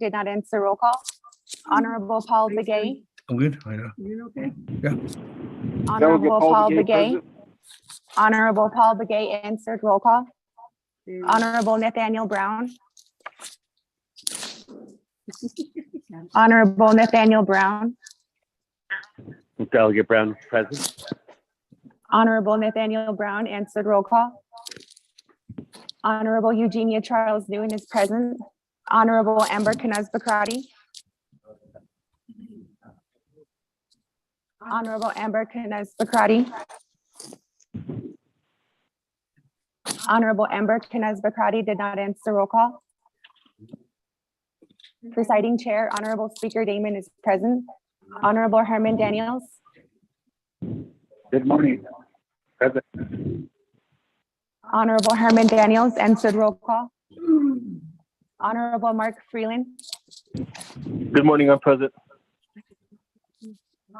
did not answer. Roll call. Honorable Paul Begay. I'm good. I know. You okay? Honorable Paul Begay. present. Honorable Paul Begay answered. Roll call. Honorable Nathaniel Brown. Honorable Nathaniel Brown. Delegate Brown present. Honorable Nathaniel Brown answered. Roll call. Honorable Eugenia Charles Newman is present. Honorable Amber Knez Bakrati. Honorable Amber Knez Bakrati. Honorable Amber Knez Bakrati did not answer. Roll call. Presiding Chair, Honorable Speaker Damon is present. Honorable Herman Daniels. Good morning. Present. Honorable Herman Daniels answered. Roll call. Honorable Mark Freeland. Good morning. I'm present.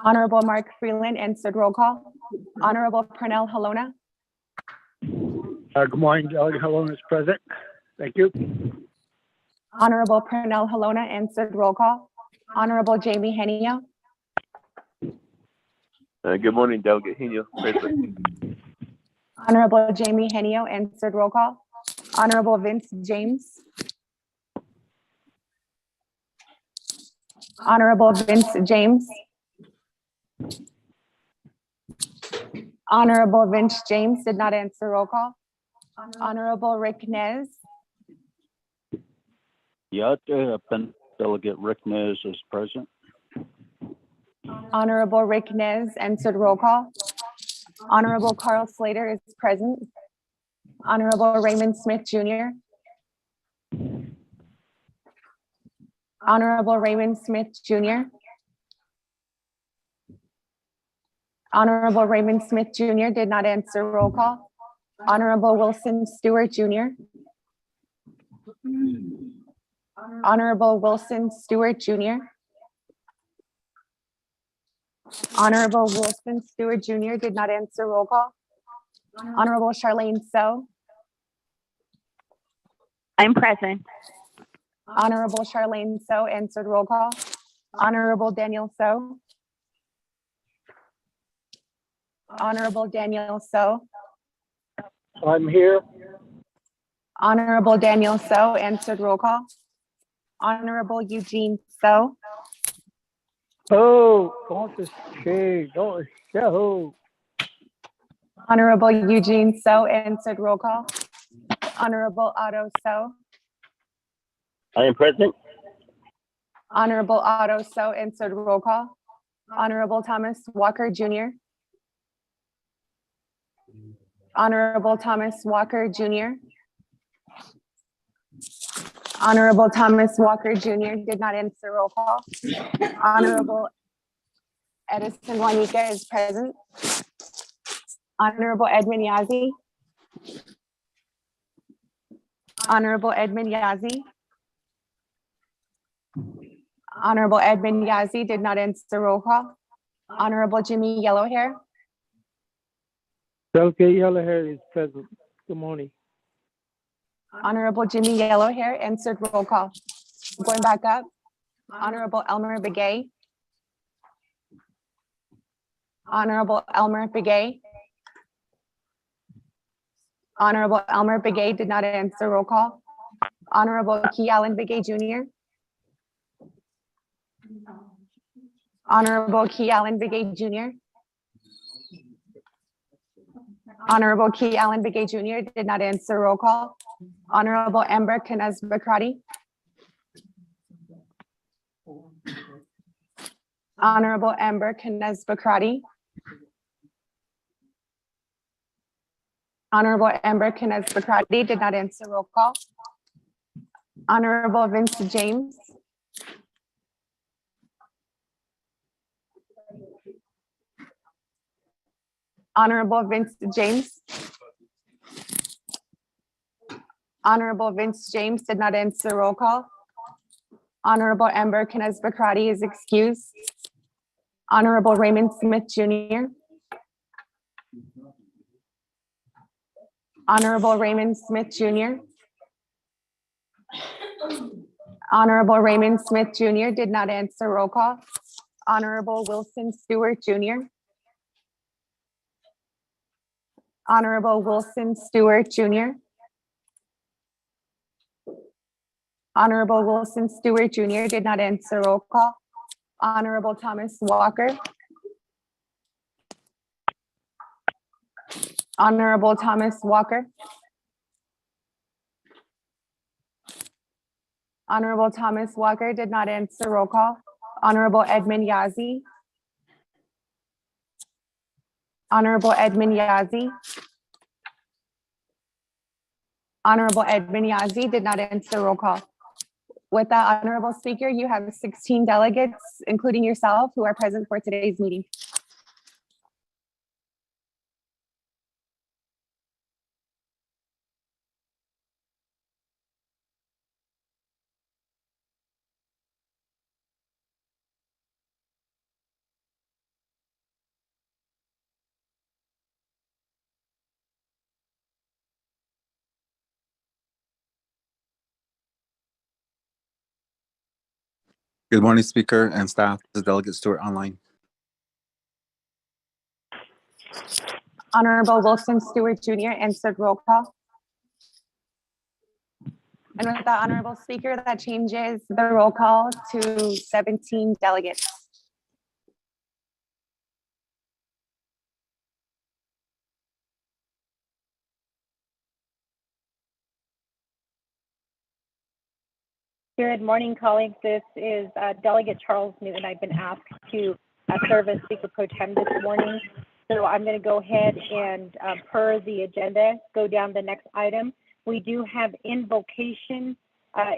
Honorable Mark Freeland answered. Roll call. Honorable Pernell Halona. Good morning. Delegate Hello is present. Thank you. Honorable Pernell Halona answered. Roll call. Honorable Jamie Henio. Good morning, Delegate Henio. Present. Honorable Jamie Henio answered. Roll call. Honorable Vince James. Honorable Vince James. Honorable Vince James did not answer. Roll call. Honorable Rick Nez. Yeah, Delegate Rick Nez is present. Honorable Rick Nez answered. Roll call. Honorable Carl Slater is present. Honorable Raymond Smith Jr. Honorable Raymond Smith Jr. Honorable Raymond Smith Jr. did not answer. Roll call. Honorable Wilson Stewart Jr. Honorable Wilson Stewart Jr. Honorable Wilson Stewart Jr. did not answer. Roll call. Honorable Charlene So. I'm present. Honorable Charlene So answered. Roll call. Honorable Daniel So. Honorable Daniel So. I'm here. Honorable Daniel So answered. Roll call. Honorable Eugene So. Oh, don't just shade. Don't show. Honorable Eugene So answered. Roll call. Honorable Otto So. I am present. Honorable Otto So answered. Roll call. Honorable Thomas Walker Jr. Honorable Thomas Walker Jr. Honorable Thomas Walker Jr. did not answer. Roll call. Honorable Edison Juanica is present. Honorable Edmund Yazzie. Honorable Edmund Yazzie. Honorable Edmund Yazzie did not answer. Roll call. Honorable Jimmy Yellowhair. Delegate Yellowhair is present. Good morning. Honorable Jimmy Yellowhair answered. Roll call. Going back up. Honorable Elmer Begay. Honorable Elmer Begay. Honorable Elmer Begay did not answer. Roll call. Honorable Key Allen Begay Jr. Honorable Key Allen Begay Jr. Honorable Key Allen Begay Jr. did not answer. Roll call. Honorable Amber Knez Bakrati. Honorable Amber Knez Bakrati. Honorable Amber Knez Bakrati did not answer. Roll call. Honorable Vince James. Honorable Vince James. Honorable Vince James did not answer. Roll call. Honorable Amber Knez Bakrati is excused. Honorable Raymond Smith Jr. Honorable Raymond Smith Jr. Honorable Raymond Smith Jr. did not answer. Roll call. Honorable Wilson Stewart Jr. Honorable Wilson Stewart Jr. Honorable Wilson Stewart Jr. did not answer. Roll call. Honorable Thomas Walker. Honorable Thomas Walker. Honorable Thomas Walker did not answer. Roll call. Honorable Edmund Yazi. Honorable Edmund Yazi. Honorable Edmund Yazi did not answer. Roll call. With that, Honorable Speaker, you have 16 delegates, including yourself, who are present for today's meeting. Good morning, Speaker and staff. This is Delegate Stewart online. Honorable Wilson Stewart Jr. answered. Roll call. And with that, Honorable Speaker, that changes the roll call to 17 delegates. Good morning, colleagues. This is Delegate Charles Newton. I've been asked to serve as Speaker Pro Tem this morning. So I'm going to go ahead and, per the agenda, go down the next item. We do have invocation.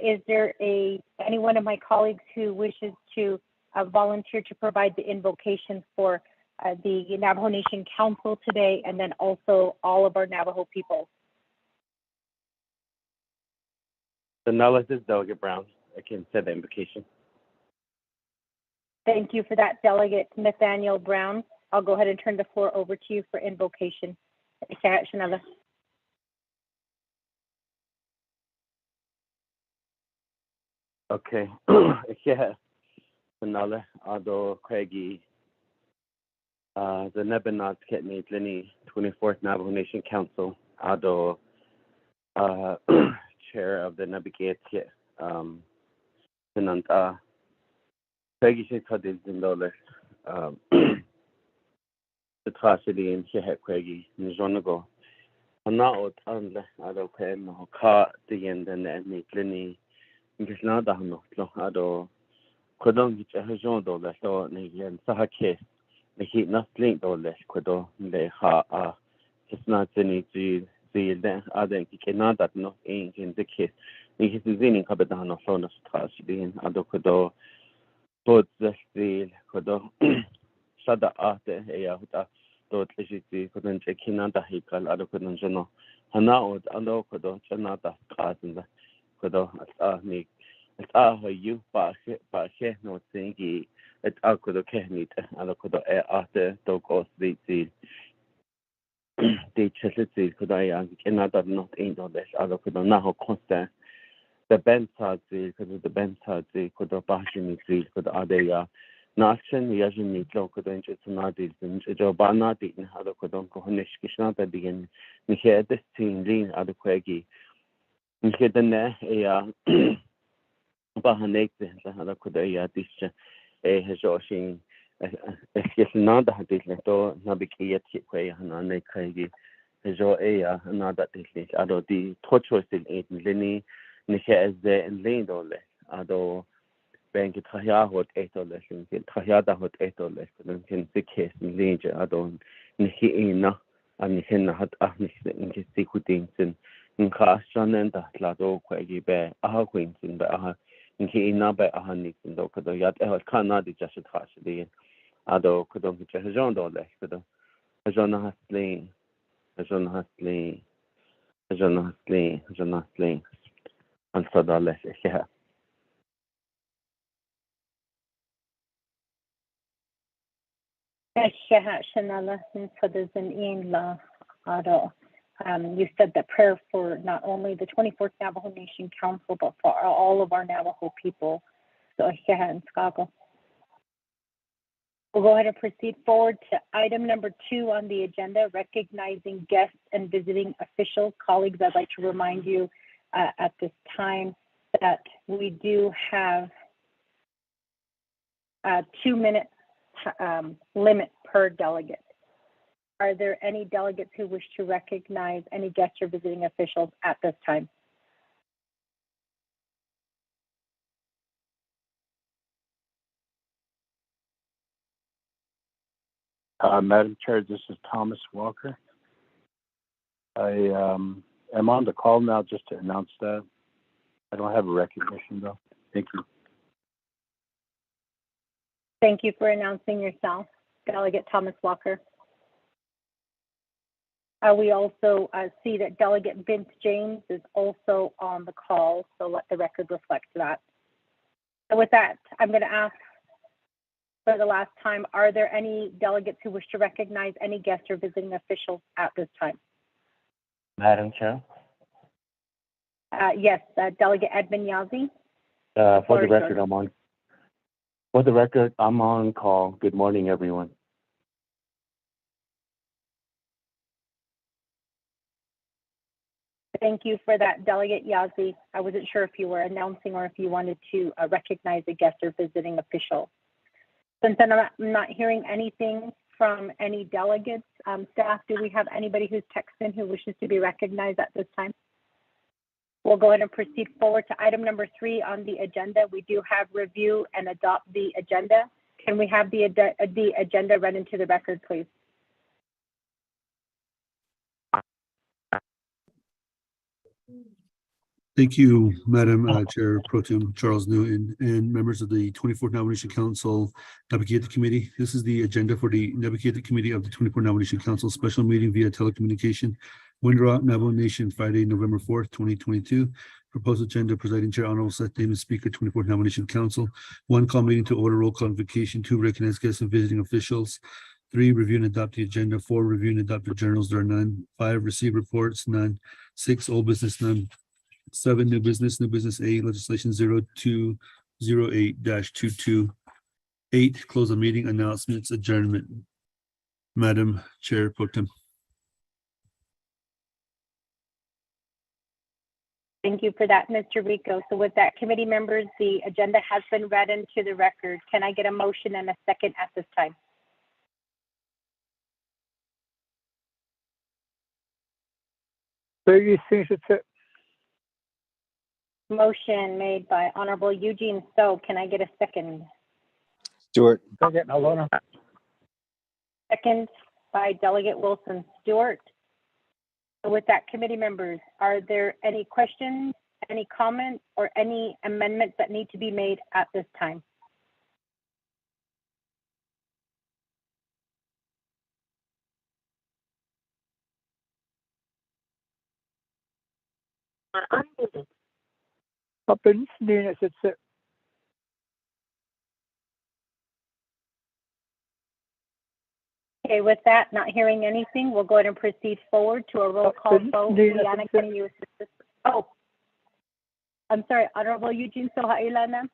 Is there any one of my colleagues who wishes to volunteer to provide the invocation for the Navajo Nation Council today, and then also all of our Navajo people? So now this is Delegate Brown. I can say the invocation. Thank you for that, Delegate Nathaniel Brown. I'll go ahead and turn the floor over to you for invocation. Okay. Yeah. Another Ado Craigie. The Nebinat Ketney Lenny 24th Navajo Nation Council. Ado Chair of the Naa'bik'iyati. Pinanta. Craigie Shekadis in Dollar. The tragedy in Shehek Craigie, Nijonago. Anaot Anle, Ado Pen, Hoka, the end and the Lenny. Ngisnada no ado kodong gichajon dole so nigen sahake nihi nasling dole kodo le ha a kisna tini ji de aden kikenada no in dike nihi zinin kabedano so no stras bin ado kodo bod zestil kodo sada ate ya huta dot lejiti kodon chekinada hikal ado kodon jono hanaot ando kodo chanata kasinda kodo ni you pache no thingy kodo kehnit kodo ate dogos the chesiti kodo yang kenada not in this kodo naho constant the bensazi kodo the bensazi kodo pashini kodo adeya Nachen yajini kodo inchetunadi jo banadi kodo kohnish kishnata digin nihe this team lean adequagi nihe dene Bahanekte kodo dische hejoshin nada hadile to Naa'bik'iyati kwe hanane kaigi hejo nada disle ado di tochosil leni nihe ezde en lindole ado benki trahya hot etole sinkin trahyada hot etole kin sikhes linje ado nihi ina ani henna hat ahnis in sikutin sin in khashanen da lado kwegi be quintin be Inki inabe ahani do kodo yat kana di jashet khashdi ado kodo hejon dole kodo hejon hasli an sadale yeah. Sheha Shanala for the Zin la Ado you said that prayer for not only the 24th Navajo Nation Council, but for all of our Navajo people. So we'll go ahead and proceed forward to item number 2 on the agenda, recognizing guests and visiting officials. Colleagues, I'd like to remind you at this time that we do have a 2-minute limit per delegate. Are there any delegates who wish to recognize any guests or visiting officials at this time? Madam Chair, this is Thomas Walker. I am on the call now just to announce that. I don't have a recognition though. Thank you. Thank you for announcing yourself, Delegate Thomas Walker. We also see that Delegate Vince James is also on the call, so let the record reflect that. So with that, I'm going to ask for the last time, are there any delegates who wish to recognize any guests or visiting officials at this time? Madam Chair, Yes, Delegate Edmund Yazzie. for the record, I'm on call. Good morning, everyone. Thank you for that, Delegate Yazzie. I wasn't sure if you were announcing or if you wanted to recognize a guest or visiting official. Since I'm not hearing anything from any delegates, staff, do we have anybody who's texted in who wishes to be recognized at this time? We'll go ahead and proceed forward to item number 3 on the agenda. We do have review and adopt the agenda. Can we have the agenda read into the record, please? Thank you, Madam Chair Pro Tem Charles Newton and members of the 24th Navajo Nation Council Naa'bik'iyati Committee. This is the agenda for the Naa'bik'iyati Committee of the 24th Navajo Nation Council special meeting via telecommunication. Windrock, Navajo Nation, Friday, November 4th, 2022. Proposed agenda, Presiding Chair, Honorable Seth Davis, Speaker, 24th Navajo Nation Council. 1, call meeting to order, roll call invocation. 2, recognize guests and visiting officials. 3, review and adopt the agenda. 4, review and adopt the journals. There are none. 5, receive reports. None. 6, old business. None. 7, new business A, legislation 0208-22. 8, close the meeting, announcements, adjournment. Madam Chair Pro Tem. Thank you for that, Mr. Rico. So with that, committee members, the agenda has been read into the record. Can I get a motion and a second at this time? Motion made by Honorable Eugene So. Can I get a second? Stewart. Second by Delegate Wilson Stewart. So with that, committee members, are there any questions, any comments, or any amendments that need to be made at this time? Okay, with that, not hearing anything, we'll go ahead and proceed forward to a roll call vote. Liana, can you assist? Oh, I'm sorry, Honorable Eugene So, ma'am.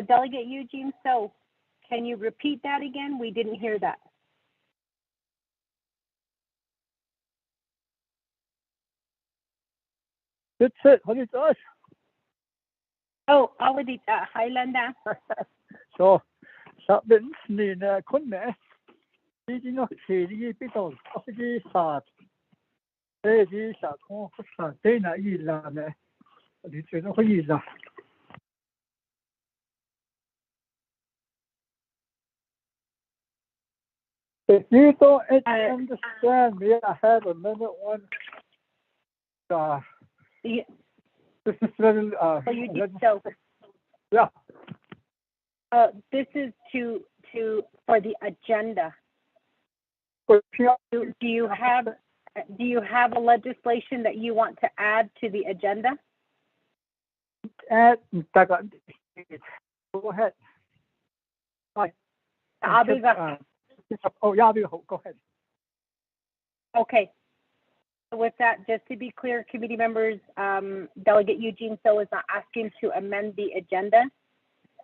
Delegate Eugene So, can you repeat that again? We didn't hear that. That's it. What is us? Oh, Awadit, Highlanda. So, saben ni na kunne. Di no kiri bito. Asi sa. Di sa ko sa de na ila ne. Di no ila. If you don't understand me, I have a minute one. Yeah. This is very, So you did so. yeah. This is for the agenda. Do you have a legislation that you want to add to the agenda? Go ahead. Naa'bik'iyati. Oh, Naa'bik'iyati, go ahead. Okay. So with that, just to be clear, committee members, Delegate Eugene So is not asking to amend the agenda.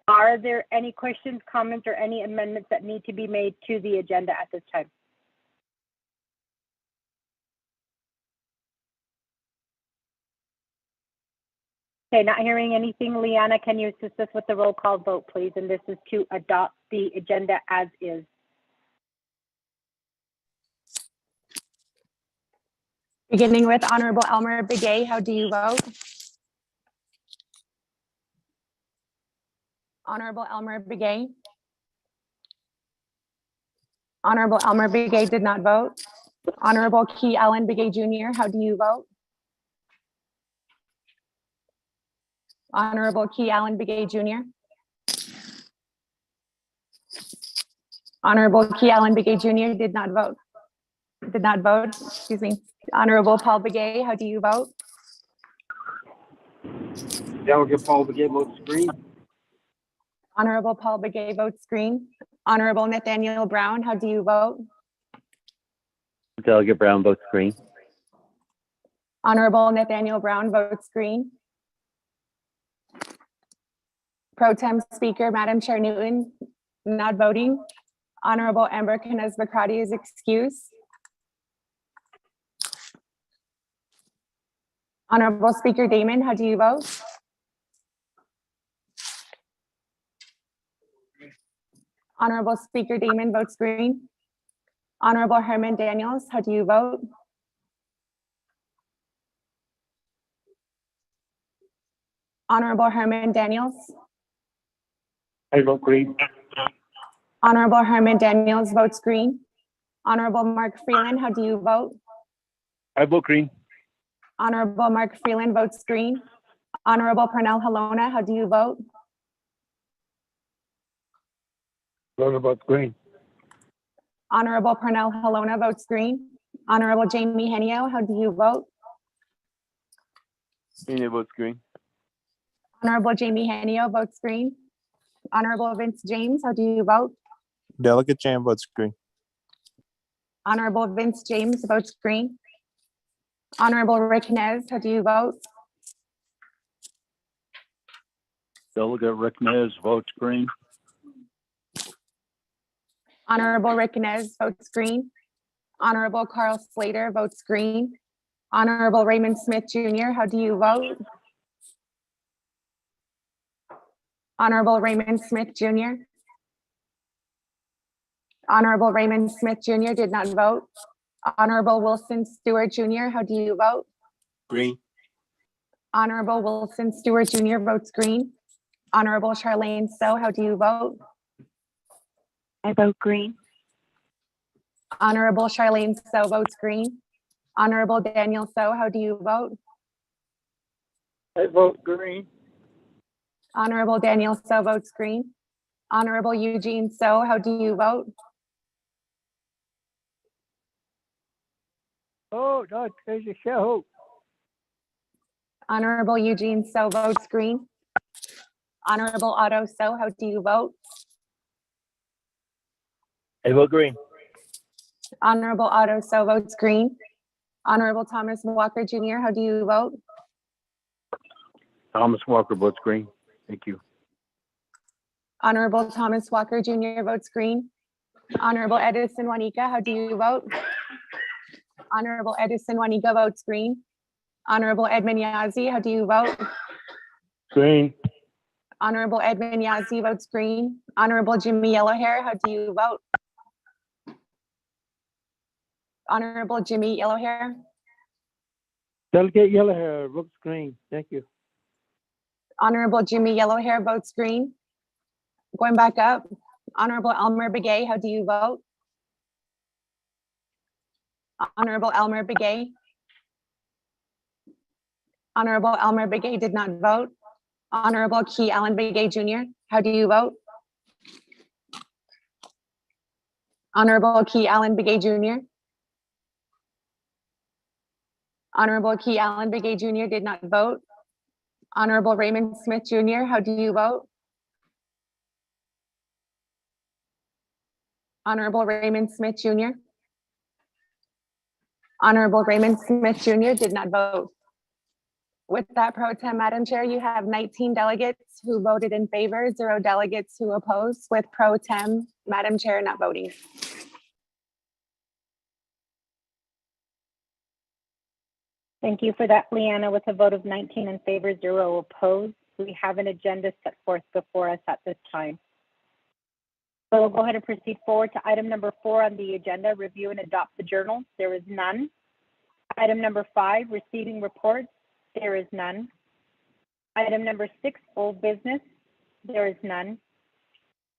Are there any questions, comments, or any amendments that need to be made to the agenda at this time? Okay, not hearing anything. Liana, can you assist us with the roll call vote, please? And this is to adopt the agenda as is. Beginning with Honorable Elmer Begay, how do you vote? Honorable Elmer Begay. Honorable Elmer Begay did not vote. Honorable Key Allen Begay Jr., how do you vote? Honorable Key Allen Begay Jr. Honorable Key Allen Begay Jr. did not vote. Excuse me. Honorable Paul Begay, how do you vote? Delegate Paul Begay votes green. Honorable Paul Begay votes green. Honorable Nathaniel Brown, how do you vote? Delegate Brown votes green. Honorable Nathaniel Brown votes green. Pro Tem Speaker, Madam Chair Newton, not voting. Honorable Amber Knez-Bakrati is excused. Honorable Speaker Damon, how do you vote? Honorable Speaker Damon votes green. Honorable Herman Daniels, how do you vote? Honorable Herman Daniels. I vote green. Honorable Herman Daniels votes green. Honorable Mark Freeland, how do you vote? I vote green. Honorable Mark Freeland votes green. Honorable Pernell Halona, how do you vote? Halona votes green. Honorable Pernell Halona votes green. Honorable Jamie Henio, how do you vote? Henio votes green. Honorable Jamie Henio votes green. Honorable Vince James, how do you vote? Delegate Jam votes green. Honorable Vince James votes green. Honorable Rick Nez, how do you vote? Delegate Rick Nez votes green. Honorable Rick Nez votes green. Honorable Carl Slater votes green. Honorable Raymond Smith Jr., how do you vote? Honorable Raymond Smith Jr. Honorable Raymond Smith Jr. did not vote. Honorable Wilson Stewart Jr., how do you vote? Green. Honorable Wilson Stewart Jr. votes green. Honorable Charlene So, how do you vote? I vote green. Honorable Charlene So votes green. Honorable Daniel So, how do you vote? I vote green. Honorable Daniel So votes green. Honorable Eugene So, how do you vote? Oh, no, there's a show. Honorable Eugene So votes green. Honorable Otto So, how do you vote? I vote green. Honorable Otto So votes green. Honorable Thomas Walker Jr., how do you vote? Thomas Walker votes green. Thank you. Honorable Thomas Walker Jr. votes green. Honorable Edison Juanica, how do you vote? Honorable Edison Juanica votes green. Honorable Edmund Yazzie, how do you vote? Green. Honorable Edmund Yazzie votes green. Honorable Jimmy Yellowhair, how do you vote? Honorable Jimmy Yellowhair. Delegate Yellowhair votes green. Thank you. Honorable Jimmy Yellowhair votes green. Going back up, Honorable Elmer Begay, how do you vote? Honorable Elmer Begay. Honorable Elmer Begay did not vote. Honorable Key Allen Begay Jr., how do you vote? Honorable Key Allen Begay Jr. Honorable Key Allen Begay Jr. did not vote. Honorable Raymond Smith Jr., how do you vote? Honorable Raymond Smith Jr. Honorable Raymond Smith Jr. did not vote. With that, Pro Tem, Madam Chair, you have 19 delegates who voted in favor, 0 delegates who oppose, with Pro Tem, Madam Chair, not voting. Thank you for that, Leanna. With a vote of 19 in favor, 0 opposed, we have an agenda set forth before us at this time. So we'll go ahead and proceed forward to item number 4 on the agenda, review and adopt the journal. There is none. Item number 5, receiving reports. There is none. Item number 6, old business. There is none.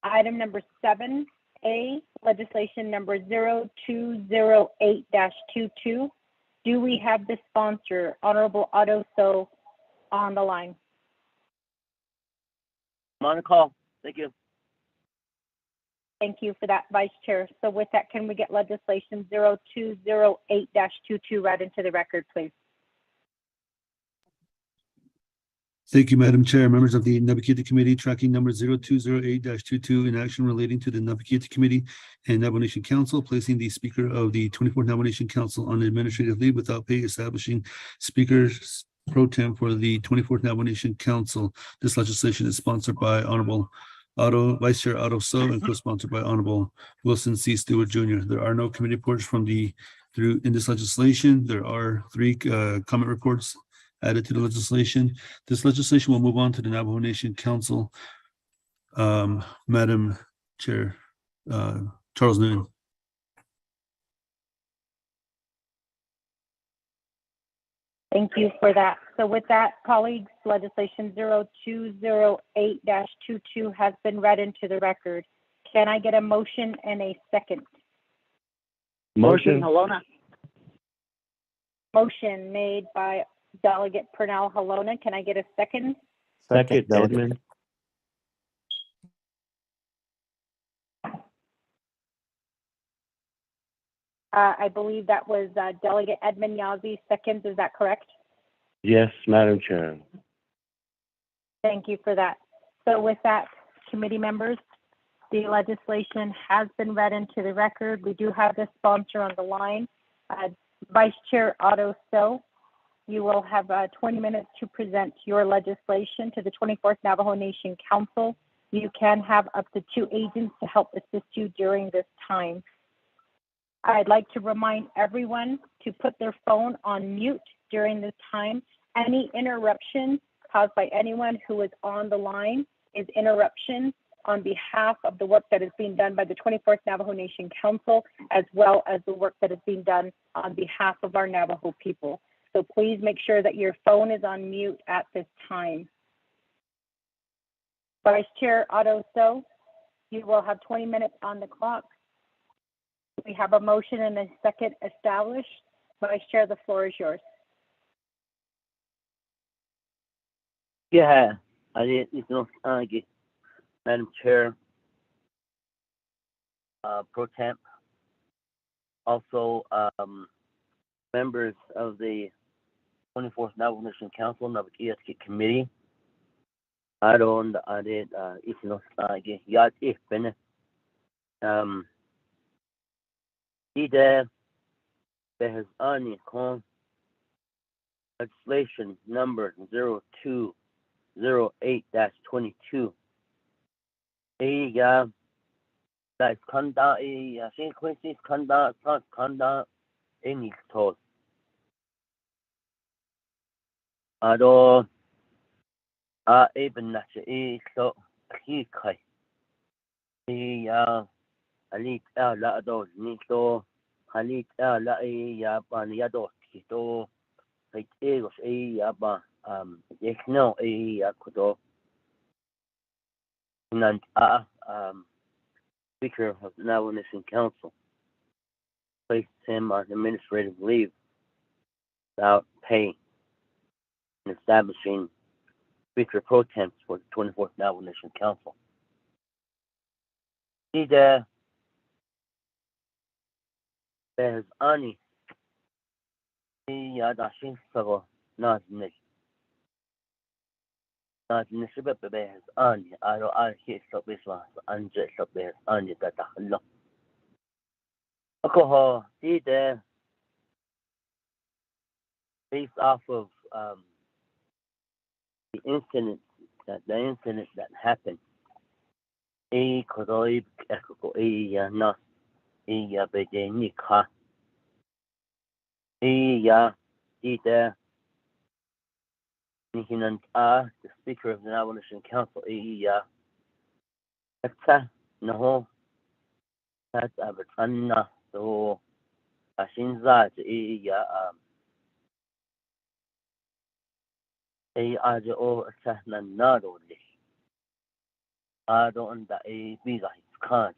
Item number 7A, legislation number 0208-22. Do we have the sponsor, Honorable Otto So, on the line? I'm on the call. Thank you. Thank you for that, Vice Chair. So with that, can we get legislation 0208-22 read into the record, please? Thank you, Madam Chair. Members of the Naa'bik'iyati Committee, tracking number 0208-22 in action relating to the Naa'bik'iyati Committee and Navajo Nation Council, placing the Speaker of the 24th Navajo Nation Council on administrative leave without pay, establishing Speakers Pro Tem for the 24th Navajo Nation Council. This legislation is sponsored by Honorable Vice Chair Otto So and co-sponsored by Honorable Wilson C. Stewart Jr. There are no committee reports in this legislation. There are 3 comment reports added to the legislation. This legislation will move on to the Navajo Nation Council. Madam Chair, Charles Nguyen. Thank you for that. So with that, colleagues, legislation 0208-22 has been read into the record. Can I get a motion and a second? Motion. Halona. Motion made by Delegate Pernell Halona. Can I get a second? Second, Delegate. Edmund. I believe that was Delegate Edmund Yazzie seconds. Is that correct? Yes, Madam Chair. Thank you for that. So with that, committee members, the legislation has been read into the record. We do have the sponsor on the line. Vice Chair Otto So, you will have 20 minutes to present your legislation to the 24th Navajo Nation Council. You can have up to 2 agents to help assist you during this time. I'd like to remind everyone to put their phone on mute during this time. Any interruption caused by anyone who is on the line is interruption on behalf of the work that is being done by the 24th Navajo Nation Council, as well as the work that is being done on behalf of our Navajo people. So please make sure that your phone is on mute at this time. Vice Chair Otto So, you will have 20 minutes on the clock. We have a motion and a second established. Vice Chair, the floor is yours. Yeah, Madam Chair, Pro Temp, also members of the 24th Navajo Nation Council, Naa'bik'iyati Committee. I don't there has legislation number 0208-22. That's consequences conduct any thought. Ado even not so he kai. Alit la do nito halit la ban yado kito like egos ba no kudo nan Speaker of the Navajo Nation Council placed him on administrative leave without pay and establishing Speaker Pro Temp for the 24th Navajo Nation Council. behas ani ya dashin sago not nish behas ani aro arki so biswa anje so behas ani tatahlo ako the based off of the incident that happened kodoib ekoko ya na ya bede nika ya the the Speaker of the Navajo Nation Council, no, that's Abertana, so Ashinza, Ajo, Sahnanado, I don't that visa, can't,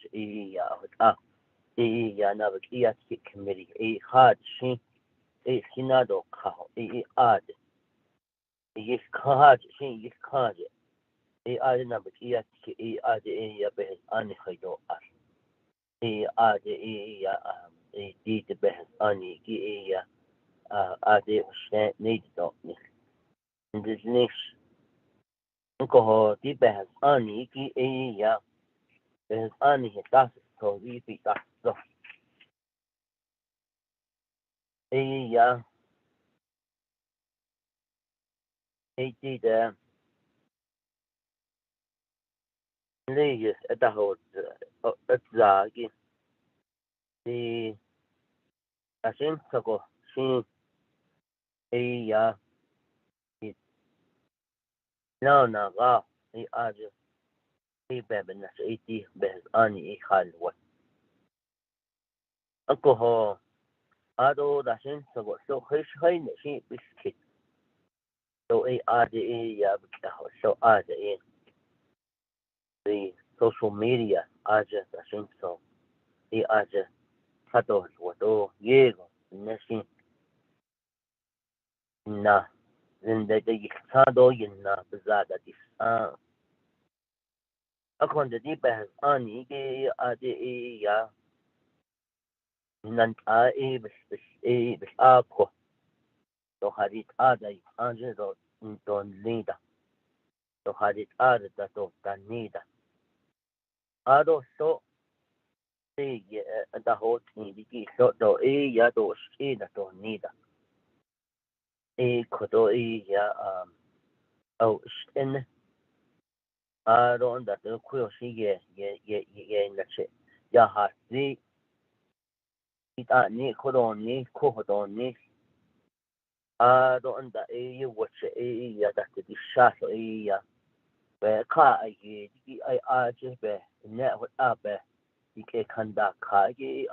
Naa'bik'iyati committee, hard, she, Hinado, cow, odd, yes, card, she, card, Naa'bik'iyati, behas, anihido, دي تبحث أني كي أدي وشنا نيجي دوني ندزنيش نكو دي بحث أني كي بحث أني هتاس توزي في تاس دي ده ليش أتهود أتزاجي دي عشان سكو شين لا نغا أجي باب الناس دي بحث أني خالوة أكو هو أدو داشين سكو سو خيش هاي نشين بسكت so so the social media I think so hato wato yego nesi na zinda da yiksado yinna bizada dis akon da di bahas ani ge ya nan bis ako so hadit anje do don lida so hadit da to danida ado so da hot ni di so do ya do da to nida kodo ya oh in ado da to kuyo shi ye na che ya ha si ita ni kodo ni kodo ni ado da wache ya da ti sha so ya be ka di je be ne hot abe ke kanda ka je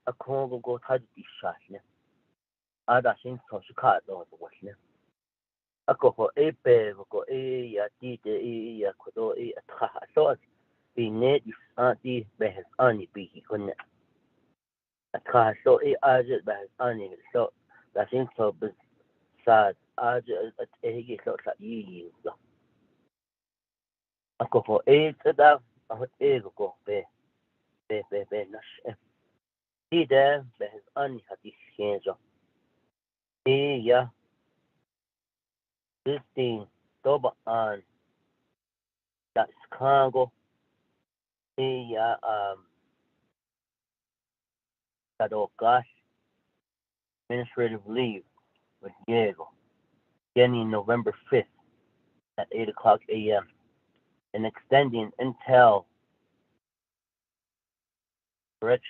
a ko go ta di sha ne ada shin so shi ka do ne ako ho pe ko ya ti te ya kodo tra so bi ne di be ani bi ko ne atra so je be ani so da shin so be sa je ge so sa yi so ako ho da a ho ko be na ti de be ani hati shin so ya this thing toba an that Chicago Kadokash administrative leave with Diego beginning November 5th at 8 o'clock a.m. and extending until the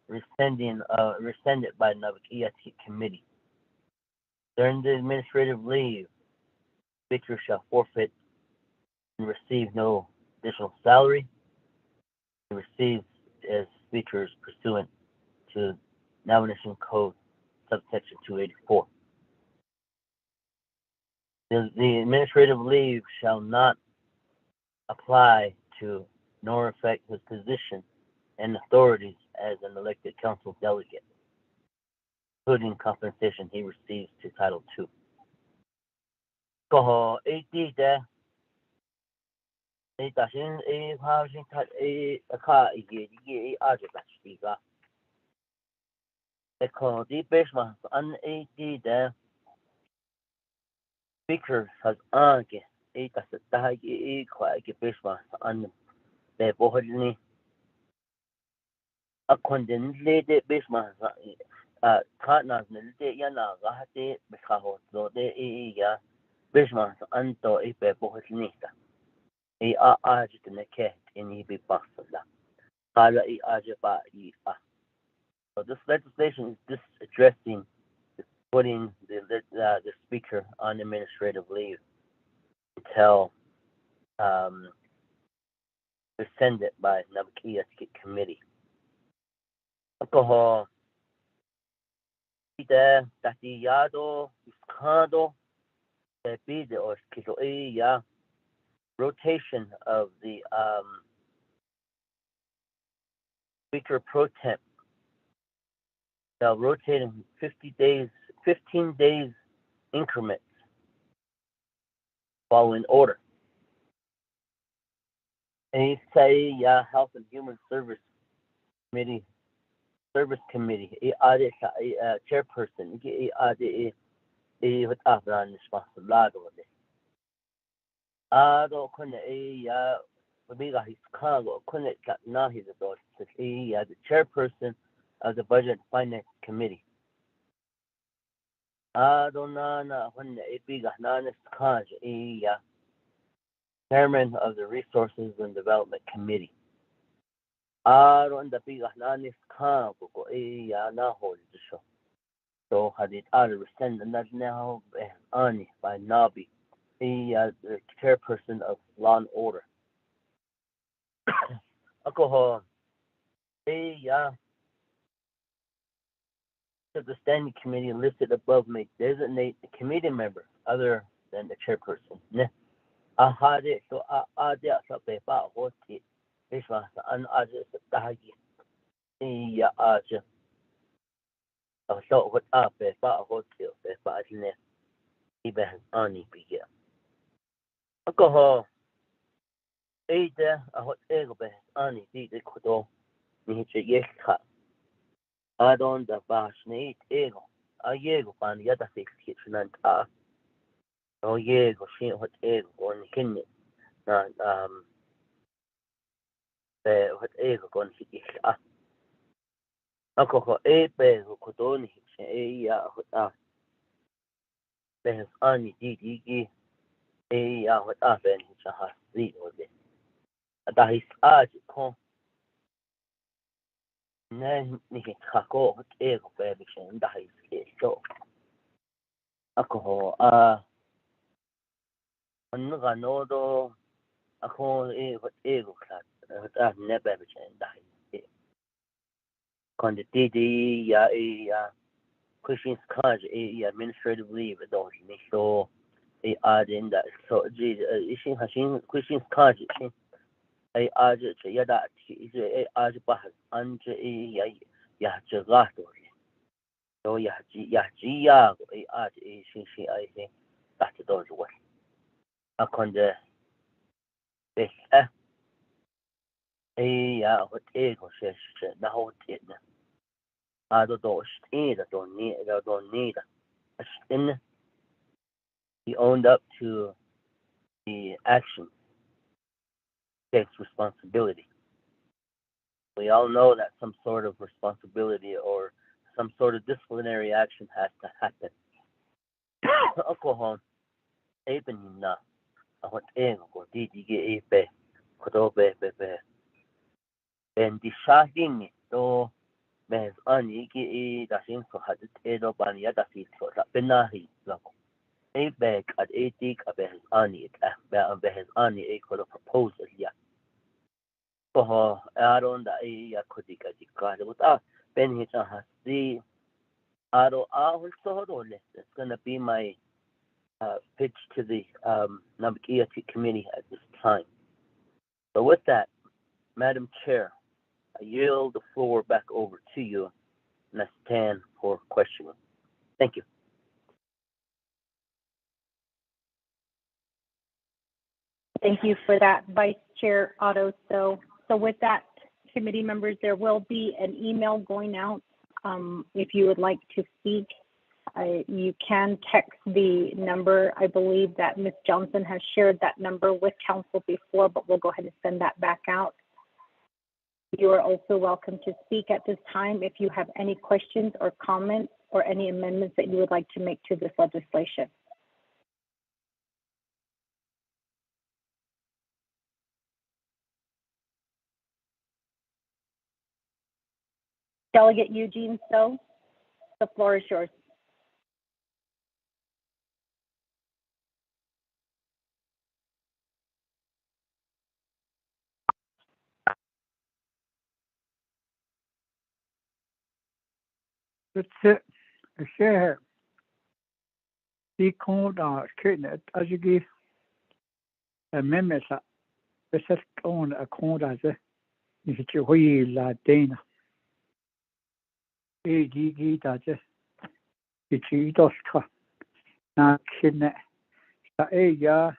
rescinded by Naa'bik'iyati committee. During the administrative leave, speaker shall forfeit and receive no additional salary and receive as speakers pursuant to Navajo Nation Code subsection 284. The administrative leave shall not apply to nor affect his position and authorities as an elected council delegate, including compensation he receives to Title II. Koho 80 다신 화신 카 이게 아주 같이가 the basement unaided speaker has ange that's the tag quite basement on the bohni a condensed basement kana de yana gahte bikaho do de ya basement anto e bohni a just in the cat in be basta kala ba so this legislation is just addressing putting the speaker on administrative leave until rescinded by Naa'bik'iyati committee. Alcohol, tatiyado, iskado, bebide or skiloia, rotation of the speaker pro temp. They'll rotate in 15 days increments following order. And say Health and Human Service Committee, chairperson, what Afghan responsibility. Don't Biga his cargo, couldn't got not his adult, the chairperson of the Budget and Finance Committee. Don't know when a big honest cause, chairman of the Resources and Development Committee. On the big honest cargo, now hold the show. So had it out of rescind and that now on by Nabi, the chairperson of Law and Order. Alcohol, the standing committee listed above may designate a committee member other than the chairperson. Ahade so adia sa pepa hoti. This was an aja tahagi. Ya aja. So what up pepa hoti pepa ne. Ibe ani biya. Alcohol. Eide a hot ego be ani di de kodo. Ni che yekha. Adon da bash need ego. A yego pan yada fix kitchen ta. Oh yego shin hot ego on kinne. Na hot ego kon hiki Alcohol be kodo ni che ya hot be ani di ya hot ben cha ha zi ode. Da his kon ne ni kako hot ego be chen da his so. Alcohol an no do ako hot ego klat hot ne be chen da his kon de ya Christian's college administrative leave don't ni so add in that so ishin hashin Christian's college ai add ya da add ba anje ya jagato so ya add shin ai that does what akonde ya hot ego she na hot it I don't need in he owned up to the action, takes responsibility. We all know that some sort of responsibility or some sort of disciplinary action has to happen. Alcohol, even na, I want to go DDG Kodobe, and the shocking though. Behes ani ki dasin so hadit edo bania dasit so benahi lako. A bag at 80 behes ani behes ani a could proposal ya. So Aaron da ya kodika dikka but ben hita has the Aro also it's gonna be my pitch to the Naa'bik'iyati committee at this time. So with that, Madam Chair, I yield the floor back over to you, and I stand for questioning. Thank you. Thank you for that, Vice Chair Otto. So with that, committee members, there will be an email going out. If you would like to speak, you can text the number. I believe that Ms. Johnson has shared that number with council before, but we'll go ahead and send that back out. You are also welcome to speak at this time if you have any questions or comments or any amendments that you would like to make to this legislation. Delegate Eugene So, the floor is yours. That's it. The share. The code kidney as you give amendments. This is on a code as a is la dana. ADG does it. It's does not kidney. Ya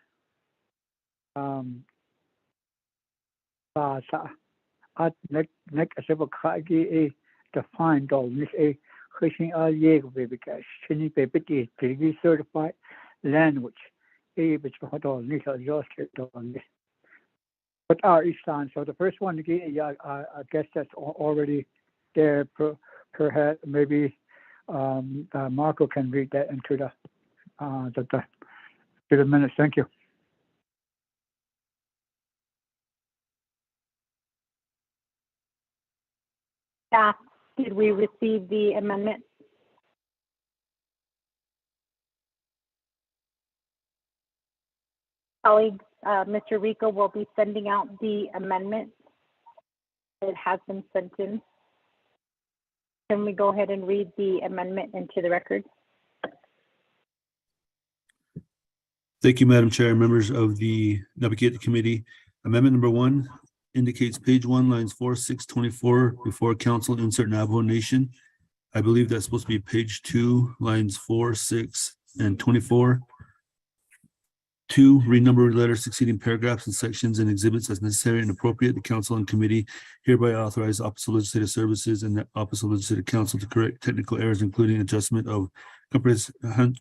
sa at neck as a kagi a defined all this a Christian because Chinese baby is certified language. A which for all this on this. What are Islam? So the first one again, yeah, I guess that's already there. Perhaps maybe Marco can read that into the minutes. Thank you. Staff, did we receive the amendment? Colleagues, Mr. Rico will be sending out the amendment. It has been sent in. Can we go ahead and read the amendment into the record? Thank you, Madam Chair, and members of the Naa'bik'iyati Committee. Amendment number 1 indicates page 1, lines 4, 6, 24, before council, insert Navajo Nation. I believe that's supposed to be page 2, lines 4, 6, and 24. 2, renumber letters succeeding paragraphs and sections and exhibits as necessary and appropriate. The council and committee hereby authorize Office of Legislative Services and the Office of Legislative Counsel to correct technical errors, including adjustment of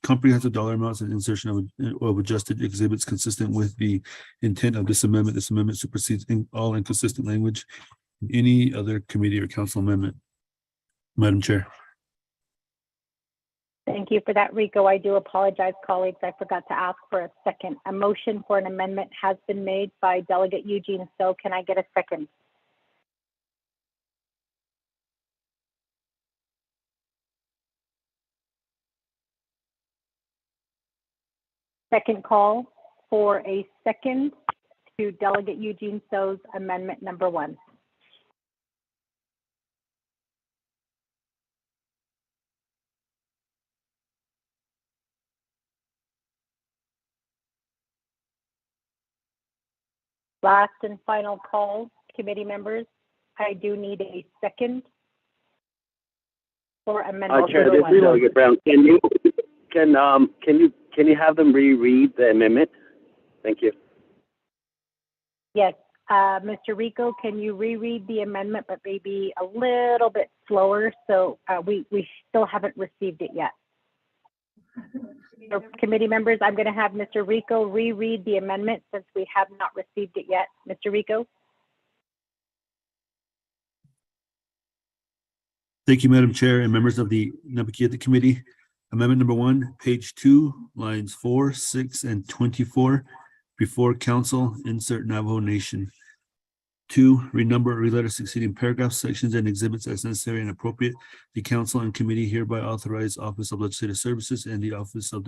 comprehensive dollar amounts and insertion of adjusted exhibits consistent with the intent of this amendment. This amendment supersedes all inconsistent language in any other committee or council amendment. Madam Chair. Thank you for that, Rico. I do apologize, colleagues. I forgot to ask for a second. A motion for an amendment has been made by Delegate Eugene So. Can I get a second? Second call for a second to Delegate Eugene So's amendment number 1. Last and final call, committee members. I do need a second for amendment Chair, number this 1. is Delegate Brown. Can you have them reread the amendment? Thank you. Yes, Mr. Rico, can you reread the amendment, but maybe a little bit slower? So we still haven't received it yet. So committee members, I'm going to have Mr. Rico reread the amendment since we have not received it yet. Mr. Rico. Thank you, Madam Chair and members of the Naa'bik'iyati Committee. Amendment number 1, page 2, lines 4, 6, and 24. Before council, insert Navajo Nation. 2, renumber or re-letter succeeding paragraphs, sections, and exhibits as necessary and appropriate. The council and committee hereby authorize Office of Legislative Services and the Office of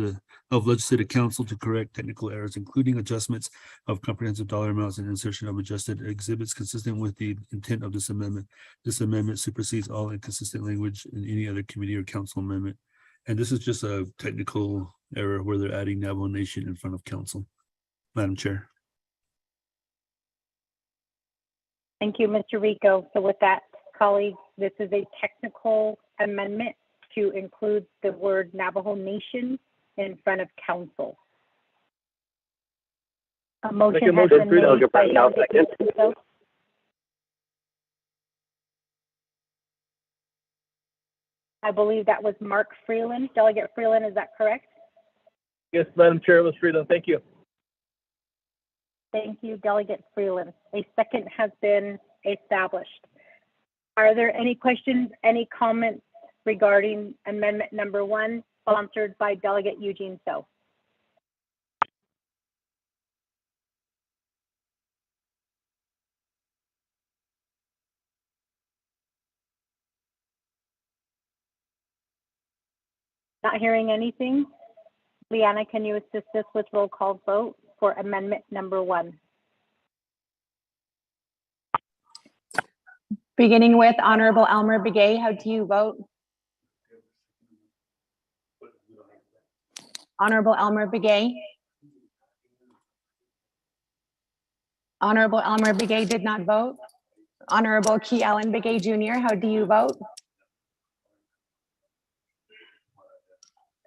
Legislative Counsel to correct technical errors, including adjustments of comprehensive dollar amounts and insertion of adjusted exhibits consistent with the intent of this amendment. This amendment supersedes all inconsistent language in any other committee or council amendment. And this is just a technical error where they're adding Navajo Nation in front of council. Madam Chair. Thank you, Mr. Rico. So with that, colleagues, this is a technical amendment to include the word Navajo Nation in front of council. A motion Make a has motion been for made Delegate by Brown, I'll Delegate second. Yudiso. I believe that was Mark Freeland. Delegate Freeland, is that correct? Yes, Madam Chair, it was Freeland. Thank you. Thank you, Delegate Freeland. A second has been established. Are there any questions, any comments regarding amendment number 1, sponsored by Delegate Eugene So? Not hearing anything. Leanna, can you assist us with roll call vote for amendment number 1? Beginning with Honorable Elmer Begay, how do you vote? Honorable Elmer Begay. Honorable Elmer Begay did not vote. Honorable Key Allen Begay Jr., how do you vote?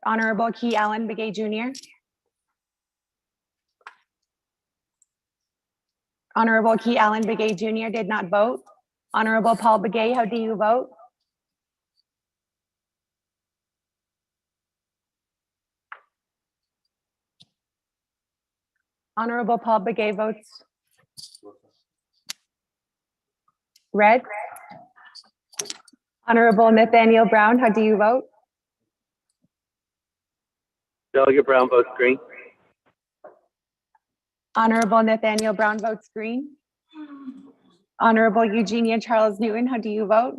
Honorable Key Allen Begay Jr. Honorable Key Allen Begay Jr. did not vote. Honorable Paul Begay, how do you vote? Honorable Paul Begay votes red. Honorable Nathaniel Brown, how do you vote? Delegate Brown votes green. Honorable Nathaniel Brown votes green. Honorable Eugenia Charles Newton, how do you vote?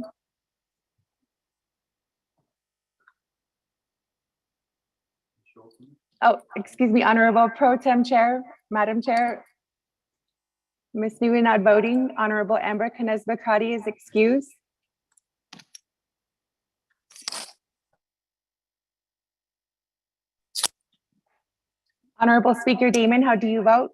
Oh, excuse me, Honorable Pro Tem Chair, Madam Chair. Ms. Newton not voting. Honorable Amber Canesba-Crotty is excused. Honorable Speaker Damon, how do you vote?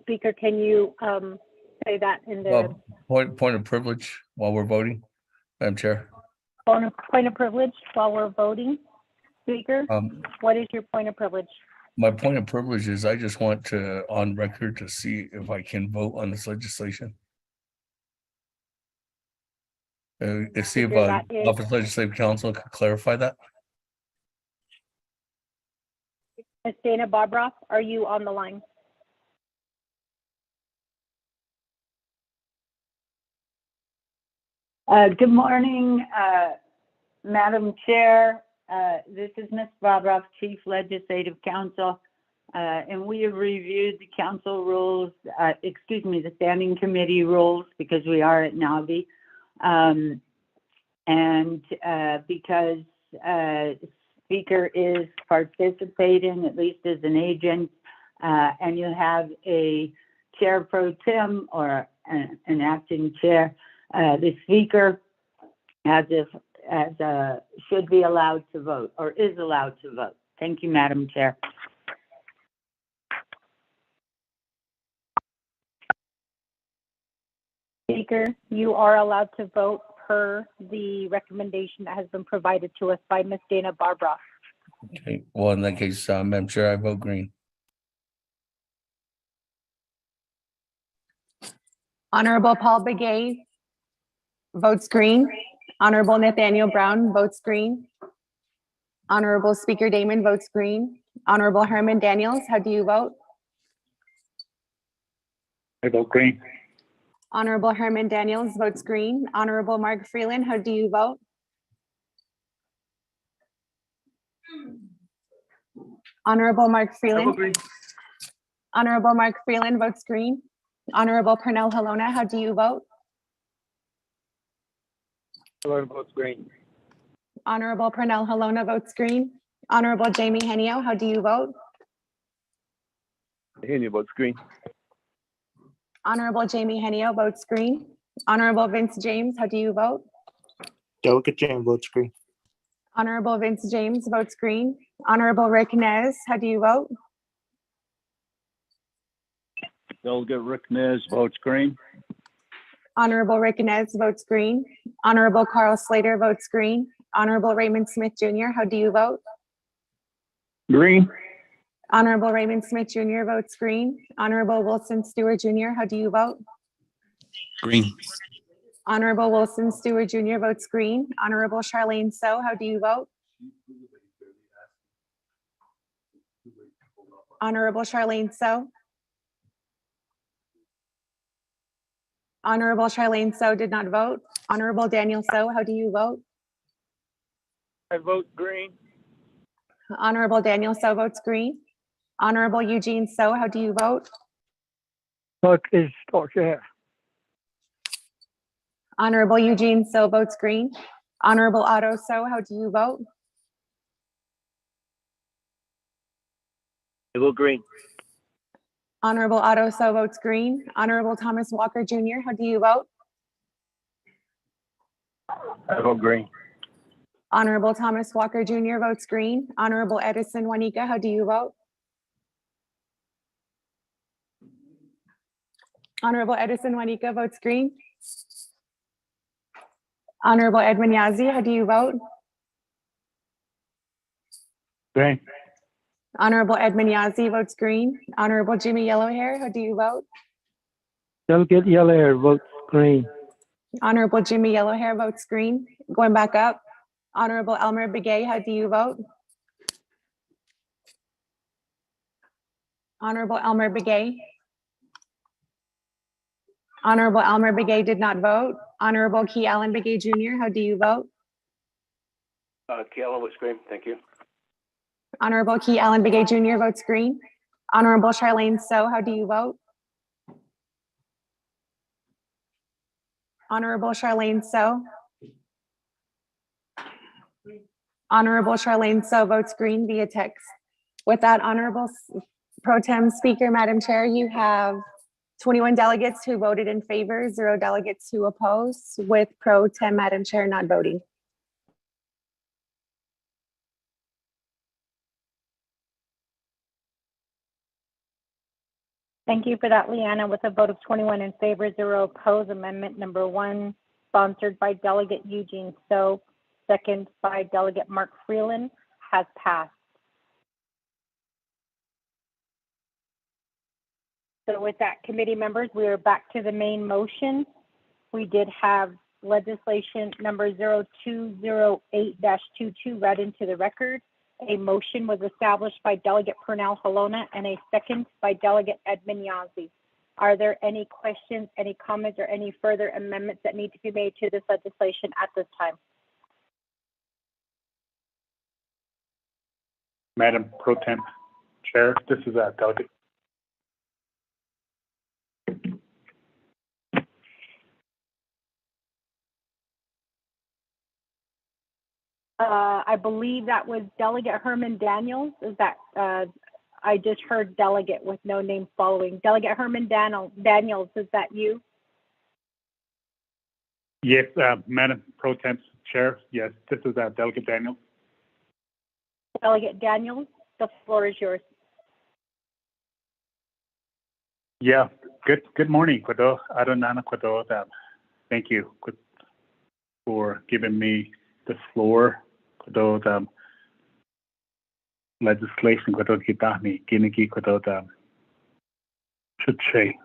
Speaker, can you say that in the Point of privilege while we're voting, Madam Chair. point of privilege while we're voting? Speaker, what is your point of privilege? My point of privilege is I just want to, on record, to see if I can vote on this legislation. See if That is- Office Legislative Council could clarify that. Ms. Dana Bobroff, are you on the line? Good morning, Madam Chair. This is Ms. Bobroff, Chief Legislative Counsel, and we have reviewed the council rules, the standing committee rules, because we are at NABI. Because Speaker is participating, at least as an agent, and you have a chair pro tem or an acting chair, the Speaker should be allowed to vote or is allowed to vote. Thank you, Madam Chair. Speaker, you are allowed to vote per the recommendation that has been provided to us by Ms. Dana Barbara. Okay, well, in that case, Madam Chair, I vote green. Honorable Paul Begay votes green. Honorable Nathaniel Brown votes green. Honorable Speaker Damon votes green. Honorable Herman Daniels, how do you vote? I vote green. Honorable Herman Daniels votes green. Honorable Mark Freeland, how do you vote? Honorable Mark Freeland. Honorable Mark Freeland votes green. Honorable Pernell Halona, how do you vote? Halona votes green. Honorable Pernell Halona votes green. Honorable Jamie Henio, how do you vote? Henio votes green. Honorable Jamie Henio votes green. Honorable Vince James, how do you vote? Delegate James votes green. Honorable Vince James votes green. Honorable Rick Nez, how do you vote? Delegate Rick Nez votes green. Honorable Rick Nez votes green. Honorable Carl Slater votes green. Honorable Raymond Smith Jr., how do you vote? Green. Honorable Raymond Smith Jr. votes green. Honorable Wilson Stewart Jr., how do you vote? Green. Honorable Wilson Stewart Jr. votes green. Honorable Charlene So, how do you vote? Honorable Charlene So. Honorable Charlene So did not vote. Honorable Daniel So, how do you vote? I vote green. Honorable Daniel So votes green. Honorable Eugene So, how do you vote? Vote is okay. Honorable Eugene So votes green. Honorable Otto So, how do you vote? I vote green. Honorable Otto So votes green. Honorable Thomas Walker Jr., how do you vote? I vote green. Honorable Thomas Walker Jr. votes green. Honorable Edison Juanica, how do you vote? Honorable Edison Juanica votes green. Honorable Edwin Yazzie, how do you vote? Green. Honorable Edmund Yazzie votes green. Honorable Jimmy Yellowhair, how do you vote? Delegate Yellowhair votes green. Honorable Jimmy Yellowhair votes green. Going back up. Honorable Elmer Begay, how do you vote? Honorable Elmer Begay. Honorable Elmer Begay did not vote. Honorable Key Allen Begay Jr., how do you vote? Key Allen votes green. Thank you. Honorable Key Allen Begay Jr. votes green. Honorable Charlene So, how do you vote? Honorable Charlene So. Honorable Charlene So votes green via text. With that, Honorable Pro Tem Speaker, Madam Chair, you have 21 delegates who voted in favor, 0 delegates who oppose, with Pro Tem Madam Chair not voting. Thank you for that, Leanna. With a vote of 21 in favor, 0 opposed, amendment number 1, sponsored by Delegate Eugene So, second by Delegate Mark Freeland, has passed. So with that, committee members, we are back to the main motion. We did have legislation number 0208-22 read into the record. A motion was established by Delegate Purnell Halona and a second by Delegate Edmund Yazzie. Are there any questions, any comments, or any further amendments that need to be made to this legislation at this time? Madam Pro Tem Chair, this is Delegate. I believe that was Delegate Herman Daniels. Is that, I just heard delegate with no name following. Delegate Herman Daniels, is that you? Yes, Madam Pro Tem Chair, yes, this is Delegate Daniels. Delegate Daniels, the floor is yours. Yeah, good morning, Kwado. Adonana Kwado. Thank you for giving me the floor. Kwado, legislation, Kwado Kitani, Giniki, Kwado, should say,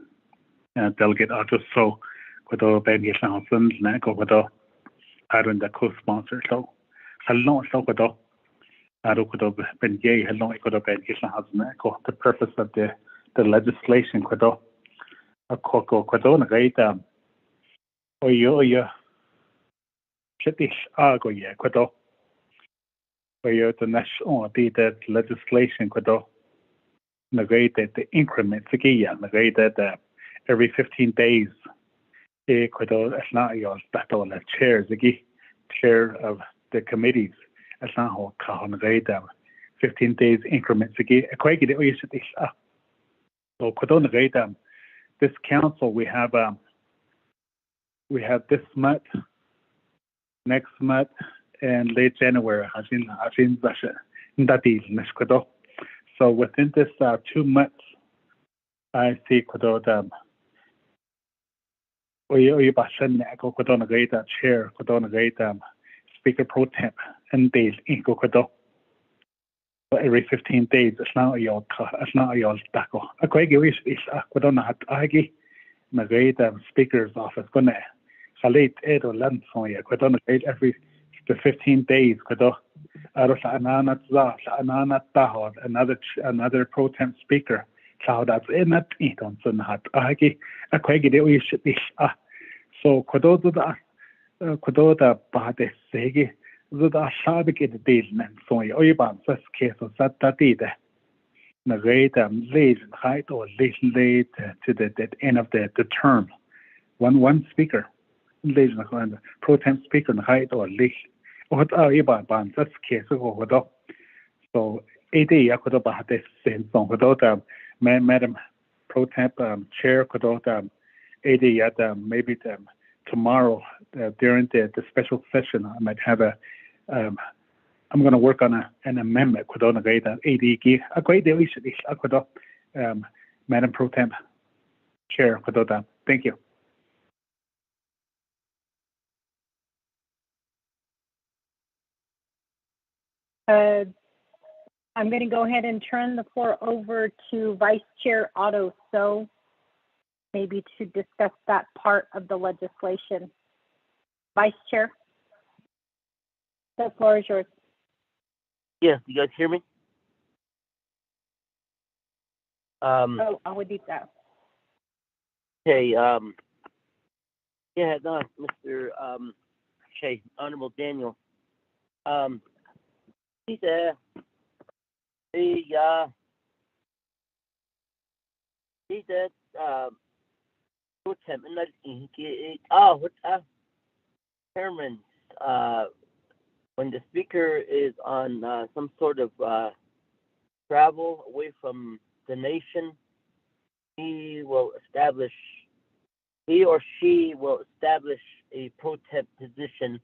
Delegate Otto So, Kwado, Ben Yishanson, Nako, Kwado, Adon, the co-sponsor. So, hello, so Kwado, Ado, Kwado, Ben Yay, hello, Kwado, Ben Yishanson, the purpose of the legislation, Kwado, a Koko, Kwado, Nagaita, Oyo, Shitish, Agoya, Kwado. Where the national the legislation could negate the increments again, negate that every 15 days, it could not your battle of chairs again, chair of the committees, as now negate 15 days increments again. Quite it is so could negate this council we have this month, next month, and late January, so within this 2 months, I see oy basen ne ko ko don gaita chair ko don gaita speaker pro temp and days in ko do. Every 15 days it's not your taco. A quite give is ko don hat agi na gaita speaker's office ko ne. Khalid ed or land so ya ko don gait every the 15 days ko do. Aros anana za anana tahod another pro temp speaker. Cloud that's in that it on sun hat agi a quite give is so kodo da bahate segi da Naa'bik'iyati nen so ya ban sas keso satta tide na great late height or late to the end of the term one speaker late na pro temp speaker na height or late what ban sas keso kodo so AD ya kodo bahate sen so kodo da madam pro temp chair kodo da AD at maybe tomorrow during the special session I might have I'm going to work on an amendment kodo na gaita AD gi a great deal is kodo Madam Pro Temp Chair kodo da. Thank you. I'm going to go ahead and turn the floor over to Vice Chair Otto So, maybe to discuss that part of the legislation. Vice Chair, the floor is yours. Yeah, you guys hear me? Oh, I would need that. Okay, yeah, no, Mr. Shay, Honorable Daniel. He said, chairman, when the speaker is on some sort of travel away from the nation, he or she will establish a pro temp position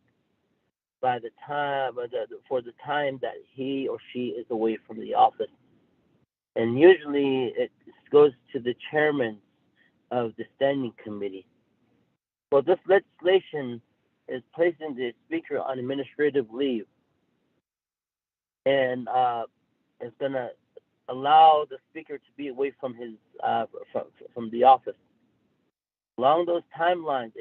by the time for the time that he or she is away from the office. And usually it goes to the chairman of the standing committee. Well, this legislation is placing the speaker on administrative leave, and it's going to allow the speaker to be away from his from the office. Along those timelines,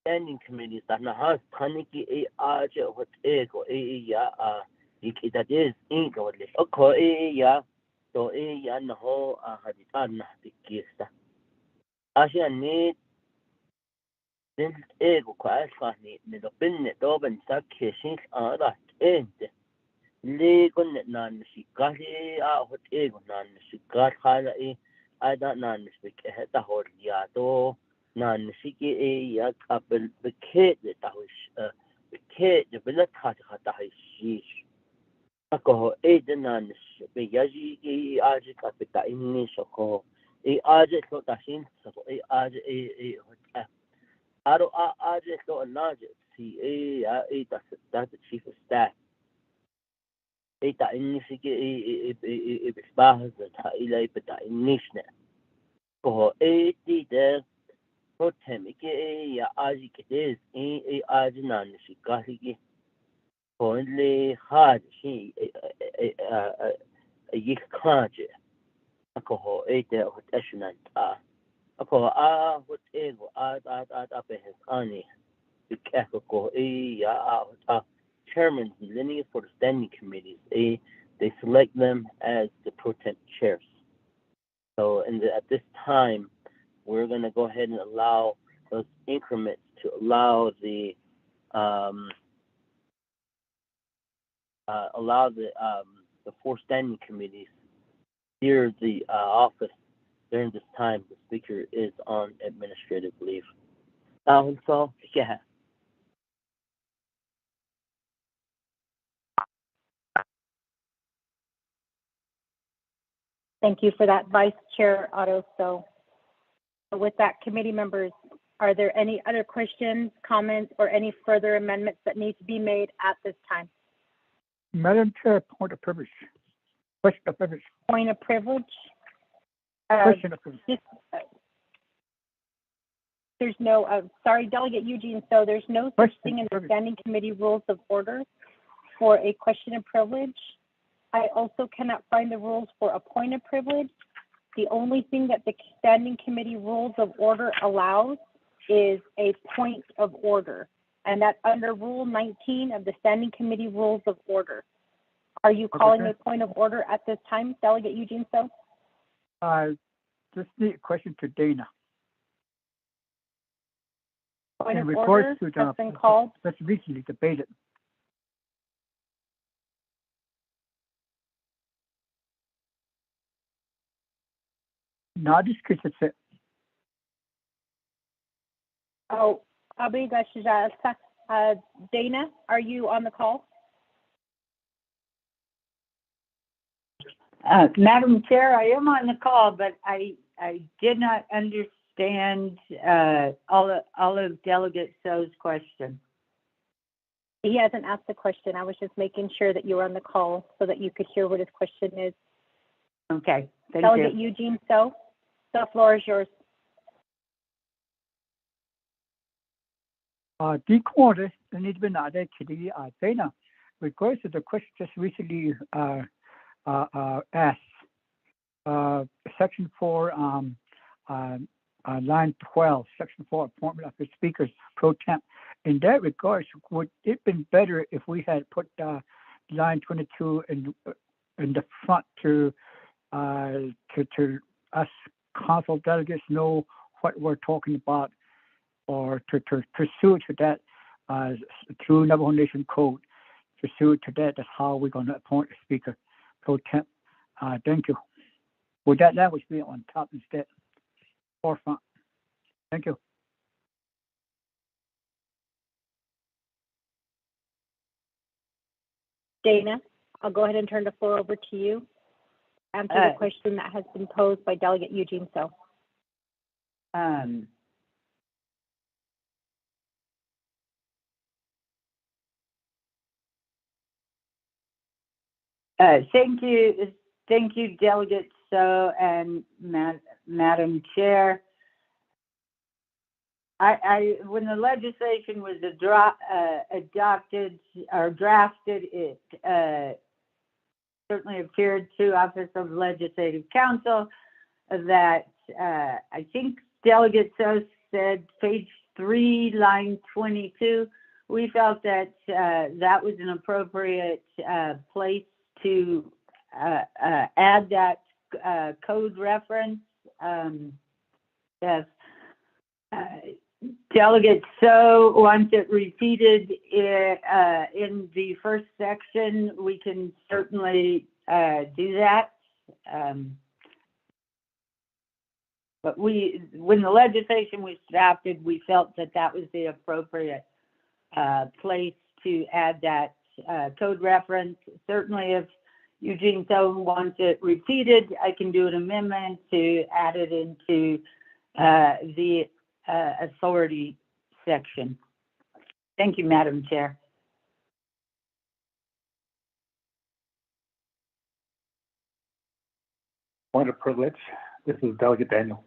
standing committees that has paniki what ego that is ego so no haditana dikista asha need then ego kwasani the binne doben sakishin ara ente legon nan shikari what ego nan shikar hala I don't know speak the whole yato nan shiki ya couple the kid that the kid the billet cut shish ako nan be yaji aji kapita inni shoko aji so tashin so aji aro aji so large see that's the chief of staff ta inni shiki bahas ta ila bita innishna ko the pro temp ya aji kides aji nan shikari only hard she yik kaje ako what eshnant ako what ego up his ani ko chairman linear for the standing committees they select them as the pro temp chairs. So at this time we're going to go ahead and allow those increments to allow the four standing committees near the office during this time the speaker is on administrative leave. So yeah. Thank you for that, Vice Chair Otto. So with that, committee members, are there any other questions, comments, or any further amendments that need to be made at this time? Madam Chair, point of privilege. Question of privilege. Point of privilege. Question of privilege. Just, there's no, sorry, Delegate Eugene, so there's no such Question thing in the privilege. Standing Committee Rules of Order for a question of privilege. I also cannot find the rules for a point of privilege. The only thing that the Standing Committee Rules of Order allows is a point of order, and that's under Rule 19 of the Standing Committee Rules of Order. Are you calling a point of order at this time, Delegate Eugene So? Just need a question to Dana. Point In of regards order to has been called. that's recently debated. Naa'bik'iyati. Oh, Dana, are you on the call? Madam Chair, I am on the call, but I did not understand all of Delegate So's question. He hasn't asked the question. I was just making sure that you were on the call so that you could hear what his question is. Okay, thank Delegate you. Eugene So, the floor is yours. Decode the need to be Naa'bik'iyati Dana. Regards to the question just recently asked, Section 4, line 12, Section 4, appointment of the speakers pro temp. In that regard, would it been better if we had put line 22 in the front to us council delegates know what we're talking about, or to pursue to that through Navajo Nation Code, pursue to that. That's how we're going to appoint a speaker pro temp. Thank you. Would that language be on top instead, forefront? Thank you. Dana, I'll go ahead and turn the floor over to you. Answer the question that has been posed by Delegate Eugene So. Thank you, Delegate So and Madam Chair. When the legislation was adopted or drafted, it certainly appeared to Office of Legislative Counsel that I think Delegate So said page 3, line 22. We felt that that was an appropriate place to add that code reference. Yes. Delegate So wants it repeated in the first section. We can certainly do that. But when the legislation was drafted, we felt that that was the appropriate place to add that code reference. Certainly, if Eugene So wants it repeated, I can do an amendment to add it into the authority section. Thank you, Madam Chair. Point of privilege. This is Delegate Daniel.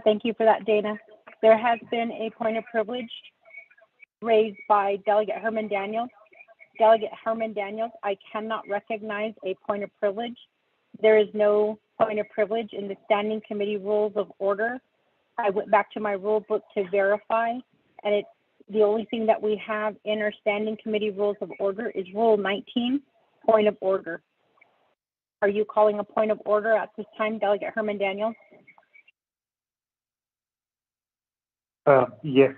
Thank you for that, Dana. There has been a point of privilege raised by Delegate Herman Daniels. Delegate Herman Daniels, I cannot recognize a point of privilege. There is no point of privilege in the Standing Committee Rules of Order. I went back to my rule book to verify, and it's the only thing that we have in our Standing Committee Rules of Order is Rule 19, point of order. Are you calling a point of order at this time, Delegate Herman Daniels? Yes.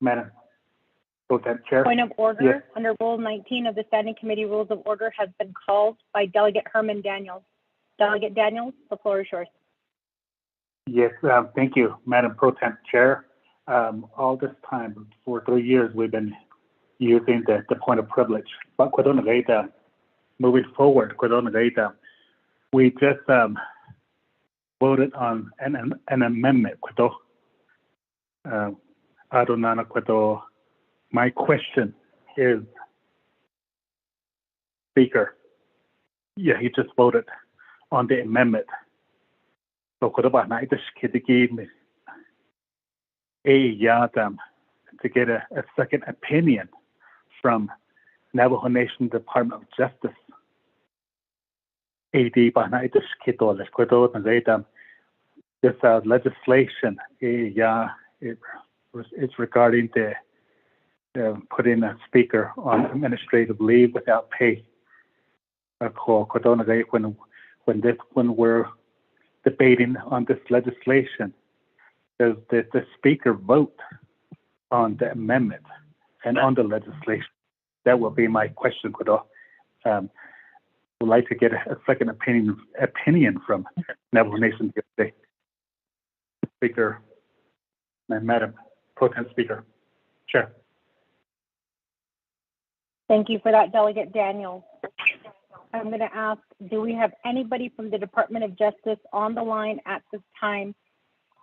Madam Pro Tem Chair. Point of order Yes. under Rule 19 of the Standing Committee Rules of Order has been called by Delegate Herman Daniels. Delegate Daniels, the floor is yours. Yes, thank you, Madam Pro Tem Chair. All this time, for 3 years, we've been using the point of privilege. But moving forward, we just voted on an amendment Adonana Kwato. My question is, Speaker, yeah, he just voted on the amendment. So could about night this kid gave me to get a second opinion from Navajo Nation Department of Justice. AD by night this kid or let's quit out and say this legislation it's regarding the putting a speaker on administrative leave without pay. When we're debating on this legislation, does the speaker vote on the amendment and on the legislation? That will be my question. Would like to get a second opinion from Navajo Nation today. Speaker and Madam Pro Tem Speaker, Chair. Thank you for that, Delegate Daniels. I'm going to ask, do we have anybody from the Department of Justice on the line at this time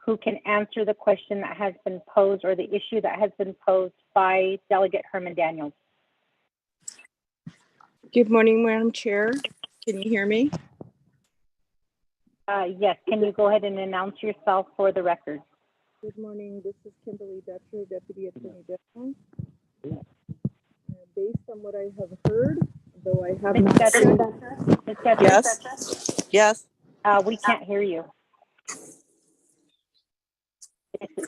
who can answer the question that has been posed or the issue that has been posed by Delegate Herman Daniels? Good morning, Madam Chair. Can you hear me? Yes, can you go ahead and announce yourself for the record? Good morning, this is Kimberly Dutcher, Deputy Attorney General. Based on what I have heard, though I have not seen... Yes, yes. We can't hear you.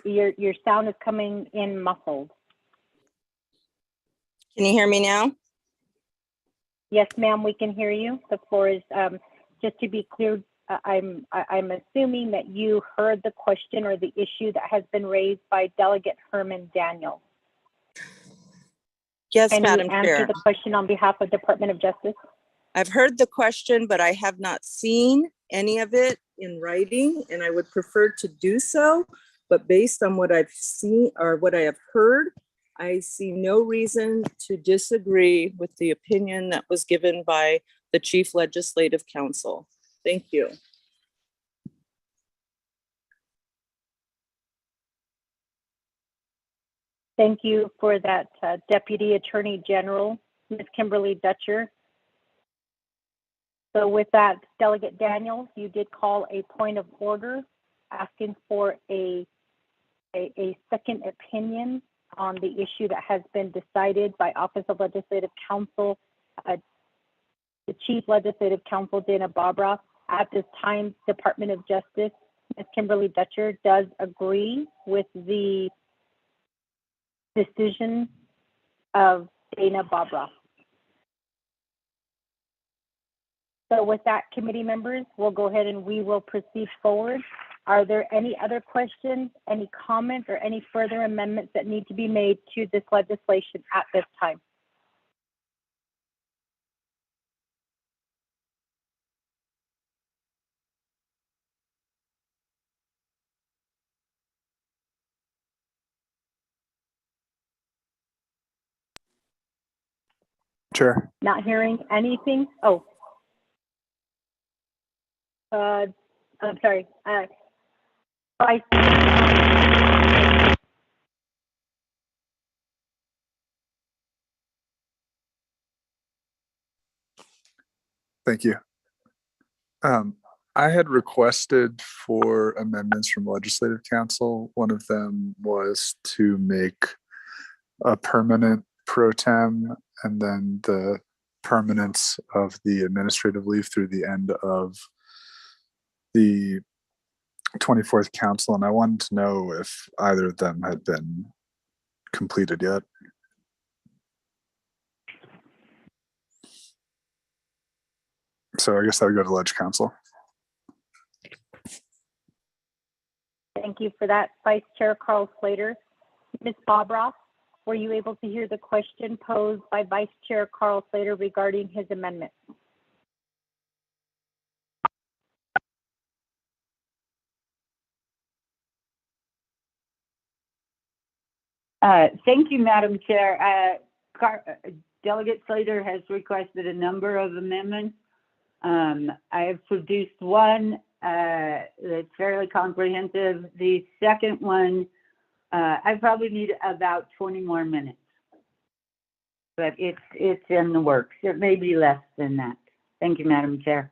Your sound is coming in muffled. Can you hear me now? Yes, ma'am, we can hear you. The floor is, just to be clear, I'm assuming that you heard the question or the issue that has been raised by Delegate Herman Daniels. Yes, Can Madam you answer Chair. the question on behalf of Department of Justice? I've heard the question, but I have not seen any of it in writing, and I would prefer to do so. But based on what I've seen or what I have heard, I see no reason to disagree with the opinion that was given by the Chief Legislative Counsel. Thank you. Thank you for that, Deputy Attorney General, Ms. Kimberly Dutcher. So with that, Delegate Daniels, you did call a point of order asking for a second opinion on the issue that has been decided by Office of Legislative Counsel, the Chief Legislative Counsel, Dana Barbara. At this time, Department of Justice, Ms. Kimberly Dutcher does agree with the decision of Dana Barbara. So with that, committee members, we'll go ahead and we will proceed forward. Are there any other questions, any comments, or any further amendments that need to be made to this legislation at this time? Chair. Not hearing anything? Oh. I'm sorry. Vice Thank you. I had requested for amendments from Legislative Council. One of them was to make a permanent pro tem and then the permanence of the administrative leave through the end of the 24th council. And I wanted to know if either of them had been completed yet. So I guess that would go to Ledge Council. Thank you for that, Vice Chair Carl Slater. Ms. Bobroff, were you able to hear the question posed by Vice Chair Carl Slater regarding his amendment? Thank you, Madam Chair. Delegate Slater has requested a number of amendments. I have produced one that's fairly comprehensive. The second one I probably need about 20 more minutes. But it's in the works. It may be less than that. Thank you, Madam Chair.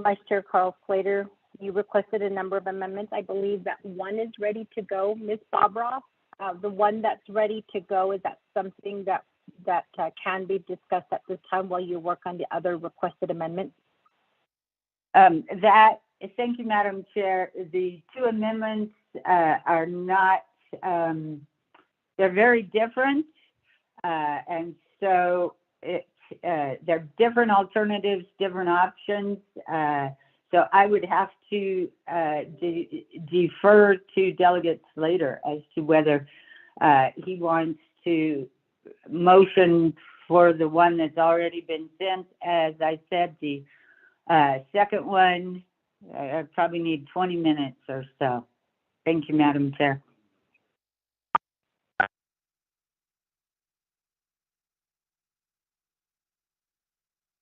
Vice Chair Carl Slater, you requested a number of amendments. I believe that one is ready to go. Ms. Bobroff, the one that's ready to go, is that something that can be discussed at this time while you work on the other requested amendments? Thank you, Madam Chair. The two amendments are not, they're very different. And so they're different alternatives, different options. So I would have to defer to Delegate Slater as to whether he wants to motion for the one that's already been sent. As I said, the second one, I probably need 20 minutes or so. Thank you, Madam Chair.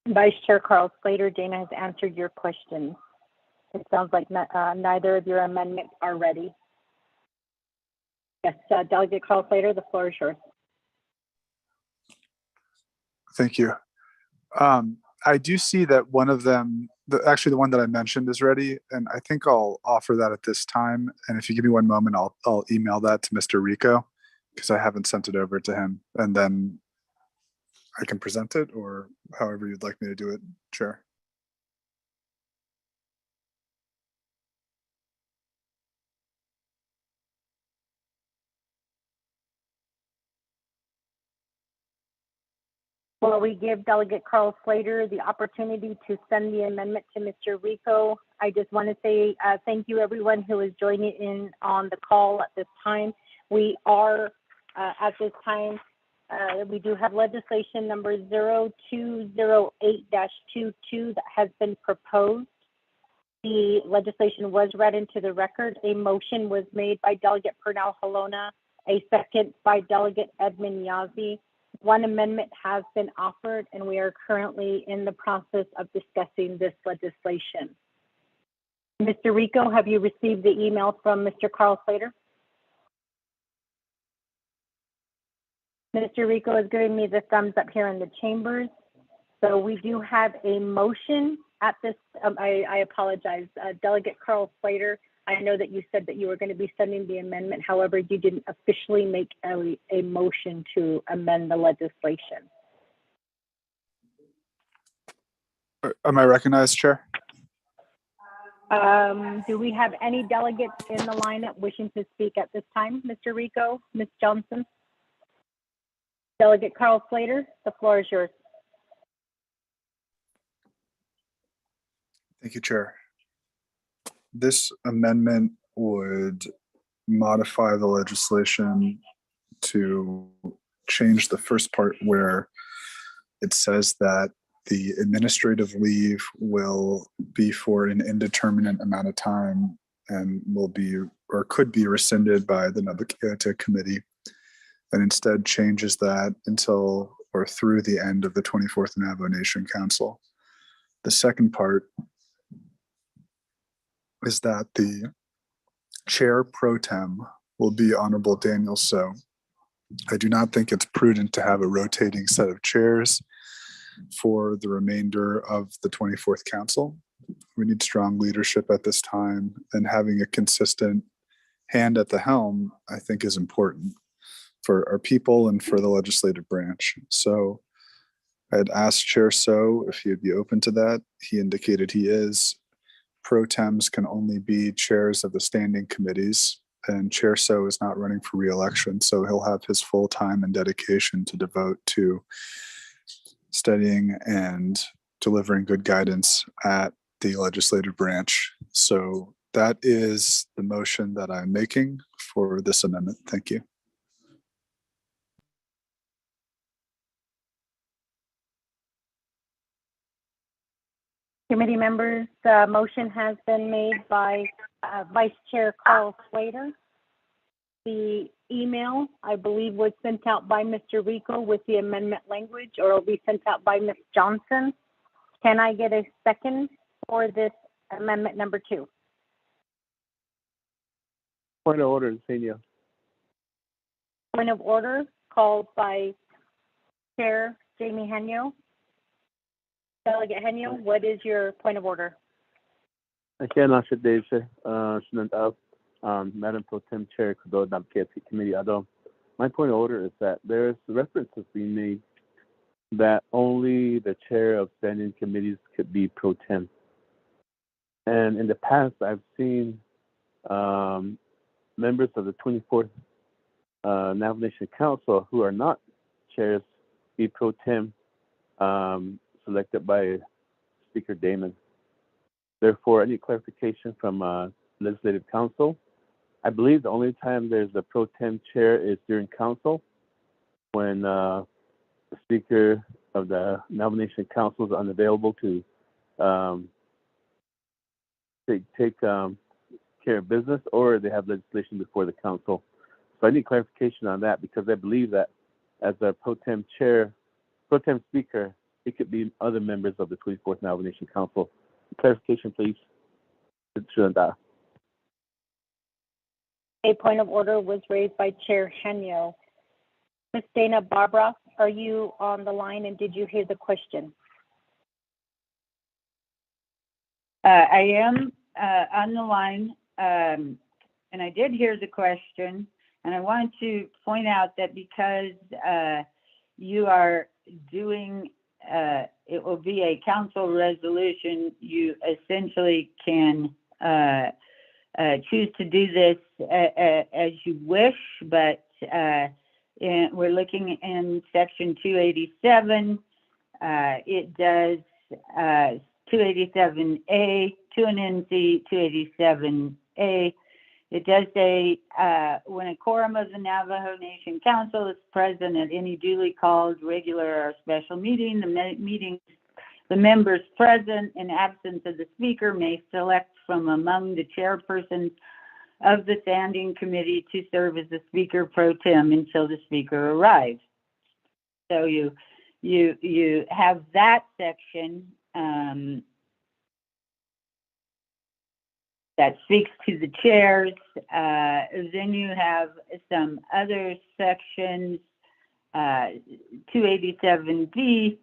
Vice Chair Carl Slater, Dana has answered your question. It sounds like neither of your amendments are ready. Yes, Delegate Carl Slater, the floor is yours. Thank you. I do see that one of them, actually the one that I mentioned is ready, and I think I'll offer that at this time. And if you give me one moment, I'll email that to Mr. Rico because I haven't sent it over to him, and then I can present it or however you'd like me to do it, Chair. While we give Delegate Carl Slater the opportunity to send the amendment to Mr. Rico, I just want to say thank you everyone who is joining in on the call at this time. We are at this time, we do have legislation number 0208-22 that has been proposed. The legislation was read into the record. A motion was made by Delegate Pernell Halona, a second by Delegate Edmund Yazzie. One amendment has been offered, and we are currently in the process of discussing this legislation. Mr. Rico, have you received the email from Mr. Carl Slater? Mr. Rico is giving me the thumbs up here in the chambers. So we do have a motion at this, I apologize, Delegate Carl Slater. I know that you said that you were going to be sending the amendment. However, you didn't officially make a motion to amend the legislation. Am I recognized, Chair? Do we have any delegates in the lineup wishing to speak at this time? Mr. Rico, Ms. Johnson? Delegate Carl Slater, the floor is yours. Thank you, Chair. This amendment would modify the legislation to change the first part where it says that the administrative leave will be for an indeterminate amount of time and will be or could be rescinded by the Naa'bik'iyati committee, and instead changes that until or through the end of the 24th Navajo Nation Council. The second part is that the chair pro tem will be Honorable Daniel So. I do not think it's prudent to have a rotating set of chairs for the remainder of the 24th Council. We need strong leadership at this time, and having a consistent hand at the helm, I think, is important for our people and for the legislative branch. So I had asked Chair So if he would be open to that. He indicated he is. Pro tems can only be chairs of the standing committees, and Chair So is not running for re-election, so he'll have his full time and dedication to devote to studying and delivering good guidance at the legislative branch. So that is the motion that I'm making for this amendment. Thank you. Committee members, the motion has been made by Vice Chair Carl Slater. The email, I believe, was sent out by Mr. Rico with the amendment language, or it'll be sent out by Ms. Johnson. Can I get a second for this amendment number 2? Point of order, Senior. Point of order called by Chair Jamie Henyo. Delegate Henyo, what is your point of order? Madam Pro Tem Chair, Naa'bik'iyati Committee, my point of order is that there's references being made that only the chair of standing committees could be pro tem. And in the past, I've seen members of the 24th Navajo Nation Council who are not chairs be pro tem, selected by Speaker Damon. Therefore, I need clarification from Legislative Council. I believe the only time there's a pro tem chair is during council, when the Speaker of the Navajo Nation Council is unavailable to take care of business, or they have legislation before the council. So I need clarification on that, because I believe that as a pro tem chair, pro tem speaker, it could be other members of the 24th Navajo Nation Council. Clarification, please. A point of order was raised by Chair Henyo. Ms. Dana Barbara, are you on the line, and did you hear the question? I am on the line, and I did hear the question, and I want to point out that because you are doing, it will be a council resolution, you essentially can choose to do this as you wish, but we're looking in section 287. It does 287A, 2NC 287A. It does say when a quorum of the Navajo Nation Council is present at any duly called regular or special meeting, the members present in absence of the speaker may select from among the chairpersons of the standing committee to serve as the speaker pro tem until the speaker arrives. So you have that section that speaks to the chairs. Then you have some other sections, 287B,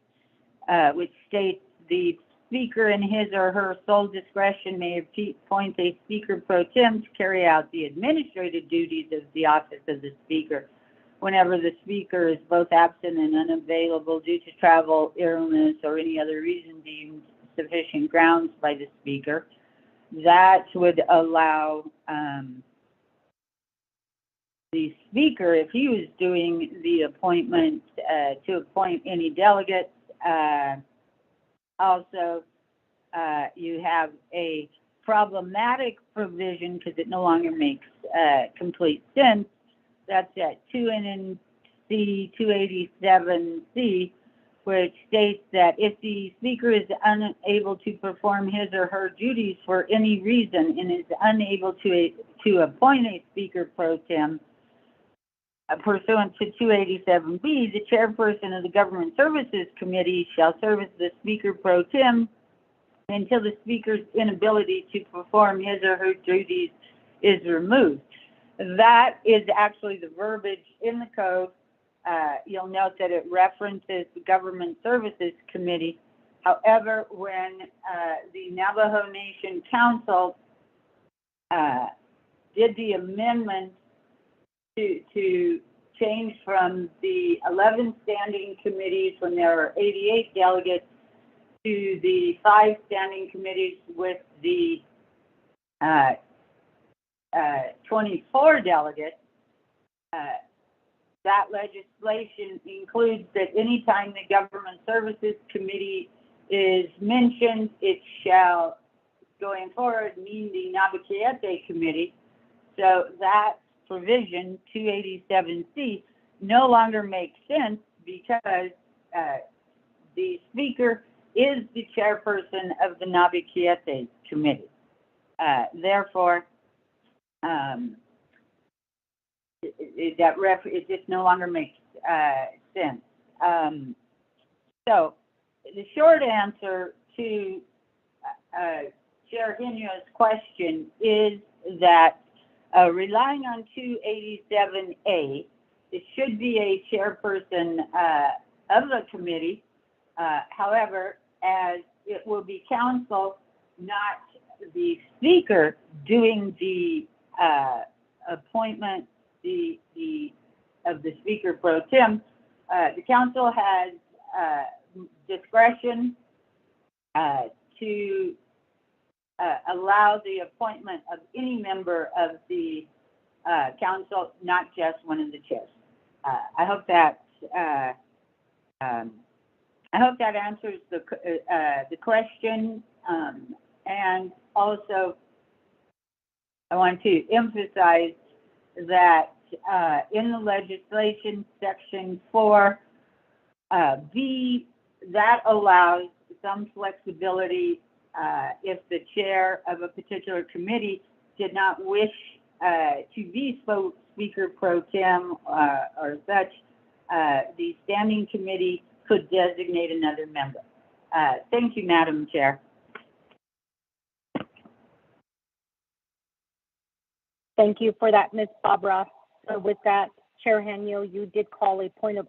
which states the speaker in his or her sole discretion may appoint a speaker pro tem to carry out the administrative duties of the office of the speaker whenever the speaker is both absent and unavailable due to travel, illness, or any other reason deemed sufficient grounds by the speaker. That would allow the speaker, if he was doing the appointment, to appoint any delegates. Also, you have a problematic provision because it no longer makes complete sense. That's at 2NC 287C, which states that if the speaker is unable to perform his or her duties for any reason and is unable to appoint a speaker pro tem, pursuant to 287B, the chairperson of the Government Services Committee shall serve as the speaker pro tem until the speaker's inability to perform his or her duties is removed. That is actually the verbiage in the code. You'll note that it references the Government Services Committee. However, when the Navajo Nation Council did the amendment to change from the 11 standing committees when there are 88 delegates to the 5 standing committees with the 24 delegates, that legislation includes that anytime the Government Services Committee is mentioned, it shall, going forward, mean the Naa'bik'iyati Committee. So that provision, 287C, no longer makes sense because the speaker is the chairperson of the Naa'bik'iyati Committee. Therefore, it just no longer makes sense. So the short answer to Chair Henyo's question is that Relying on 287A, it should be a chairperson of the committee. However, as it will be council, not the speaker, doing the appointment of the speaker pro tem, the council has discretion to allow the appointment of any member of the council, not just one of the chairs. I hope that answers the question. And also, I want to emphasize that in the legislation, section 4B, that allows some flexibility if the chair of a particular committee did not wish to be speaker pro tem or such, the standing committee could designate another member. Thank you, Madam Chair. Thank you for that, Ms. Barbara. So with that, Chair Hanyo, you did call a point of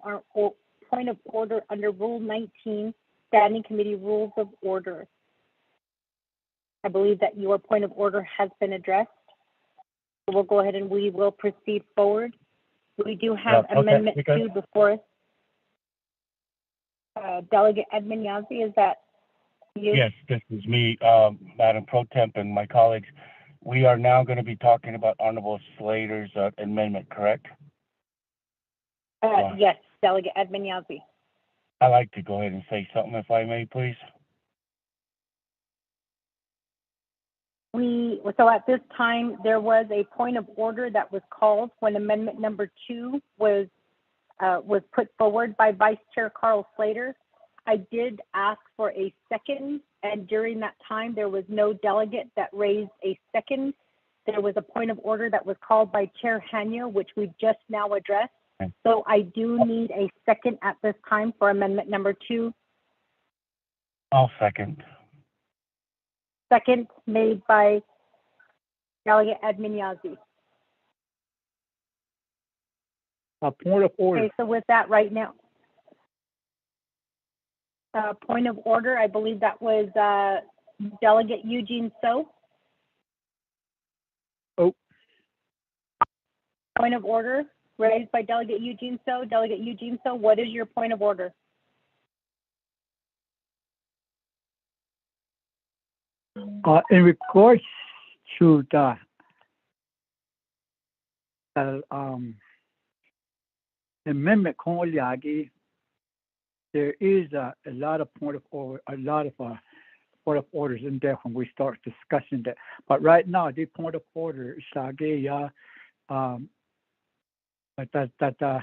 order under Rule 19, Standing Committee Rules of Order. I believe that your point of order has been addressed. So we'll go ahead and we will proceed forward. We do have Amendment 2 before us. Delegate Edmund Yazzie, is that you? Yes, this is me, Madam Pro Temp and my colleagues. We are now going to be talking about Honorable Slater's amendment, correct? Yes, Delegate Edmund Yazzie. I'd like to go ahead and say something, if I may, please. So at this time, there was a point of order that was called when Amendment number 2 was put forward by Vice Chair Carl Slater. I did ask for a second, and during that time, there was no delegate that raised a second. There was a point of order that was called by Chair Hanyo, which we just now addressed. So I do need a second at this time for Amendment number 2. I'll second. Second made by Delegate Edmund Yazzie. A point of order. Okay, so with that right now, point of order, I believe that was Delegate Eugene So. Oh. Point of order raised by Delegate Eugene So. Delegate Eugene So, what is your point of order? In regards to the amendment currently, there is a lot of point of order, point of orders in there when we start discussing that. But right now, the point of order is that the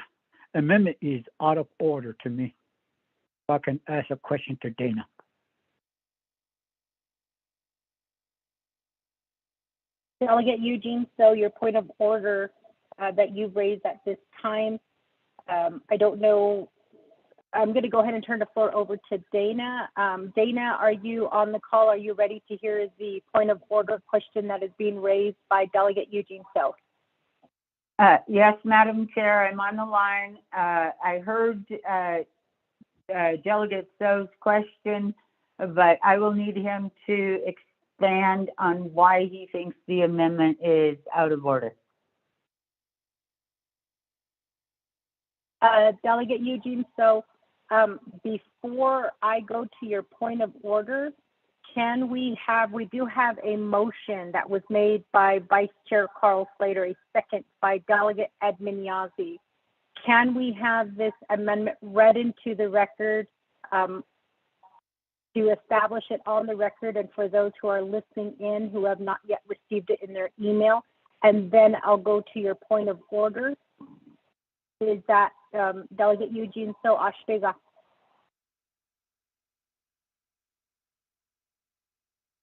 amendment is out of order to me. So I can ask a question to Dana. Delegate Eugene, so your point of order that you've raised at this time, I don't know. I'm going to go ahead and turn the floor over to Dana. Dana, are you on the call? Are you ready to hear the point of order question that is being raised by Delegate Eugene So? Yes, Madam Chair, I'm on the line. I heard Delegate So's question, but I will need him to expand on why he thinks the amendment is out of order. Delegate Eugene, so before I go to your point of order, we do have a motion that was made by Vice Chair Carl Slater, a second by Delegate Edmund Yazzie. Can we have this amendment read into the record to establish it on the record, and for those who are listening in who have not yet received it in their email, and then I'll go to your point of order. Is that Delegate Eugene So Ashtega?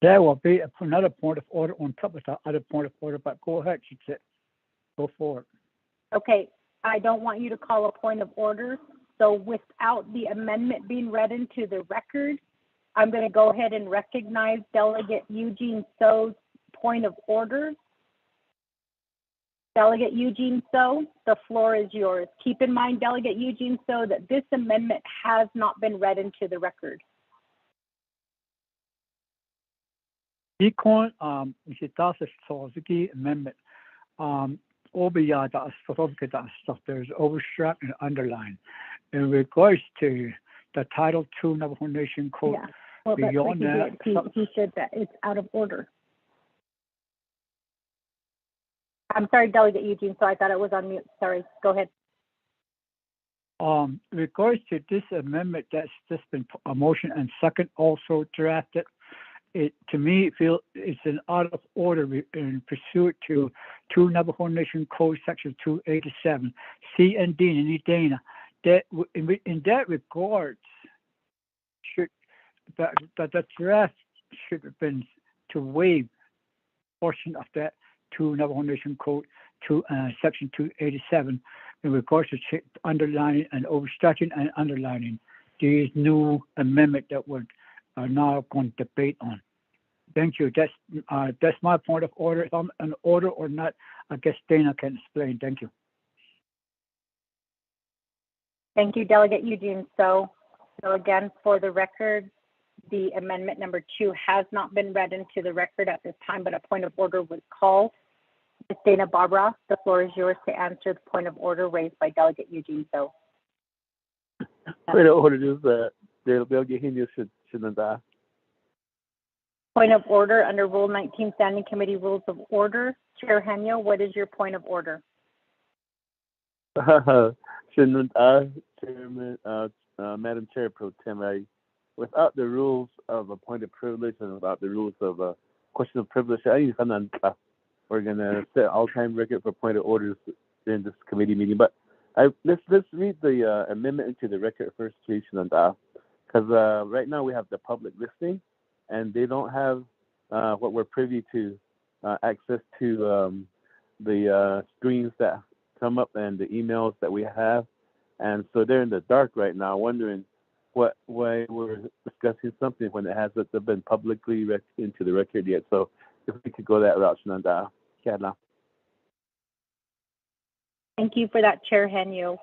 There will be another point of order on top of the other point of order, but go ahead, she said. Go forward. Okay, I don't want you to call a point of order. So without the amendment being read into the record, I'm going to go ahead and recognize Delegate Eugene So's point of order. Delegate Eugene So, the floor is yours. Keep in mind, Delegate Eugene So, that this amendment has not been read into the record. Econ, Mishitasa Sozaki Amendment, Obiyata Sozokita stuff, there's overstrap and underline. In regards to the Title II Navajo Nation Code, Yeah, well, that's what beyond he that, did. He said that it's out of order. I'm sorry, Delegate Eugene, so I thought it was on mute. Sorry, go ahead. Regards to this amendment that's just been a motion and second also drafted, it to me feel it's an out of order in pursuit to 2 Navajo Nation Code Section 287 C and D and Dana. That in that regards should that the draft should have been to waive portion of that 2 Navajo Nation Code to Section 287 in regards to underlining and overstretching and underlining these new amendment that we're now going to debate on. Thank you. That's my point of order. If I'm an order or not, I guess Dana can explain. Thank you. Thank you, Delegate Eugene. So again, for the record, the amendment number 2 has not been read into the record at this time, but a point of order was called. Ms. Dana Barbara, the floor is yours to answer the point of order raised by Delegate Eugene. So. Point of order is that Delegate Henio shouldn't die. Point of order under Rule 19 Standing Committee Rules of Order. Chair Henio, what is your point of order? Shouldn't I, Chairman, Madam Chair Pro Tem, without the rules of appointed privilege and without the rules of question of privilege, we're gonna set all-time record for point of orders during this committee meeting. But let's read the amendment into the record first, please, because right now we have the public listening, and they don't have what we're privy to access to the screens that come up and the emails that we have, and so they're in the dark right now, wondering why we're discussing something when it hasn't been publicly read into the record yet. So if we could go that route, Shananda. Thank you for that, Chair Henio.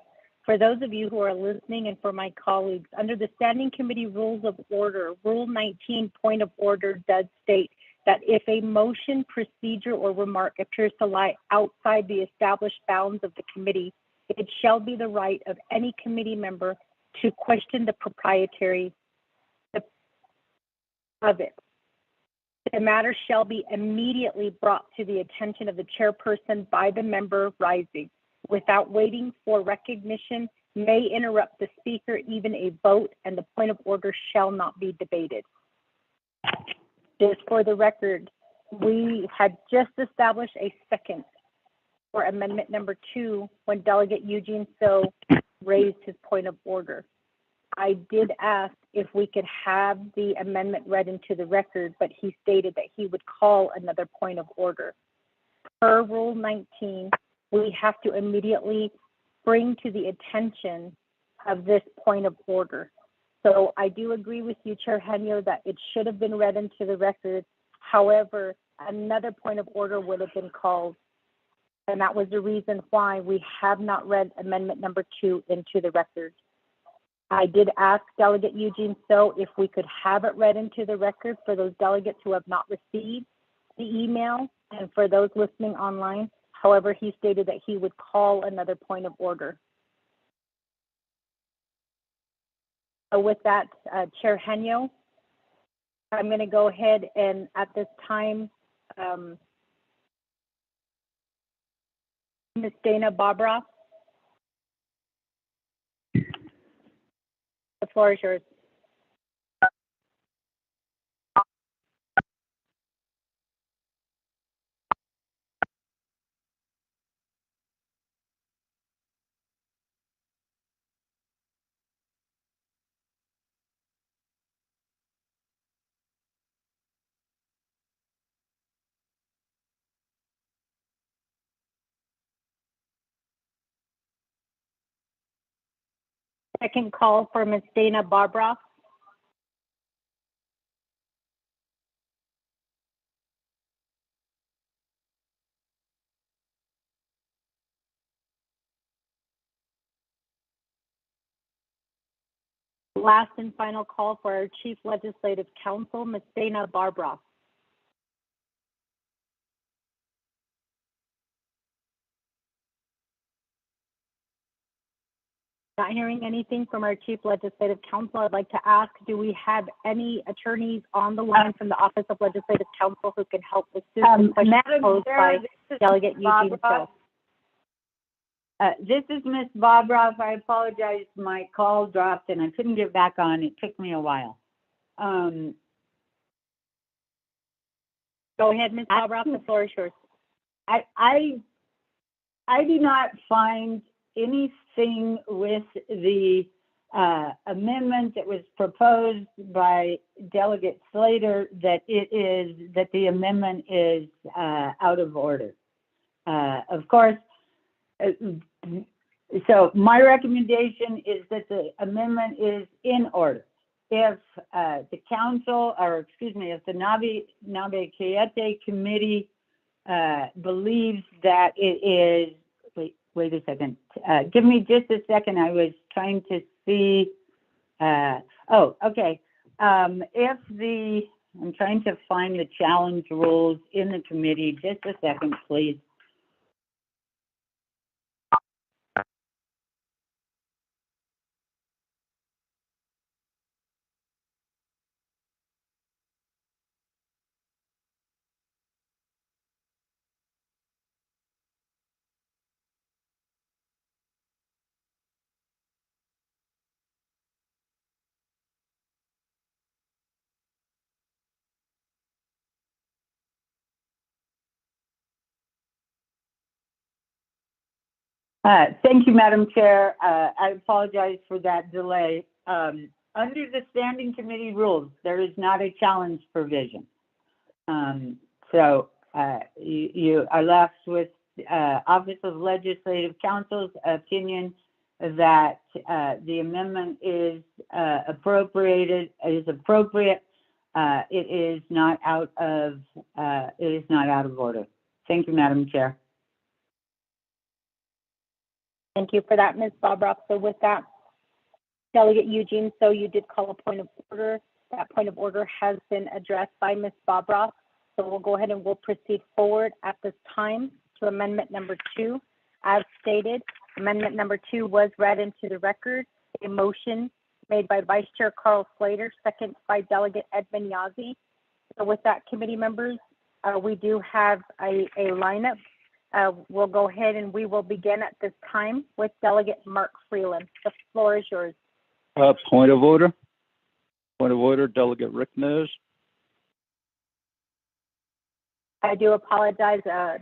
For those of you who are listening and for my colleagues, under the Standing Committee Rules of Order, Rule 19 point of order does state that if a motion, procedure, or remark appears to lie outside the established bounds of the committee, it shall be the right of any committee member to question the propriety of it. The matter shall be immediately brought to the attention of the chairperson by the member rising, without waiting for recognition, may interrupt the speaker, even a vote, and the point of order shall not be debated. Just for the record, we had just established a second for amendment number 2 when Delegate Eugene So raised his point of order. I did ask if we could have the amendment read into the record, but he stated that he would call another point of order. Per Rule 19, we have to immediately bring to the attention of this point of order. So I do agree with you, Chair Henio, that it should have been read into the record. However, another point of order would have been called. And that was the reason why we have not read amendment number 2 into the record. I did ask Delegate Eugene So if we could have it read into the record for those delegates who have not received the email and for those listening online. However, he stated that he would call another point of order. So with that, Chair Henio, I'm going to go ahead and at this time, Ms. Dana Barbara, the floor is yours. Second call for Ms. Dana Barbara. Last and final call for our Chief Legislative Counsel, Ms. Dana Barbara. Not hearing anything from our Chief Legislative Counsel. I'd like to ask, do we have any attorneys on the line from the Office of Legislative Counsel who can help assist the questions Madam posed Chair, by this is Delegate Eugene Barbara. So? This is Miss Bobroff. I apologize. My call dropped and I couldn't get back on. It took me a while. Go ahead, Ms. Bobroff, the floor is yours. I do not find anything with the amendment that was proposed by Delegate Slater that the amendment is out of order. Of course, so my recommendation is that the amendment is in order. If the council, or excuse me, if the Naa'bik'iyati committee believes that it is, wait a second. Give me just a second. I was trying to see. Okay. I'm trying to find the challenge rules in the committee. Just a second, please. Thank you, Madam Chair. I apologize for that delay. Under the standing committee rules, there is not a challenge provision. So you are left with Office of Legislative Counsel's opinion that the amendment is appropriate. It is not out of order. Thank you, Madam Chair. Thank you for that, Ms. Bobroff. So with that, Delegate Eugene, so you did call a point of order. That point of order has been addressed by Ms. Bobroff. So we'll go ahead and we'll proceed forward at this time to amendment number 2. As stated, amendment number 2 was read into the record. A motion made by Vice Chair Carl Slater, second by Delegate Edmund Yazzie. So with that, committee members, we do have a lineup. We'll go ahead and we will begin at this time with Delegate Mark Freeland. The floor is yours. Point of order. Point of order, Delegate Ricknez. I do apologize,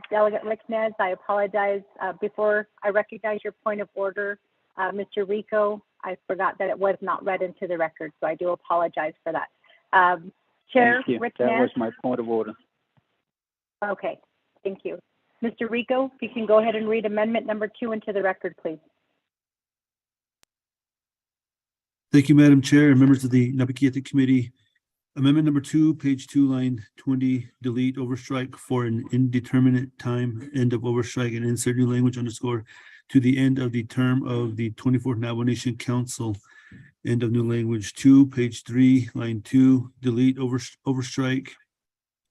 Delegate Ricknez. I apologize. Before I recognize your point of order, Mr. Rico, I forgot that it was not read into the record, so I do apologize for that. Chair Ricknez. That was my point of order. Okay, thank you. Mr. Rico, if you can go ahead and read amendment number 2 into the record, please. Thank you, Madam Chair and members of the Naa'bik'iyati Committee. Amendment number 2, page 2, line 20, delete overstrike for an indeterminate time, end of overstrike, and insert new language underscore to the end of the term of the 24th Navajo Nation Council, end of new language. 2, page 3, line 2, delete overstrike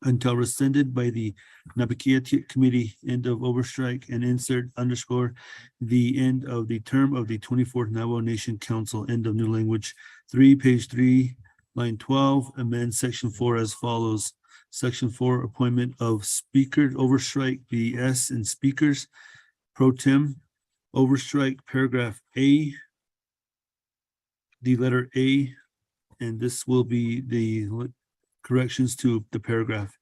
until rescinded by the Naa'bik'iyati Committee, end of overstrike, and insert underscore the end of the term of the 24th Navajo Nation Council, end of new language. 3, page 3, line 12, amend section 4 as follows. Section 4, appointment of speaker, overstrike the S in speakers, pro tem, overstrike paragraph A, the letter A, and this will be the corrections to the paragraph.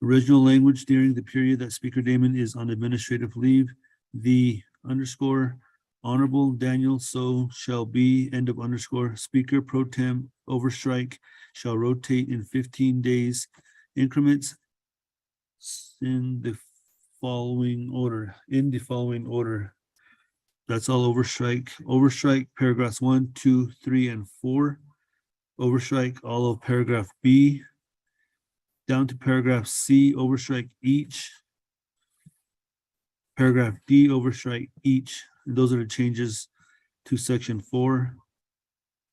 Original language during the period that Speaker Damon is on administrative leave, the underscore Honorable Daniel so shall be, end of underscore, Speaker pro tem overstrike shall rotate in 15 days increments in the following order, That's all overstrike. Overstrike paragraphs 1, 2, 3, and 4. Overstrike all of paragraph B. Down to paragraph C, overstrike each. Paragraph D, overstrike each. Those are the changes to section 4.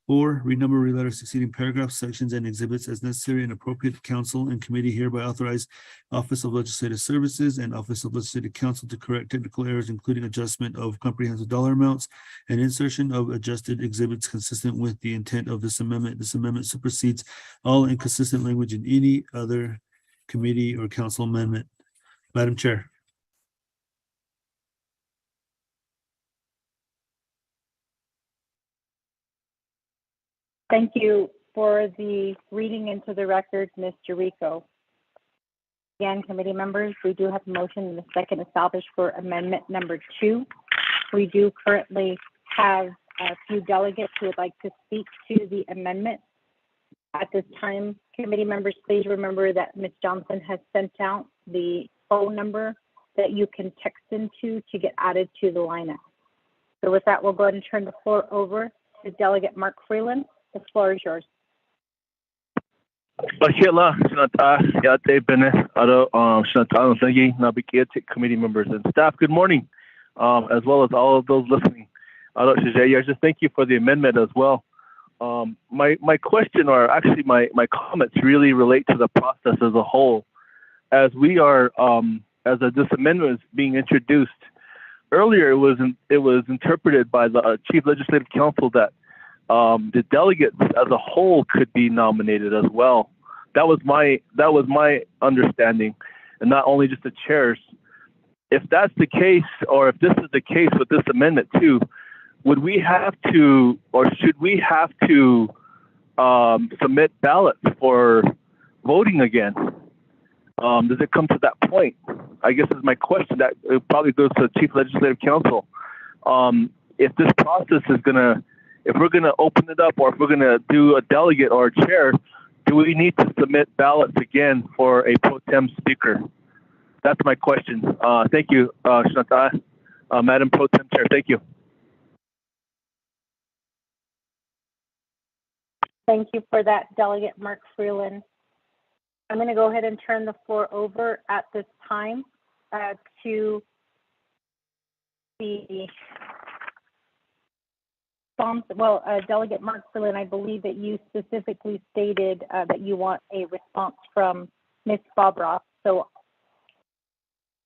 4, renumber, reletter succeeding paragraphs, sections, and exhibits as necessary and appropriate. Council and committee hereby authorize Office of Legislative Services and Office of Legislative Counsel to correct technical errors, including adjustment of comprehensive dollar amounts and insertion of adjusted exhibits consistent with the intent of this amendment. This amendment supersedes all inconsistent language in any other committee or council amendment. Madam Chair. Thank you for the reading into the record, Ms. Jericho. Again, committee members, we do have a motion and a second established for amendment number 2. We do currently have a few delegates who would like to speak to the amendment. At this time, committee members, please remember that Ms. Johnson has sent out the phone number that you can text into to get added to the lineup. So with that, we'll go ahead and turn the floor over to Delegate Mark Freeland. The floor is yours. Naa'bik'iyati committee members and staff, good morning, as well as all of those listening. I just thank you for the amendment as well. My question, or actually my comments, really relate to the process as a whole. As we are, this amendment is being introduced, earlier it was interpreted by the Chief Legislative Counsel that the delegates as a whole could be nominated as well. That was my understanding, and not only just the chairs. If that's the case, or if this is the case with this amendment too, would we have to, or should we have to submit ballots for voting again? Does it come to that point? I guess is my question. That it probably goes to the Chief Legislative Counsel. If this process is if we're gonna open it up, or if we're gonna do a delegate or a chair, do we need to submit ballots again for a pro tem speaker? That's my question. Thank you, Madam Pro Tem Chair. Thank you. Thank you for that, Delegate Mark Freeland. I'm going to go ahead and turn the floor over at this time to the Delegate Mark Freeland, I believe that you specifically stated that you want a response from Ms. Bobroff. So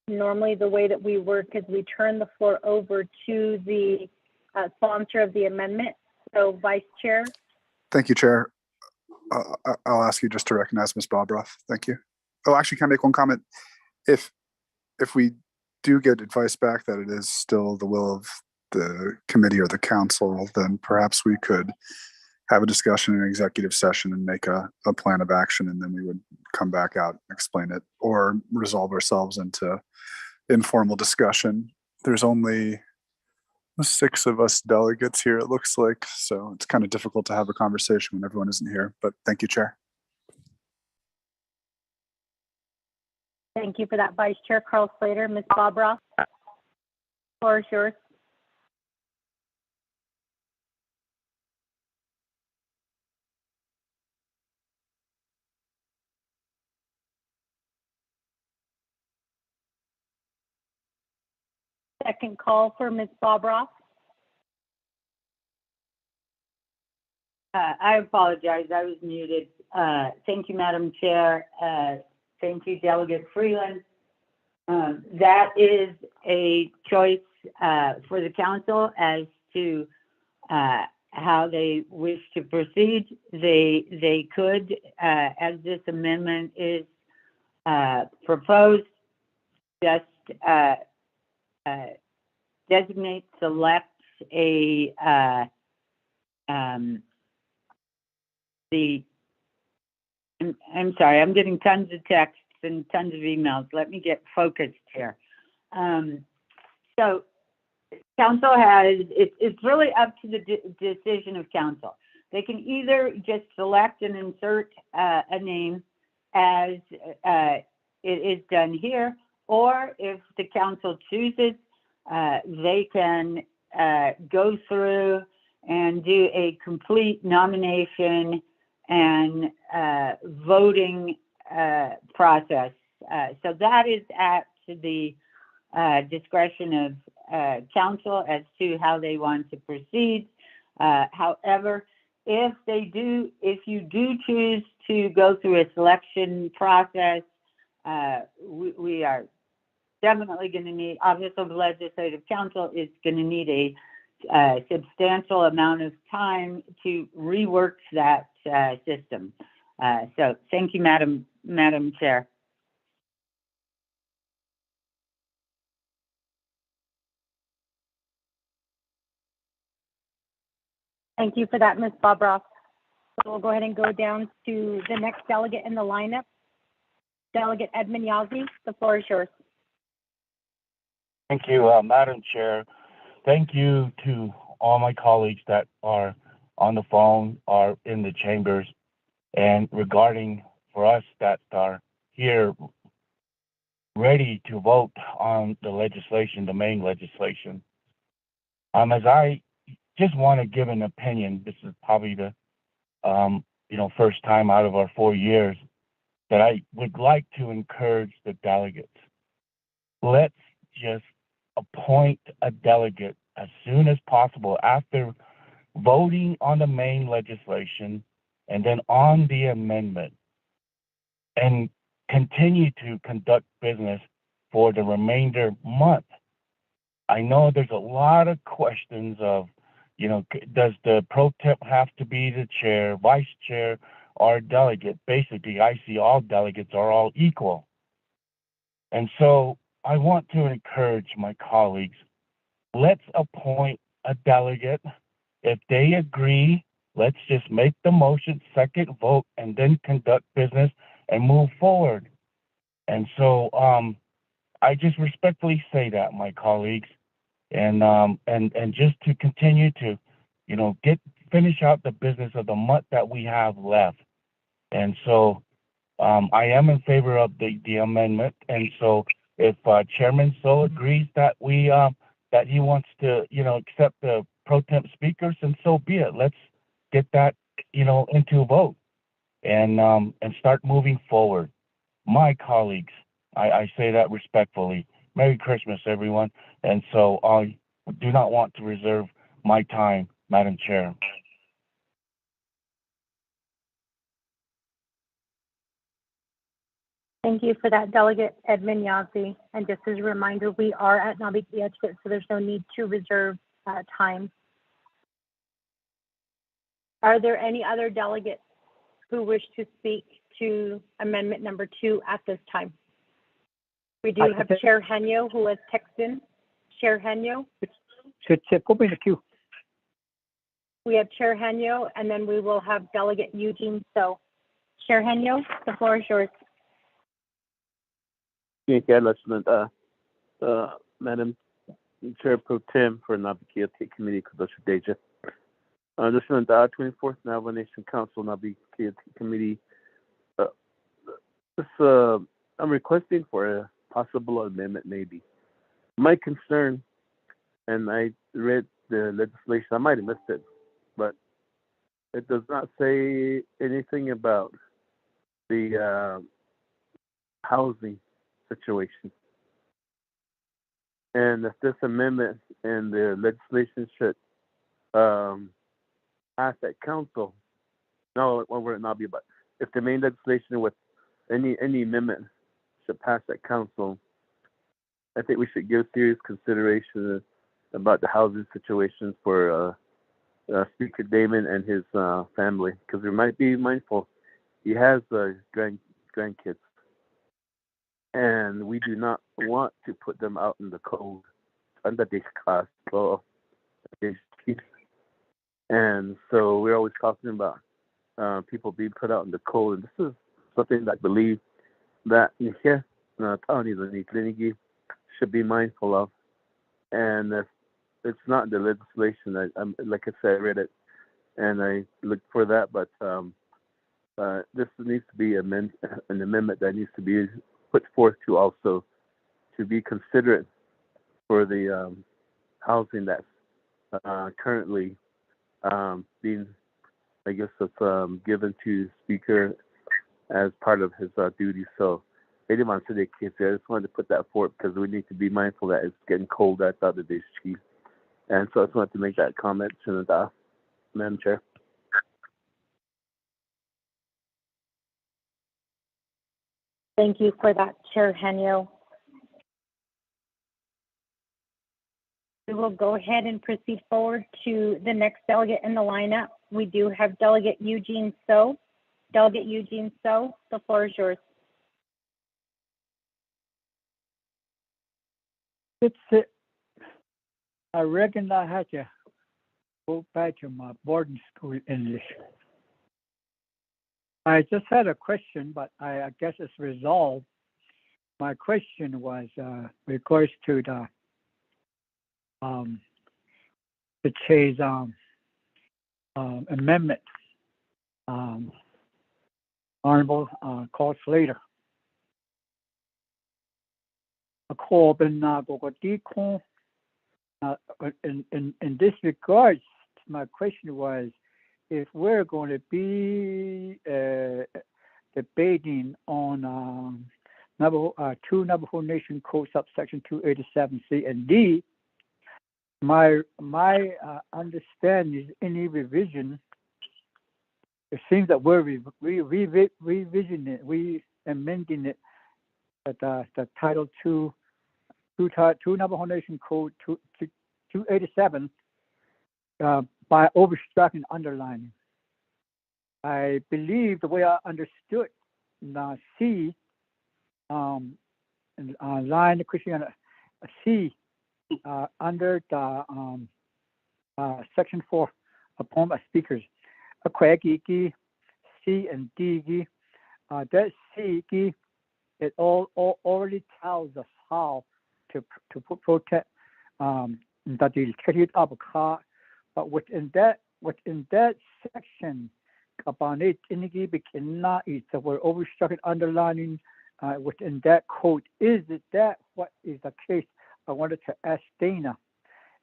normally the way that we work is we turn the floor over to the sponsor of the amendment. So Vice Chair. Thank you, Chair. I'll ask you just to recognize Ms. Bobroff. Thank you. Oh, actually, can I make one comment? If we do get advice back that it is still the will of the committee or the council, then perhaps we could have a discussion in an executive session and make a plan of action, and then we would come back out and explain it, or resolve ourselves into informal discussion. There's only 6 of us delegates here, it looks like, so it's kind of difficult to have a conversation when everyone isn't here, but thank you, Chair. Thank you for that, Vice Chair Carl Slater. Ms. Bobroff, the floor is yours. Second call for Ms. Bobroff. I apologize, I was muted. Thank you, Madam Chair. Thank you, Delegate Freeland. That is a choice for the council as to how they wish to proceed. They could, as this amendment is proposed, just designate, select a I'm sorry, I'm getting tons of texts and tons of emails. Let me get focused here. So council has, it's really up to the decision of council. They can either just select and insert a name as it is done here, or if the council chooses, they can go through and do a complete nomination and voting process. So that is at the discretion of council as to how they want to proceed. However, if you do choose to go through a selection process, we are definitely going to need, Office of Legislative Counsel is going to need a substantial amount of time to rework that system. So thank you, Madam Chair. Thank you for that, Ms. Bobroff. So we'll go ahead and go down to the next delegate in the lineup. Delegate Edmund Yazzie, the floor is yours. Thank you, Madam Chair. Thank you to all my colleagues that are on the phone, are in the chambers, and regarding for us that are here ready to vote on the legislation, the main legislation. As I just want to give an opinion, this is probably the first time out of our 4 years that I would like to encourage the delegates. Let's just appoint a delegate as soon as possible after voting on the main legislation and then on the amendment, and continue to conduct business for the remainder month. I know there's a lot of questions of, does the pro temp have to be the chair, vice chair, or delegate? Basically, I see all delegates are all equal. And so I want to encourage my colleagues, let's appoint a delegate. If they agree, let's just make the motion, second vote, and then conduct business and move forward. And so I just respectfully say that, my colleagues, and just to continue to, finish out the business of the month that we have left. And so I am in favor of the amendment. And so if Chairman So agrees that we that he wants to, accept the pro temp speakers, and so be it. Let's get that, into a vote and start moving forward. My colleagues, I say that respectfully. Merry Christmas, everyone. And so I do not want to reserve my time, Madam Chair. Thank you for that, Delegate Edmund Yazzie. And just as a reminder, we are at Naa'bik'iyati, so there's no need to reserve time. Are there any other delegates who wish to speak to amendment number 2 at this time? We do have Chair Henyo who has texted in. Chair Henyo. Put me in the queue. We have Chair Henyo, and then we will have Delegate Eugene So. Chair Henyo, the floor is yours. Madam Chair Pro Tem for Naa'bik'iyati Committee, Kadosha Deja. This is the 24th Navajo Nation Council Naa'bik'iyati Committee. I'm requesting for a possible amendment, maybe. My concern, and I read the legislation, I might have missed it, but it does not say anything about the housing situation. And if this amendment and the legislation should pass at council, no, what would it not be? But if the main legislation with any amendment should pass at council, I think we should give serious consideration about the housing situation for Speaker Damon and his family, because we might be mindful he has grandkids, and we do not want to put them out in the cold under this class. And so we're always talking about people being put out in the cold, and this is something that I believe that should be mindful of. And if it's not the legislation, like I said, I read it and I looked for that, but this needs to be an amendment that needs to be put forth to also to be considerate for the housing that's currently being, I guess, it's given to Speaker as part of his duties. So I didn't want to say that, kids. I just wanted to put that forth because we need to be mindful that it's getting cold outside of this, Chief. And so I just wanted to make that comment to the Madam Chair. Thank you for that, Chair Henyo. We will go ahead and proceed forward to the next delegate in the lineup. We do have Delegate Eugene So. Delegate Eugene So, the floor is yours. It's it. I reckon I had to go back to my boarding school English. I just had a question, but I guess it's resolved. My question was regards to the Chase amendment. Honorable Carl Slater. In this regard, my question was, if we're going to be debating on two Navajo Nation Code subsection 287C and D, my understanding is any revision, it seems that we're revisioning it, amending it, that the Title 2 Navajo Nation Code 287 by overstriking and underlining. I believe the way I understood C line Christian C under the section 4 appointment of speakers. C and D that C it all already tells us how to protect that the carried up car, but within that section about it we're overstructured underlining within that code. Is it that what is the case? I wanted to ask Dana,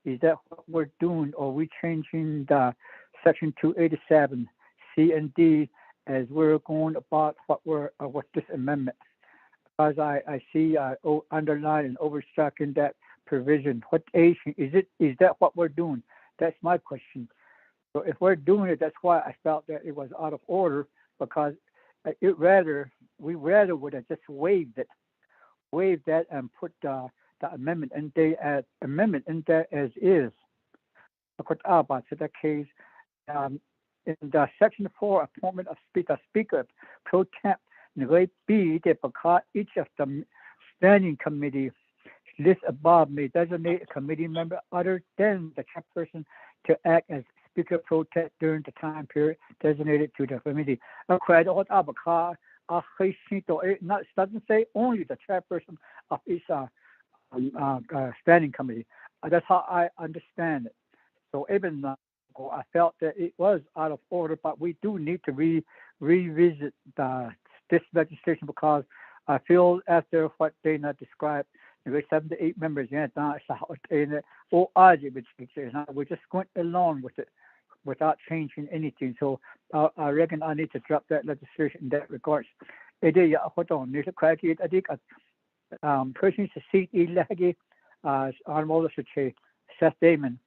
is that what we're doing, or are we changing the section 287 C and D as we're going about what this amendment? As I see underline and overstructuring that provision. What age is it? Is that what we're doing? That's my question. So if we're doing it, that's why I felt that it was out of order, because we rather would have just waived that and put the amendment in there as is. About to that case, in the section 4 appointment of speaker pro temp, B because each of the standing committee list above may designate a committee member other than the chairperson to act as speaker pro temp during the time period designated to the committee. It doesn't say only the chairperson of each standing committee. That's how I understand it. So even I felt that it was out of order, but we do need to revisit this legislation, because I feel after what Dana described, with 7 to 8 members, we're just going along with it without changing anything. So I reckon I need to drop that legislation in that regards. Person to seat Honorable Seth Damon,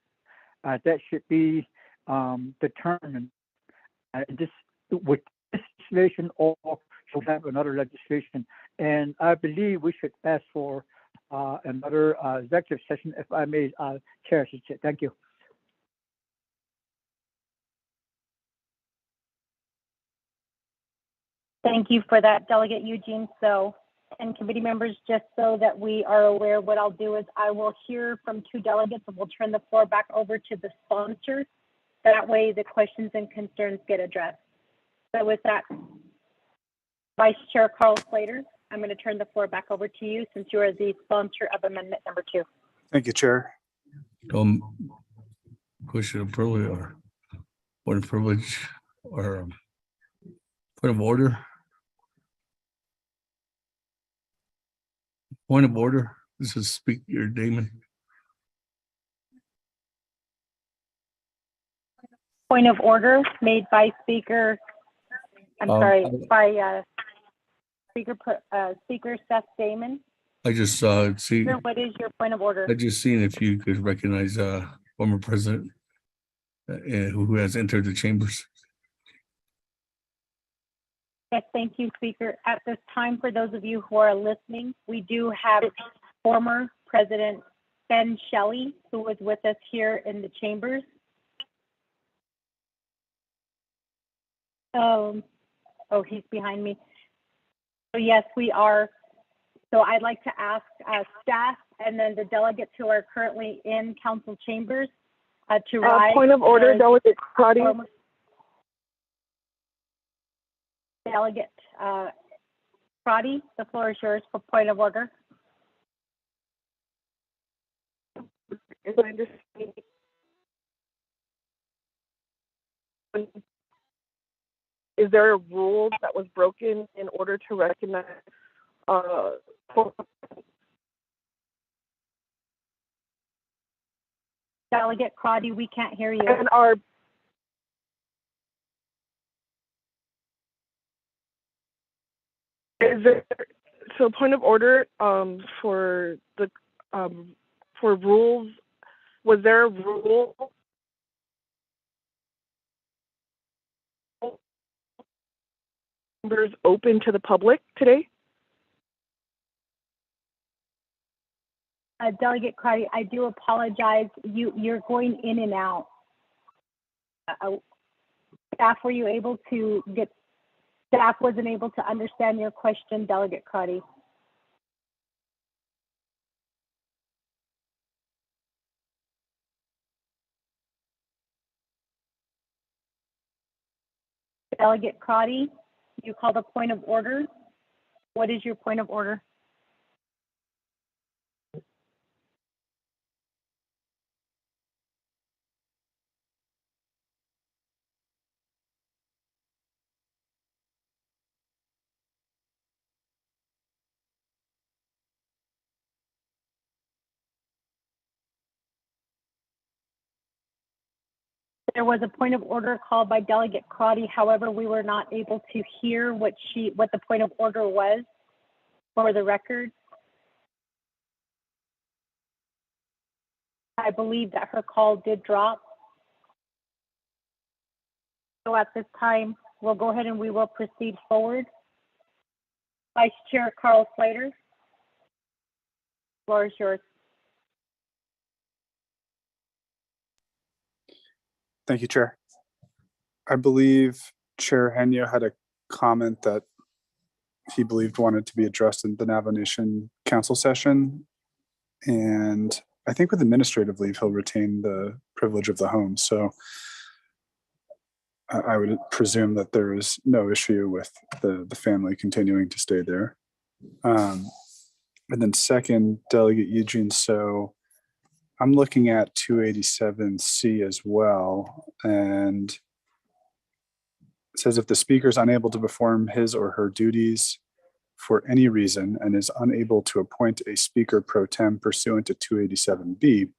that should be determined. This with this legislation, or should have another legislation, and I believe we should ask for another executive session, if I may, Chair. Thank you. Thank you for that, Delegate Eugene So. And committee members, just so that we are aware, what I'll do is I will hear from 2 delegates and we'll turn the floor back over to the sponsors. That way the questions and concerns get addressed. So with that, Vice Chair Carl Slater, I'm going to turn the floor back over to you, since you are the sponsor of amendment number 2. Thank you, Chair. Question of privilege or point of privilege or point of order. Point of order. This is Speaker Damon. Point of order made by Speaker. By Speaker Seth Damon. I just see. What is your point of order? I just seen if you could recognize former president who has entered the chambers. Yes, thank you, Speaker. At this time, for those of you who are listening, we do have former President Ben Shelley, who was with us here in the chambers. Oh, he's behind me. So yes, we are. So I'd like to ask staff and then the delegates who are currently in council chambers to rise. Point of order, Delegate Crotty. Delegate Crotty, the floor is yours for point of order. As I understand, is there a rule that was broken in order to recognize Delegate Crotty, we can't hear you. and are is there so point of order for the for rules, was there a rule members open to the public today? Delegate Crotty, I do apologize. You're going in and out. Staff, were you able to get? Staff wasn't able to understand your question, Delegate Crotty. Delegate Crotty, you called a point of order. What is your point of order? There was a point of order called by Delegate Crotty. However, we were not able to hear what the point of order was for the record. I believe that her call did drop. So at this time, we'll go ahead and we will proceed forward. Vice Chair Carl Slater, the floor is yours. Thank you, Chair. I believe Chair Henyo had a comment that he believed wanted to be addressed in the Navajo Nation Council session. And I think with administrative leave, he'll retain the privilege of the home. So I would presume that there is no issue with the family continuing to stay there. And then second, Delegate Eugene, so I'm looking at 287C as well, and it says if the speaker is unable to perform his or her duties for any reason and is unable to appoint a speaker pro tem pursuant to 287B,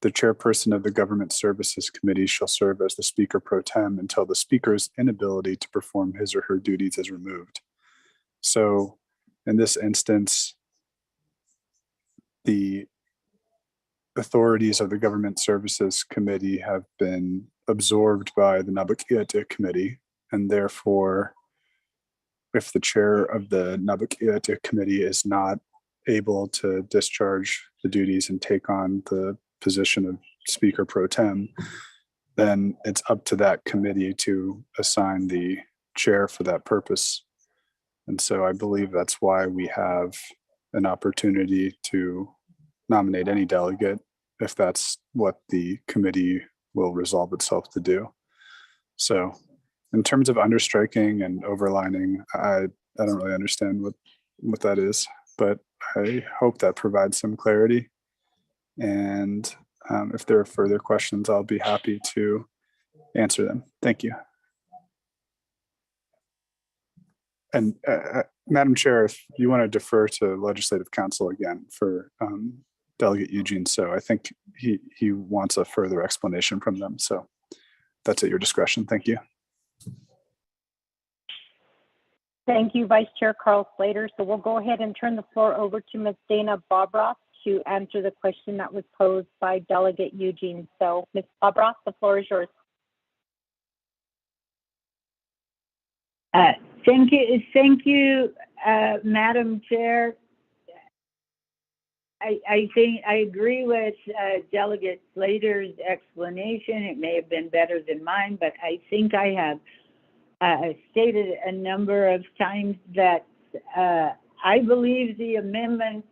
the chairperson of the Government Services Committee shall serve as the speaker pro tem until the speaker's inability to perform his or her duties is removed. So in this instance, the authorities of the Government Services Committee have been absorbed by the Naa'bik'iyati Committee, and therefore, if the chair of the Naa'bik'iyati Committee is not able to discharge the duties and take on the position of Speaker Pro Tem, then it's up to that committee to assign the chair for that purpose. And so I believe that's why we have an opportunity to nominate any delegate if that's what the committee will resolve itself to do. So in terms of understriking and overlining, I don't really understand what that is, but I hope that provides some clarity. And if there are further questions, I'll be happy to answer them. Thank you. And Madam Chair, if you want to defer to Legislative Council again for Delegate Eugene, so I think he wants a further explanation from them. So that's at your discretion. Thank you. Thank you, Vice Chair Carl Slater. So we'll go ahead and turn the floor over to Ms. Dana Bobroff to answer the question that was posed by Delegate Eugene. So Ms. Bobroff, the floor is yours. Thank you, Madam Chair. I think I agree with Delegate Slater's explanation. It may have been better than mine, but I think I have stated a number of times that I believe the amendment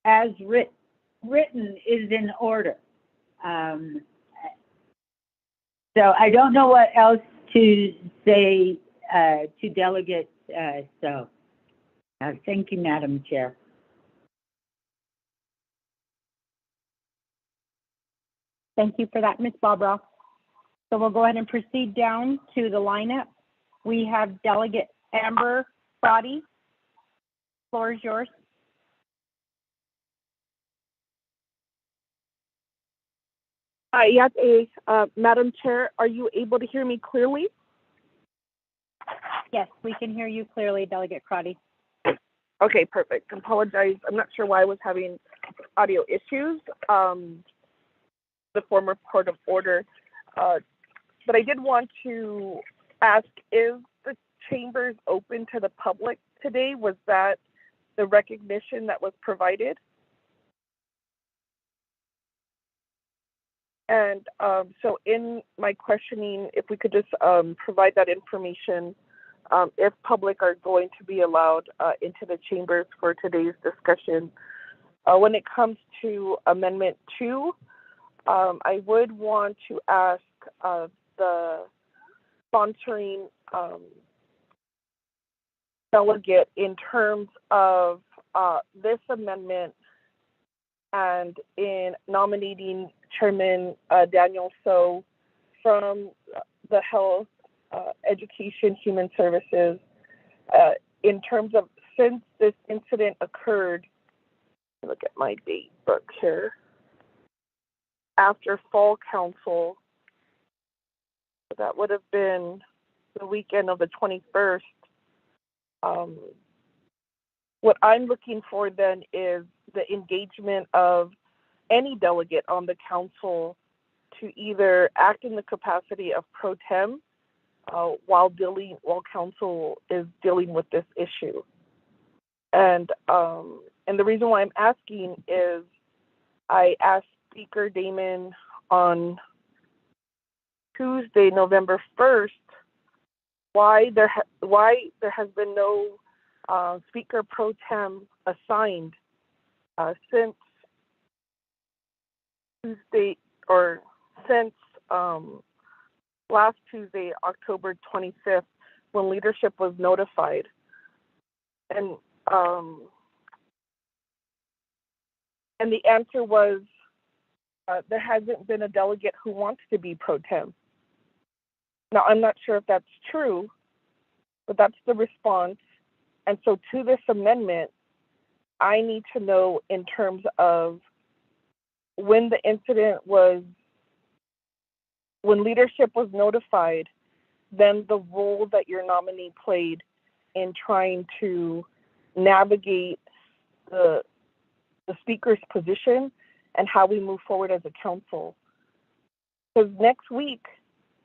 as written is in order. So I don't know what else to say to Delegate. Thank you, Madam Chair. Thank you for that, Ms. Bobroff. So we'll go ahead and proceed down to the lineup. We have Delegate Amber Crotty. Floor is yours. Yes, Madam Chair, are you able to hear me clearly? Yes, we can hear you clearly, Delegate Crotty. Okay, perfect. Apologize. I'm not sure why I was having audio issues. The former point of order. But I did want to ask, is the chambers open to the public today? Was that the recognition that was provided? And so in my questioning, if we could just provide that information, if public are going to be allowed into the chambers for today's discussion. When it comes to Amendment 2, I would want to ask the sponsoring delegate in terms of this amendment and in nominating Chairman Daniel So from the Health, Education, Human Services, in terms of since this incident occurred, look at my date book here, after Fall Council, that would have been the weekend of the 21st. What I'm looking for then is the engagement of any delegate on the council to either act in the capacity of pro tem while council is dealing with this issue. And the reason why I'm asking is I asked Speaker Damon on Tuesday, November 1st, why there has been no Speaker pro tem assigned since Tuesday, or since last Tuesday, October 25th, when leadership was notified. And the answer was there hasn't been a delegate who wants to be pro tem. Now, I'm not sure if that's true, but that's the response. And so to this amendment, I need to know in terms of when the incident was, when leadership was notified, then the role that your nominee played in trying to navigate the speaker's position and how we move forward as a council. Because next week,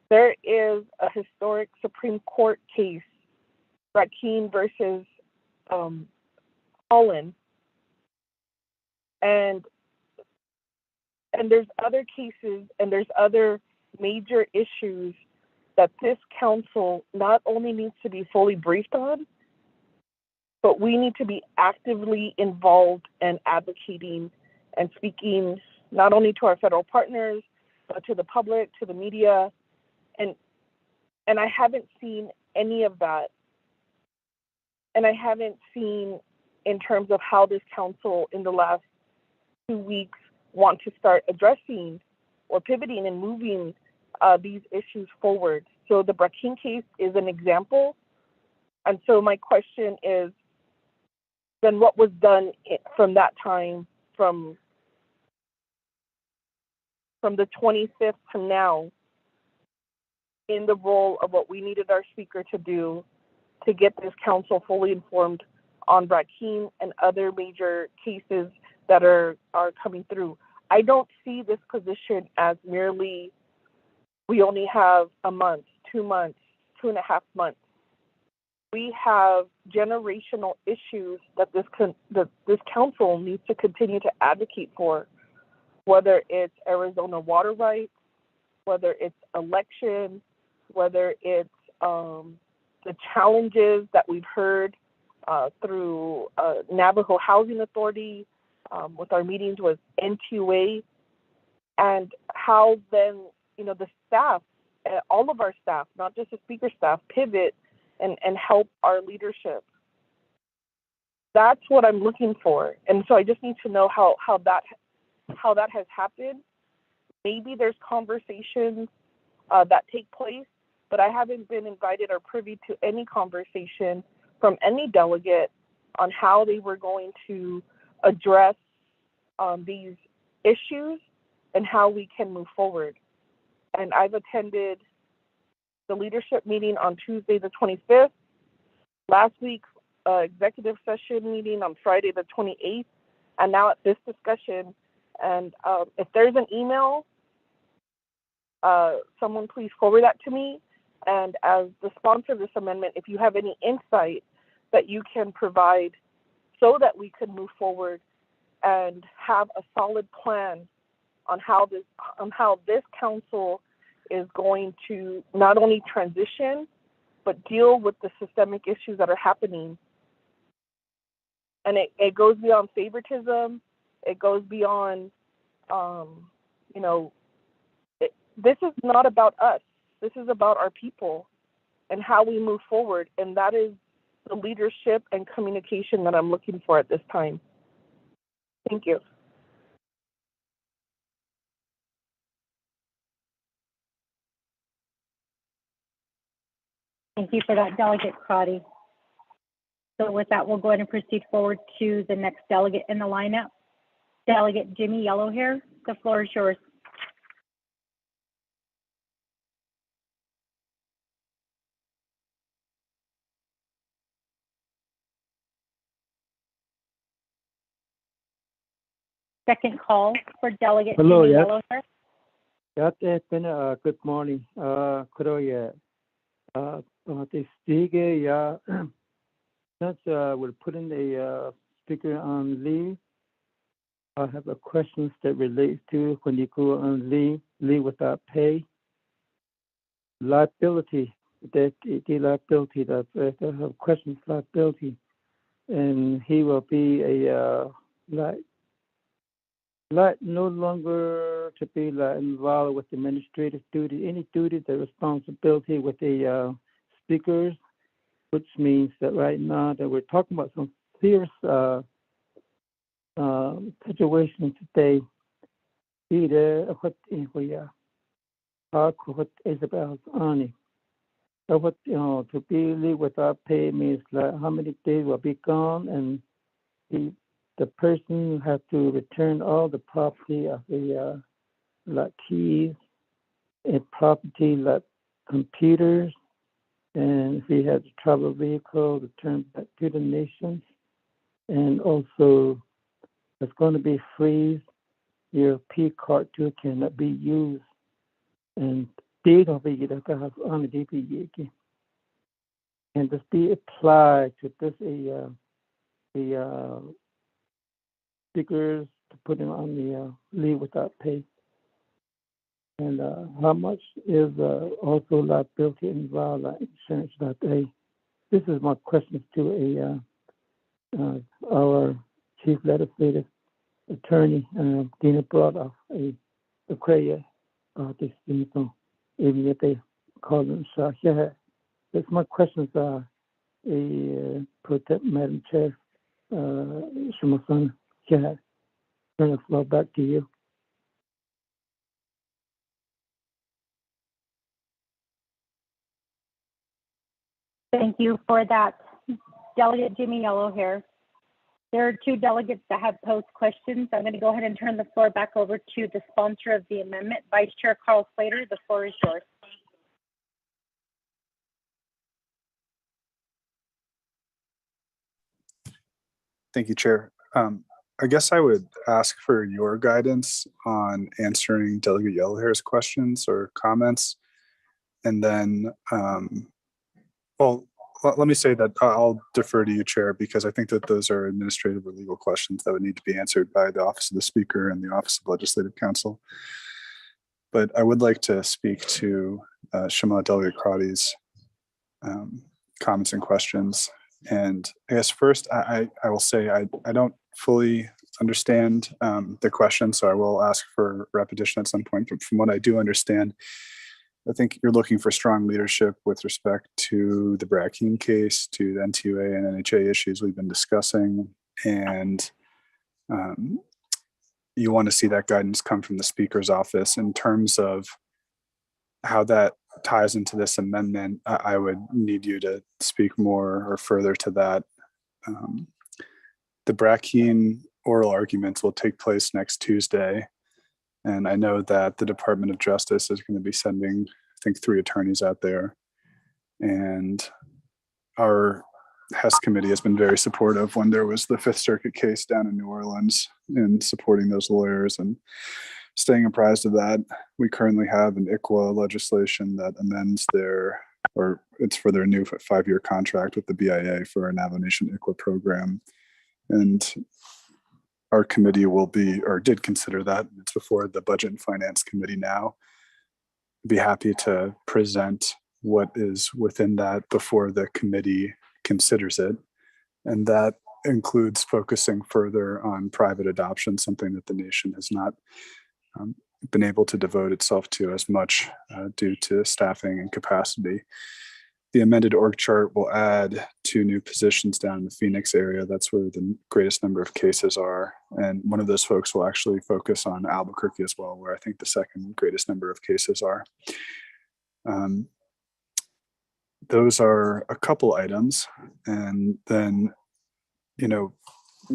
there is a historic Supreme Court case, Rakeen versus Holland. And there's other cases and there's other major issues that this council not only needs to be fully briefed on, but we need to be actively involved and advocating and speaking not only to our federal partners, but to the public, to the media. And I haven't seen any of that. And I haven't seen in terms of how this council in the last 2 weeks want to start addressing or pivoting and moving these issues forward. So the Brakin case is an example. And so my question is, then what was done from that time, from the 25th to now, in the role of what we needed our speaker to do to get this council fully informed on Brakin and other major cases that are coming through. I don't see this position as merely we only have a month, 2 months, 2.5 months. we have generational issues that this council needs to continue to advocate for, whether it's Arizona water rights, whether it's election, whether it's the challenges that we've heard through Navajo Housing Authority, with our meetings with NQA, and how then, the staff, all of our staff, not just the speaker staff, pivot and help our leadership. That's what I'm looking for. And so I just need to know how that has happened. Maybe there's conversations that take place, but I haven't been invited or privy to any conversation from any delegate on how they were going to address these issues and how we can move forward. And I've attended the leadership meeting on Tuesday the 25th, last week's executive session meeting on Friday the 28th, and now at this discussion. And if there's an email, someone please forward that to me. And as the sponsor of this amendment, if you have any insight that you can provide so that we can move forward and have a solid plan on how this council is going to not only transition, but deal with the systemic issues that are happening. And it goes beyond favoritism. It goes beyond, this is not about us. This is about our people and how we move forward. And that is the leadership and communication that I'm looking for at this time. Thank you. Thank you for that, Delegate Crotty. So with that, we'll go ahead and proceed forward to the next delegate in the lineup. Delegate Jimmy Yellowhair, the floor is yours. Second call for Delegate Hello, Jimmy yes. Yellowhair. Ja, it's been good morning. Kuroye. This speaker, yeah, since we're putting the speaker on leave, I have a question that relates to when you go on leave without pay. Liability, the liability, that I have questions liability. And he will be a no longer to be involved with administrative duty, any duty, the responsibility with the speakers, which means that right now that we're talking about some serious situation today. Either what we what Isabel's on. So what to be leave without pay means like how many days will be gone, and the person has to return all the property of the like keys and property like computers, and if he has a travel vehicle, return back to the nations, and also it's going to be freeze. Your P card too cannot be used, and date of it have on the and this be applied to this the speakers to put them on the leave without pay, and how much is also liability involved, like insurance that they. This is my question to our chief legislative attorney, Dina brought up the prayer this evening, even if they call them Shahya. That's my questions are protect Madam Chair, Shumasan Shahya. Turn the floor back to you. Thank you for that, Delegate Jimmy Yellowhair. There are two delegates that have posed questions. I'm going to go ahead and turn the floor back over to the sponsor of the amendment, Vice Chair Carl Slater. The floor is yours. Thank you, Chair. I guess I would ask for your guidance on answering Delegate Yellowhair's questions or comments. And then, well, let me say that I'll defer to you, Chair, because I think that those are administrative or legal questions that would need to be answered by the Office of the Speaker and the Office of Legislative Counsel. But I would like to speak to Shema Delegate Crotty's comments and questions. And I guess first, I will say I don't fully understand the question, so I will ask for repetition at some point. But from what I do understand, I think you're looking for strong leadership with respect to the Brackeen case, to the NTUA and NHA issues we've been discussing, and you want to see that guidance come from the Speaker's office. In terms of how that ties into this amendment, I would need you to speak more or further to that. The Brackeen oral arguments will take place next Tuesday. And I know that the Department of Justice is going to be sending, I think, 3 attorneys out there. And our HES committee has been very supportive when there was the Fifth Circuit case down in New Orleans in supporting those lawyers and staying apprised of that. We currently have an ICWA legislation that amends it's for their new 5-year contract with the BIA for our Navajo Nation ICWA program. And our committee did consider that. It's before the Budget and Finance Committee now. Be happy to present what is within that before the committee considers it. And that includes focusing further on private adoption, something that the nation has not been able to devote itself to as much due to staffing and capacity. The amended org chart will add 2 new positions down in the Phoenix area. That's where the greatest number of cases are. And one of those folks will actually focus on Albuquerque as well, where I think the second greatest number of cases are. Those are a couple items. And then,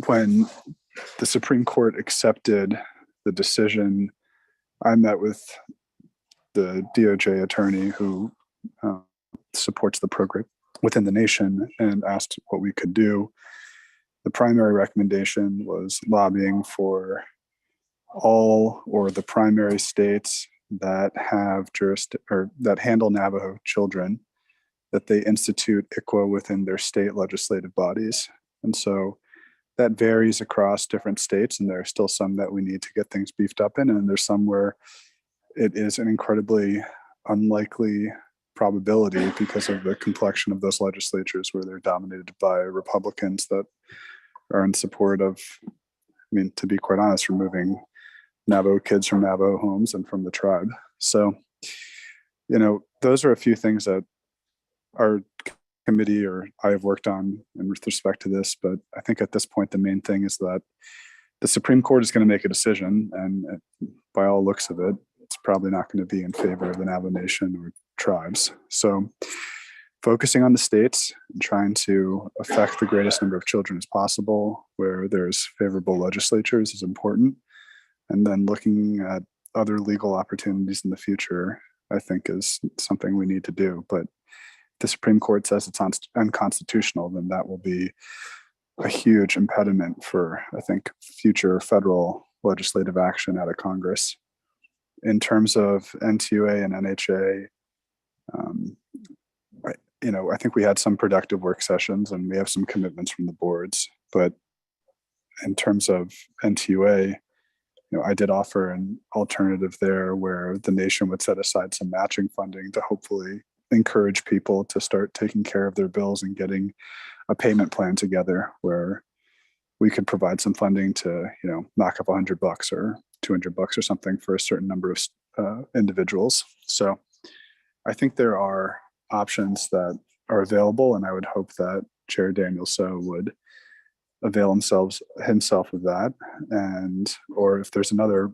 when the Supreme Court accepted the decision, I met with the DOJ attorney who supports the program within the nation and asked what we could do. The primary recommendation was lobbying for all or the primary states that have that handle Navajo children, that they institute ICWA within their state legislative bodies. And so that varies across different states, and there are still some that we need to get things beefed up in, and there's some where it is an incredibly unlikely probability because of the complexion of those legislatures where they're dominated by Republicans that are in support of, to be quite honest, removing Navajo kids from Navajo homes and from the tribe. So, those are a few things that our committee or I have worked on with respect to this. But I think at this point, the main thing is that the Supreme Court is going to make a decision, and by all looks of it, it's probably not going to be in favor of the Navajo Nation or tribes. So focusing on the states and trying to affect the greatest number of children as possible where there's favorable legislatures is important. And then looking at other legal opportunities in the future, I think is something we need to do. But if the Supreme Court says it's unconstitutional, then that will be a huge impediment for, I think, future federal legislative action out of Congress. In terms of NTUA and NHA, I think we had some productive work sessions and we have some commitments from the boards. But in terms of NTUA, I did offer an alternative there where the nation would set aside some matching funding to hopefully encourage people to start taking care of their bills and getting a payment plan together where we could provide some funding to, knock up $100 or $200 or something for a certain number of individuals. So I think there are options that are available, and I would hope that Chair Daniel So would avail himself of that, or if there's another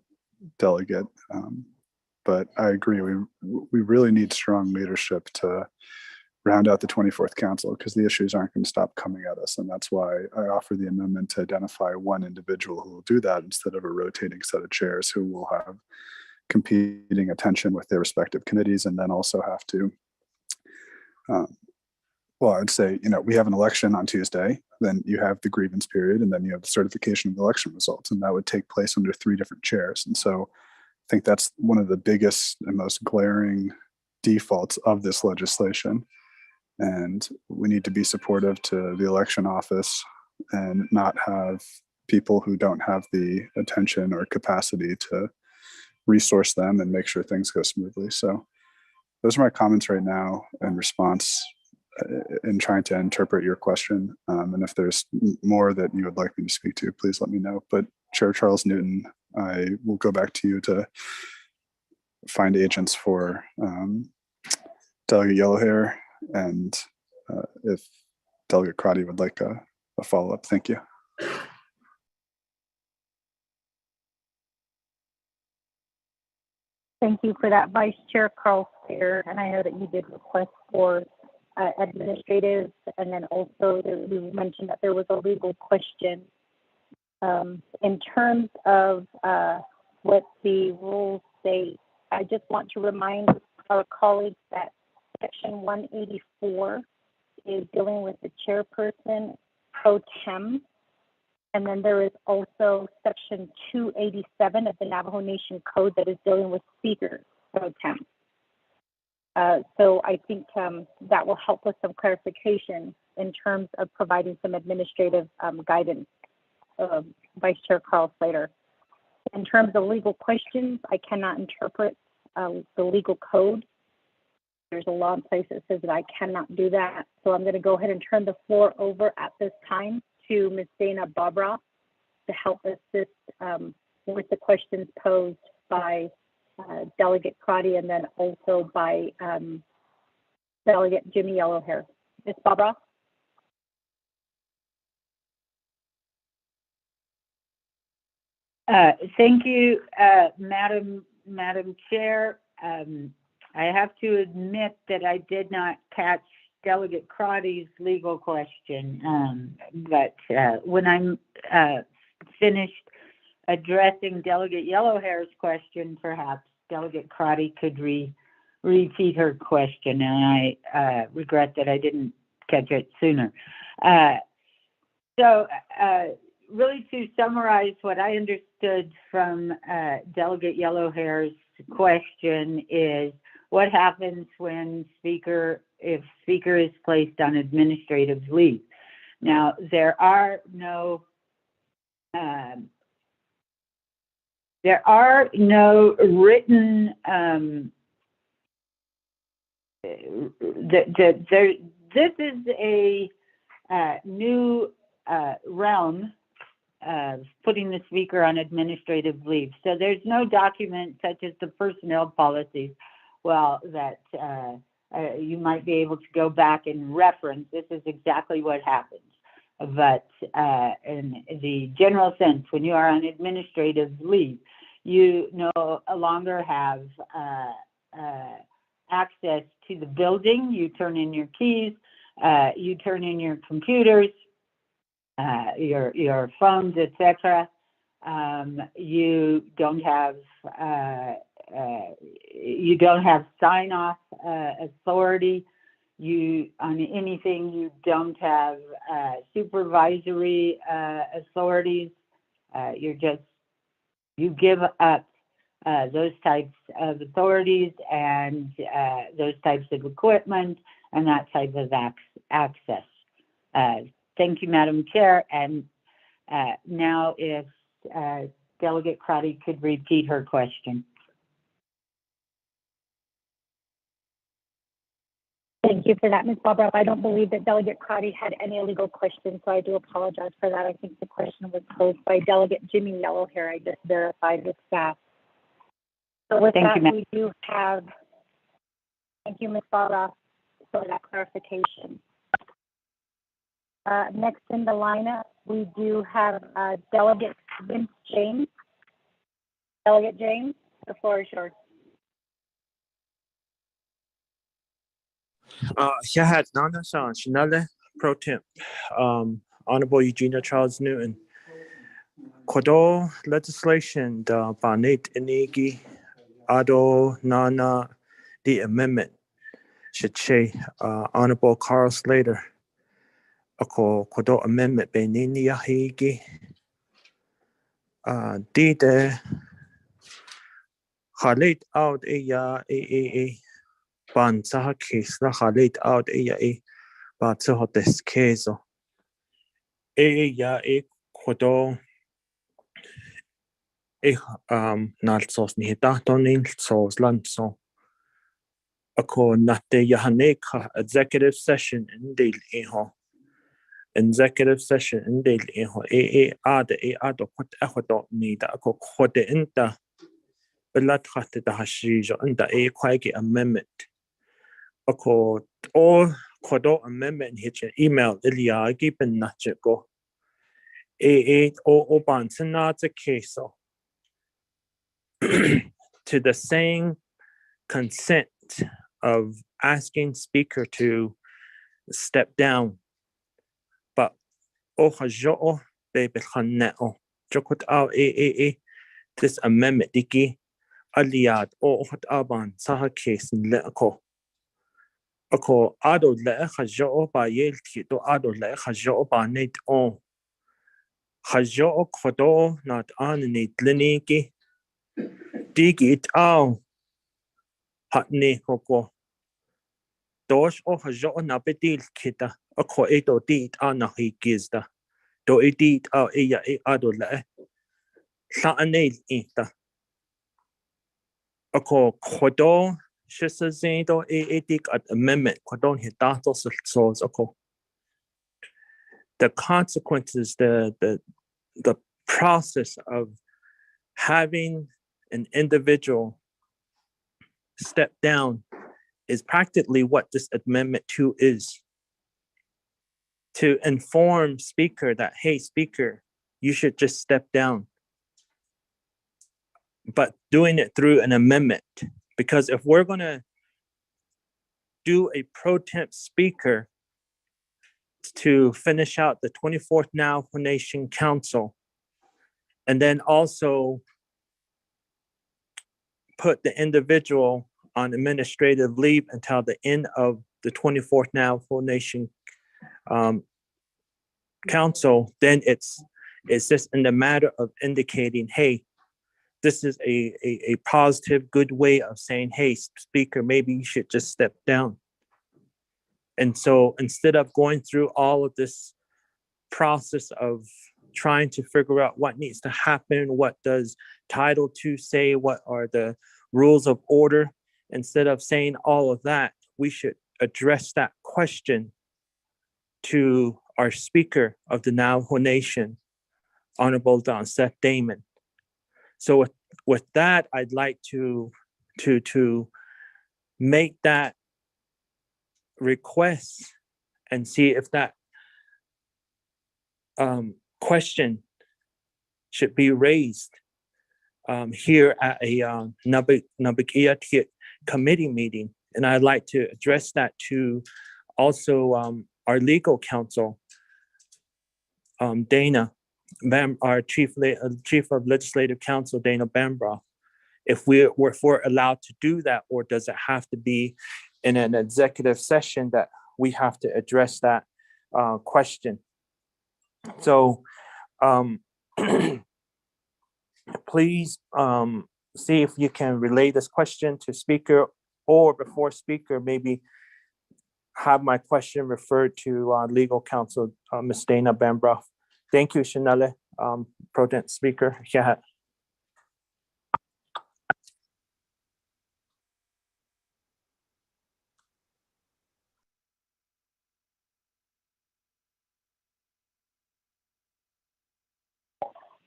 delegate. But I agree, we really need strong leadership to round out the 24th Council because the issues aren't going to stop coming at us. And that's why I offer the amendment to identify one individual who will do that instead of a rotating set of chairs who will have competing attention with their respective committees and then also have to, I'd say, we have an election on Tuesday, then you have the grievance period, and then you have the certification of the election results, and that would take place under 3 different chairs. And so I think that's one of the biggest and most glaring defaults of this legislation. And we need to be supportive to the election office and not have people who don't have the attention or capacity to resource them and make sure things go smoothly. So those are my comments right now in response in trying to interpret your question. And if there's more that you would like me to speak to, please let me know. But Chair Charles Newton, I will go back to you to find agents for Delegate Yellowhair, and if Delegate Crotty would like a follow-up. Thank you. Thank you for that, Vice Chair Carl Slater. And I know that you did request for administrative, and then also you mentioned that there was a legal question. In terms of what the rules say, I just want to remind our colleagues that Section 184 is dealing with the chairperson pro tem. And then there is also Section 287 of the Navajo Nation Code that is dealing with speaker pro tem. So I think that will help with some clarification in terms of providing some administrative guidance, Vice Chair Carl Slater. In terms of legal questions, I cannot interpret the legal code. There's a law in place that says that I cannot do that. So I'm going to go ahead and turn the floor over at this time to Ms. Dana Bobroff to help assist with the questions posed by Delegate Crotty and then also by Delegate Jimmy Yellowhair. Ms. Bobroff? Thank you, Madam Chair. I have to admit that I did not catch Delegate Crotty's legal question, but when I'm finished addressing Delegate Yellowhair's question, perhaps Delegate Crotty could repeat her question, and I regret that I didn't catch it sooner. So really to summarize what I understood from Delegate Yellowhair's question is what happens when if Speaker is placed on administrative leave. Now, there are no written this is a new realm of putting the Speaker on administrative leave. So there's no document such as the personnel policies, well, that you might be able to go back and reference. This is exactly what happens. But in the general sense, when you are on administrative leave, you no longer have access to the building. You turn in your keys, you turn in your computers, your phones, etc. You don't have sign-off authority. You on anything. You don't have supervisory authorities. You give up those types of authorities and those types of equipment and that type of access. Thank you, Madam Chair. And now if Delegate Crotty could repeat her question. Thank you for that, Ms. Bobroff. I don't believe that Delegate Crotty had any legal questions, so I do apologize for that. I think the question was posed by Delegate Jimmy Yellowhair. I just verified with staff. So with that, we do have, thank you, Ms. Bobroff, for that clarification. Next in the lineup, we do have Delegate Vince James. Delegate James, the floor is yours. Shahad Nana Shinale Pro Temp. Honorable Eugenia Charles Newton. Kodo legislation the Banit Inigi Ado Nana the amendment should say Honorable Carl Slater. Ako kodo amendment Benini Yahigi Dide Khalid out a ban saha case la Khalid out a ba tso des keso. Ya kodo nalsos ni hitaton sos lanso. Ako nate yahaneka executive session in del eho. Executive session in del eho. Ado kot ehodo ni da ako kode inta. Belat hatte da hashijo inta kwaiki amendment. Ako o kodo amendment hitch email iliagi ben nachego. O bansinata keso. To the same consent of asking speaker to step down. But hajo baby khaneo. Jokot au this amendment diki aliad hot aban saha case leako. Ako ado le hajo ba yel to ado le hajo ba net on. Hajo kodo not on nit liniki. Digi it au hat ne koko. Dosh hajo na bedil kita. Ako edo dit anahi gizda. Do edit eya ado le. Sa anel ita. Ako kodo shisazindo edik at amendment kodon hitato sos ako. The consequences, the process of having an individual step down is practically what this amendment 2 is. To inform speaker that, hey, speaker, you should just step down. But doing it through an amendment, because if we're going to do a pro temp speaker to finish out the 24th Navajo Nation Council, and then also put the individual on administrative leave until the end of the 24th Navajo Nation Council, then it's just in the matter of indicating, hey, this is a positive, good way of saying, hey, speaker, maybe you should just step down. And so instead of going through all of this process of trying to figure out what needs to happen, what does Title II say, what are the rules of order, instead of saying all of that, we should address that question to our Speaker of the Navajo Nation, Honorable Don Seth Damon. So with that, I'd like to make that request and see if that question should be raised here at a Naa'bik'iyati committee meeting. And I'd like to address that to also our legal counsel, Dana, our chief of legislative counsel, Dana Bambra, if we're allowed to do that, or does it have to be in an executive session that we have to address that question? So please see if you can relay this question to speaker, or before speaker, maybe have my question referred to legal counsel, Ms. Dana Bambra. Thank you, Shanelle, Pro Tem Speaker. Yeah.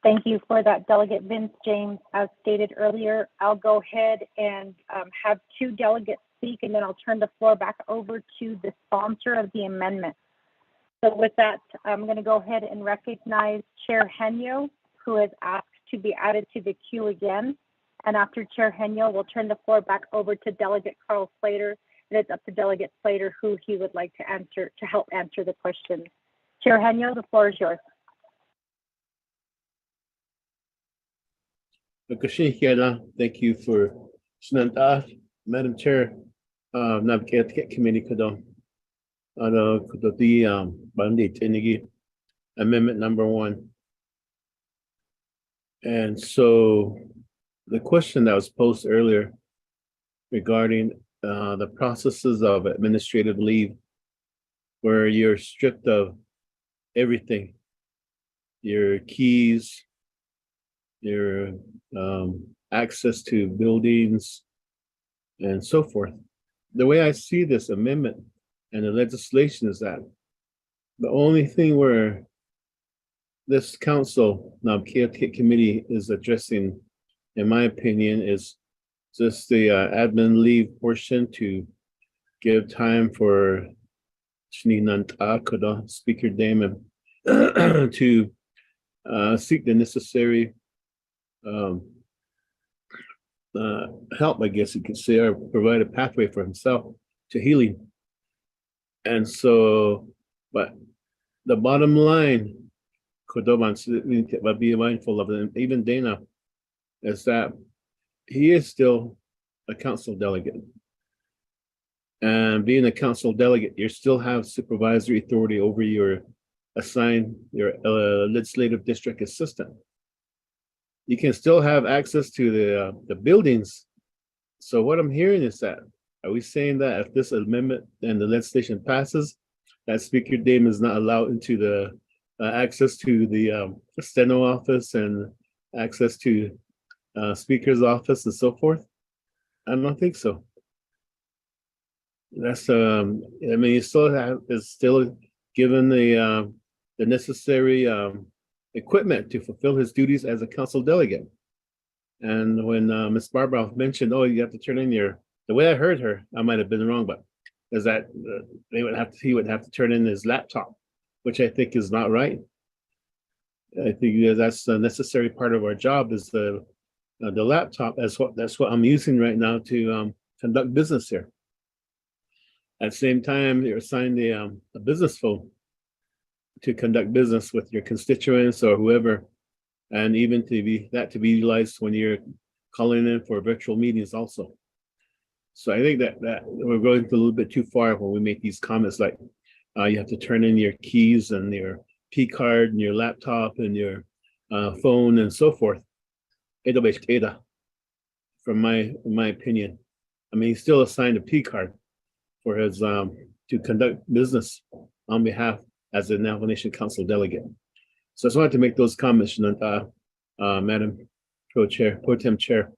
Thank you for that, Delegate Vince James. As stated earlier, I'll go ahead and have 2 delegates speak, and then I'll turn the floor back over to the sponsor of the amendment. So with that, I'm going to go ahead and recognize Chair Henyo, who has asked to be added to the queue again. And after Chair Henyo, we'll turn the floor back over to Delegate Carl Slater. And it's up to Delegate Slater who he would like to answer, to help answer the question. Chair Henyo, the floor is yours. Thank you for Madam Chair, Naa'bik'iyati Committee Kodo. Amendment number 1. And so the question that was posed earlier regarding the processes of administrative leave where you're stripped of everything, your keys, your access to buildings, and so forth. The way I see this amendment and the legislation is that the only thing where this council, Naa'bik'iyati committee is addressing, in my opinion, is just the admin leave portion to give time for Speaker Damon to seek the necessary help, I guess you could say, or provide a pathway for himself to healing. And so, but the bottom line, be mindful of it, even Dana, is that he is still a council delegate. And being a council delegate, you still have supervisory authority over your legislative district assistant. You can still have access to the buildings. So what I'm hearing is that, are we saying that if this amendment and the legislation passes, that Speaker Dame is not allowed into the access to the steno office and access to Speaker's office and so forth? I don't think so. That's I mean, he still is still given the necessary equipment to fulfill his duties as a council delegate. And when Ms. Barbara mentioned, oh, you have to turn in the way I heard her, I might have been wrong, but is that he would have to turn in his laptop, which I think is not right. I think that's a necessary part of our job is the laptop. That's what I'm using right now to conduct business here. At the same time, you're assigned a business phone to conduct business with your constituents or whoever, and even to be utilized when you're calling in for virtual meetings also. So I think that we're going a little bit too far when we make these comments like you have to turn in your keys and your P card and your laptop and your phone and so forth. From my opinion, I mean, he's still assigned a P card for his to conduct business on behalf as a Navajo Nation Council delegate. So I just wanted to make those comments, Madam Pro Tem Chair.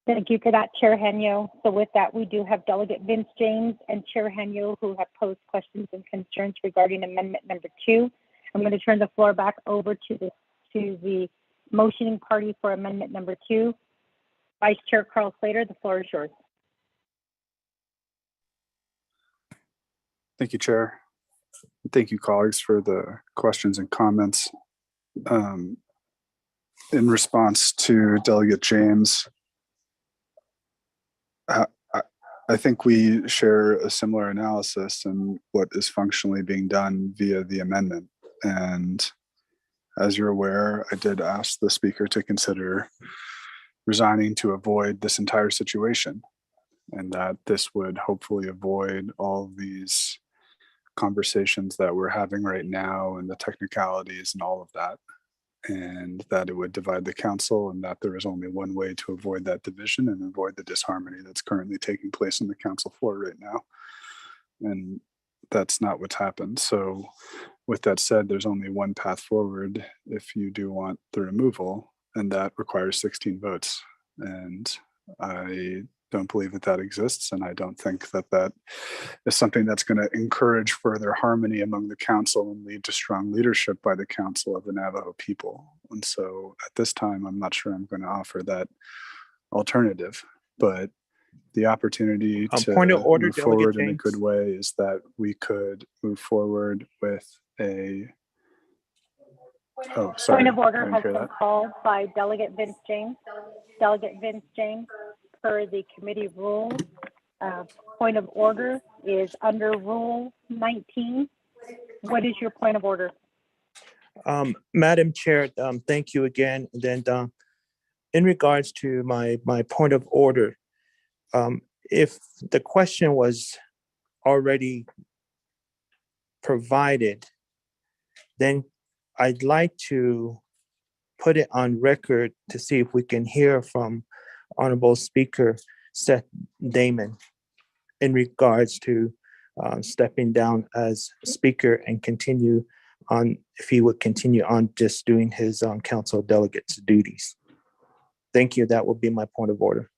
Thank you for that, Chair Henyo. So with that, we do have Delegate Vince James and Chair Henyo who have posed questions and concerns regarding amendment number 2. I'm going to turn the floor back over to the motioning party for amendment number 2. Vice Chair Carl Slater, the floor is yours. Thank you, Chair. Thank you, colleagues, for the questions and comments. In response to Delegate James, I think we share a similar analysis in what is functionally being done via the amendment. And as you're aware, I did ask the speaker to consider resigning to avoid this entire situation, and that this would hopefully avoid all these conversations that we're having right now and the technicalities and all of that, and that it would divide the council, and that there is only one way to avoid that division and avoid the disharmony that's currently taking place on the council floor right now. And that's not what's happened. So with that said, there's only one path forward if you do want the removal, and that requires 16 votes. And I don't believe that exists, and I don't think that is something that's going to encourage further harmony among the council and lead to strong leadership by the council of the Navajo people. And so at this time, I'm not sure I'm going to offer that alternative, but the opportunity to point of order, move forward Delegate in a good way is that we could move forward with a Point of order has been called by Delegate Vince James. Delegate Vince James, per the committee rules, point of order is under Rule 19. What is your point of order? Madam Chair, thank you again. And then in regards to my point of order, if the question was already provided, then I'd like to put it on record to see if we can hear from Honorable Speaker Seth Damon in regards to stepping down as speaker and continue on, if he would continue on just doing his council delegate's duties. Thank you. That will be my point of order.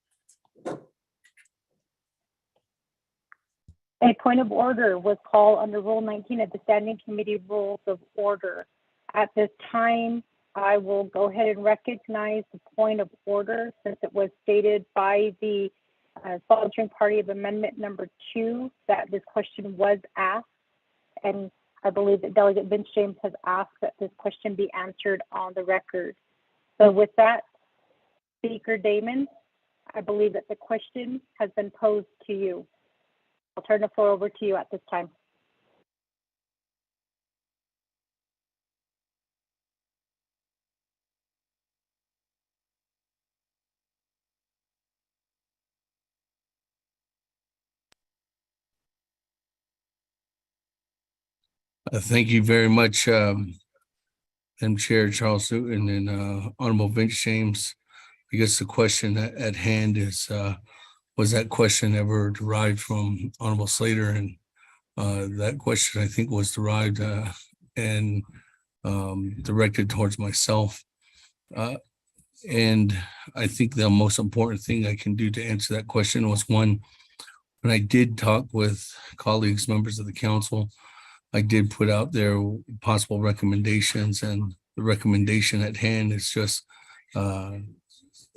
A point of order was called under Rule 19 of the Standing Committee Rules of Order. At this time, I will go ahead and recognize the point of order since it was stated by the sponsoring party of amendment number 2 that this question was asked. And I believe that Delegate Vince James has asked that this question be answered on the record. So with that, Speaker Damon, I believe that the question has been posed to you. I'll turn the floor over to you at this time. Thank you very much, Madam Chair Charles Newton and Honorable Vince James. I guess the question at hand is, was that question ever derived from Honorable Slater? And that question, I think, was derived and directed towards myself. And I think the most important thing I can do to answer that question was, one, when I did talk with colleagues, members of the council, I did put out there possible recommendations, and the recommendation at hand is just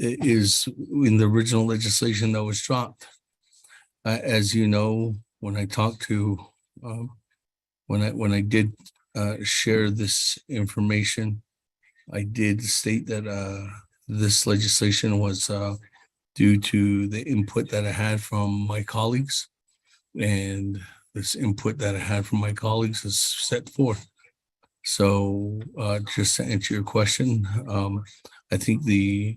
is in the original legislation that was dropped. As you know, when I talked to when I did share this information, I did state that this legislation was due to the input that I had from my colleagues, and this input that I had from my colleagues is set forth. So just to answer your question, I think the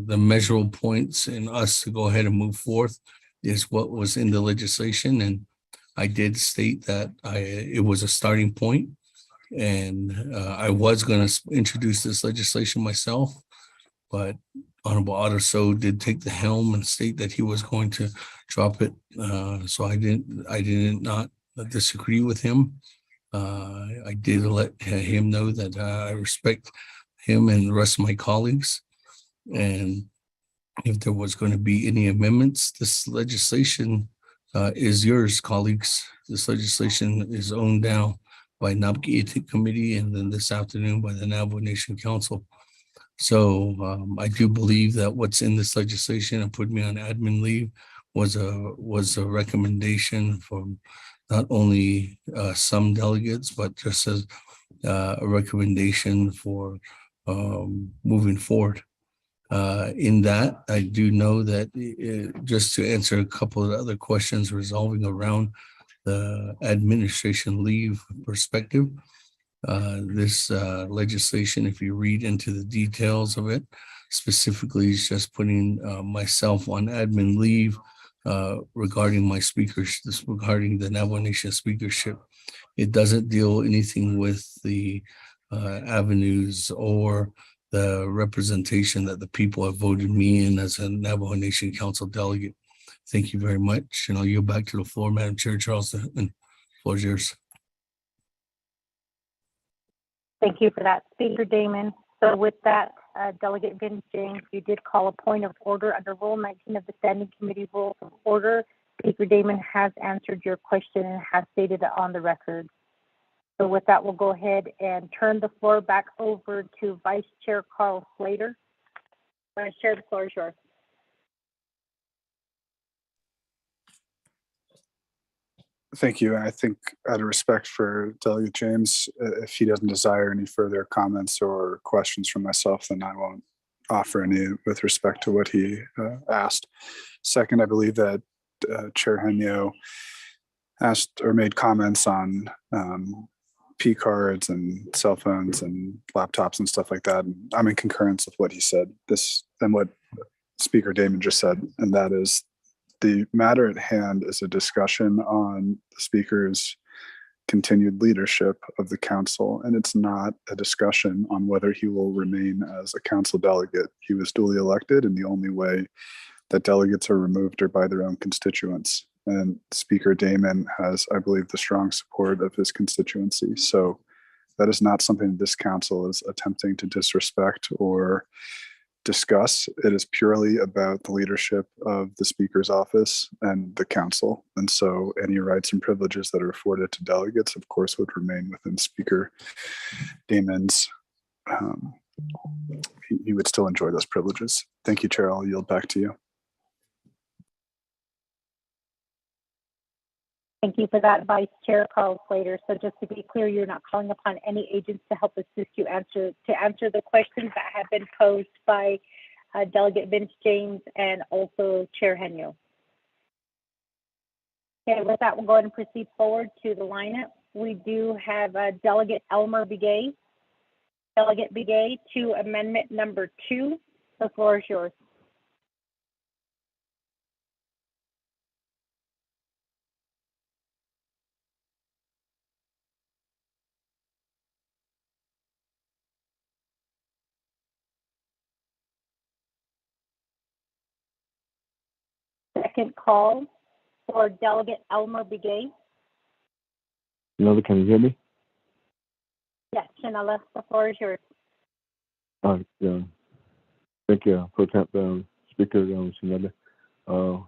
measurable points in us to go ahead and move forth is what was in the legislation. And I did state that it was a starting point, and I was going to introduce this legislation myself, but Honorable Otto did take the helm and state that he was going to drop it. So I did not disagree with him. I did let him know that I respect him and the rest of my colleagues. And if there was going to be any amendments, this legislation is yours, colleagues. This legislation is owned now by Naa'bik'iyati committee, and then this afternoon by the Navajo Nation Council. So I do believe that what's in this legislation and put me on admin leave was a recommendation from not only some delegates, but just as a recommendation for moving forward. In that, I do know that just to answer a couple of other questions resolving around the administration leave perspective, this legislation, if you read into the details of it, specifically is just putting myself on admin leave regarding my speakership, regarding the Navajo Nation speakership. It doesn't deal anything with the avenues or the representation that the people have voted me in as a Navajo Nation Council delegate. Thank you very much. And I'll yield back to the floor, Madam Chair Charleston, and floor is yours. Thank you for that, Speaker Damon. So with that, Delegate Vince James, you did call a point of order under Rule 19 of the Standing Committee Rules of Order. Speaker Damon has answered your question and has stated it on the record. So with that, we'll go ahead and turn the floor back over to Vice Chair Carl Slater. Vice Chair, the floor is yours. Thank you. I think out of respect for Delegate James, if he doesn't desire any further comments or questions from myself, then I won't offer any with respect to what he asked. Second, I believe that Chair Henyo asked or made comments on P cards and cell phones and laptops and stuff like that. And I'm in concurrence with what he said, and what Speaker Damon just said, and that is the matter at hand is a discussion on the speaker's continued leadership of the council, and it's not a discussion on whether he will remain as a council delegate. He was duly elected, and the only way that delegates are removed are by their own constituents. And Speaker Damon has, I believe, the strong support of his constituency. So that is not something this council is attempting to disrespect or discuss. It is purely about the leadership of the Speaker's office and the council. And so any rights and privileges that are afforded to delegates, of course, would remain within Speaker Damon's. He would still enjoy those privileges. Thank you, Chair. I'll yield back to you. Thank you for that, Vice Chair Carl Slater. So just to be clear, you're not calling upon any agents to help assist you answer the questions that have been posed by Delegate Vince James and also Chair Henyo. Okay, with that, we'll go ahead and proceed forward to the lineup. We do have Delegate Elmer Begay. Delegate Begay to amendment number 2. The floor is yours. Second call for Delegate Elmer Begay. Another, can you hear me? Yes, Shanella, the floor is yours. Yeah. Thank you, Pro Temp Speaker Shanella. Hello,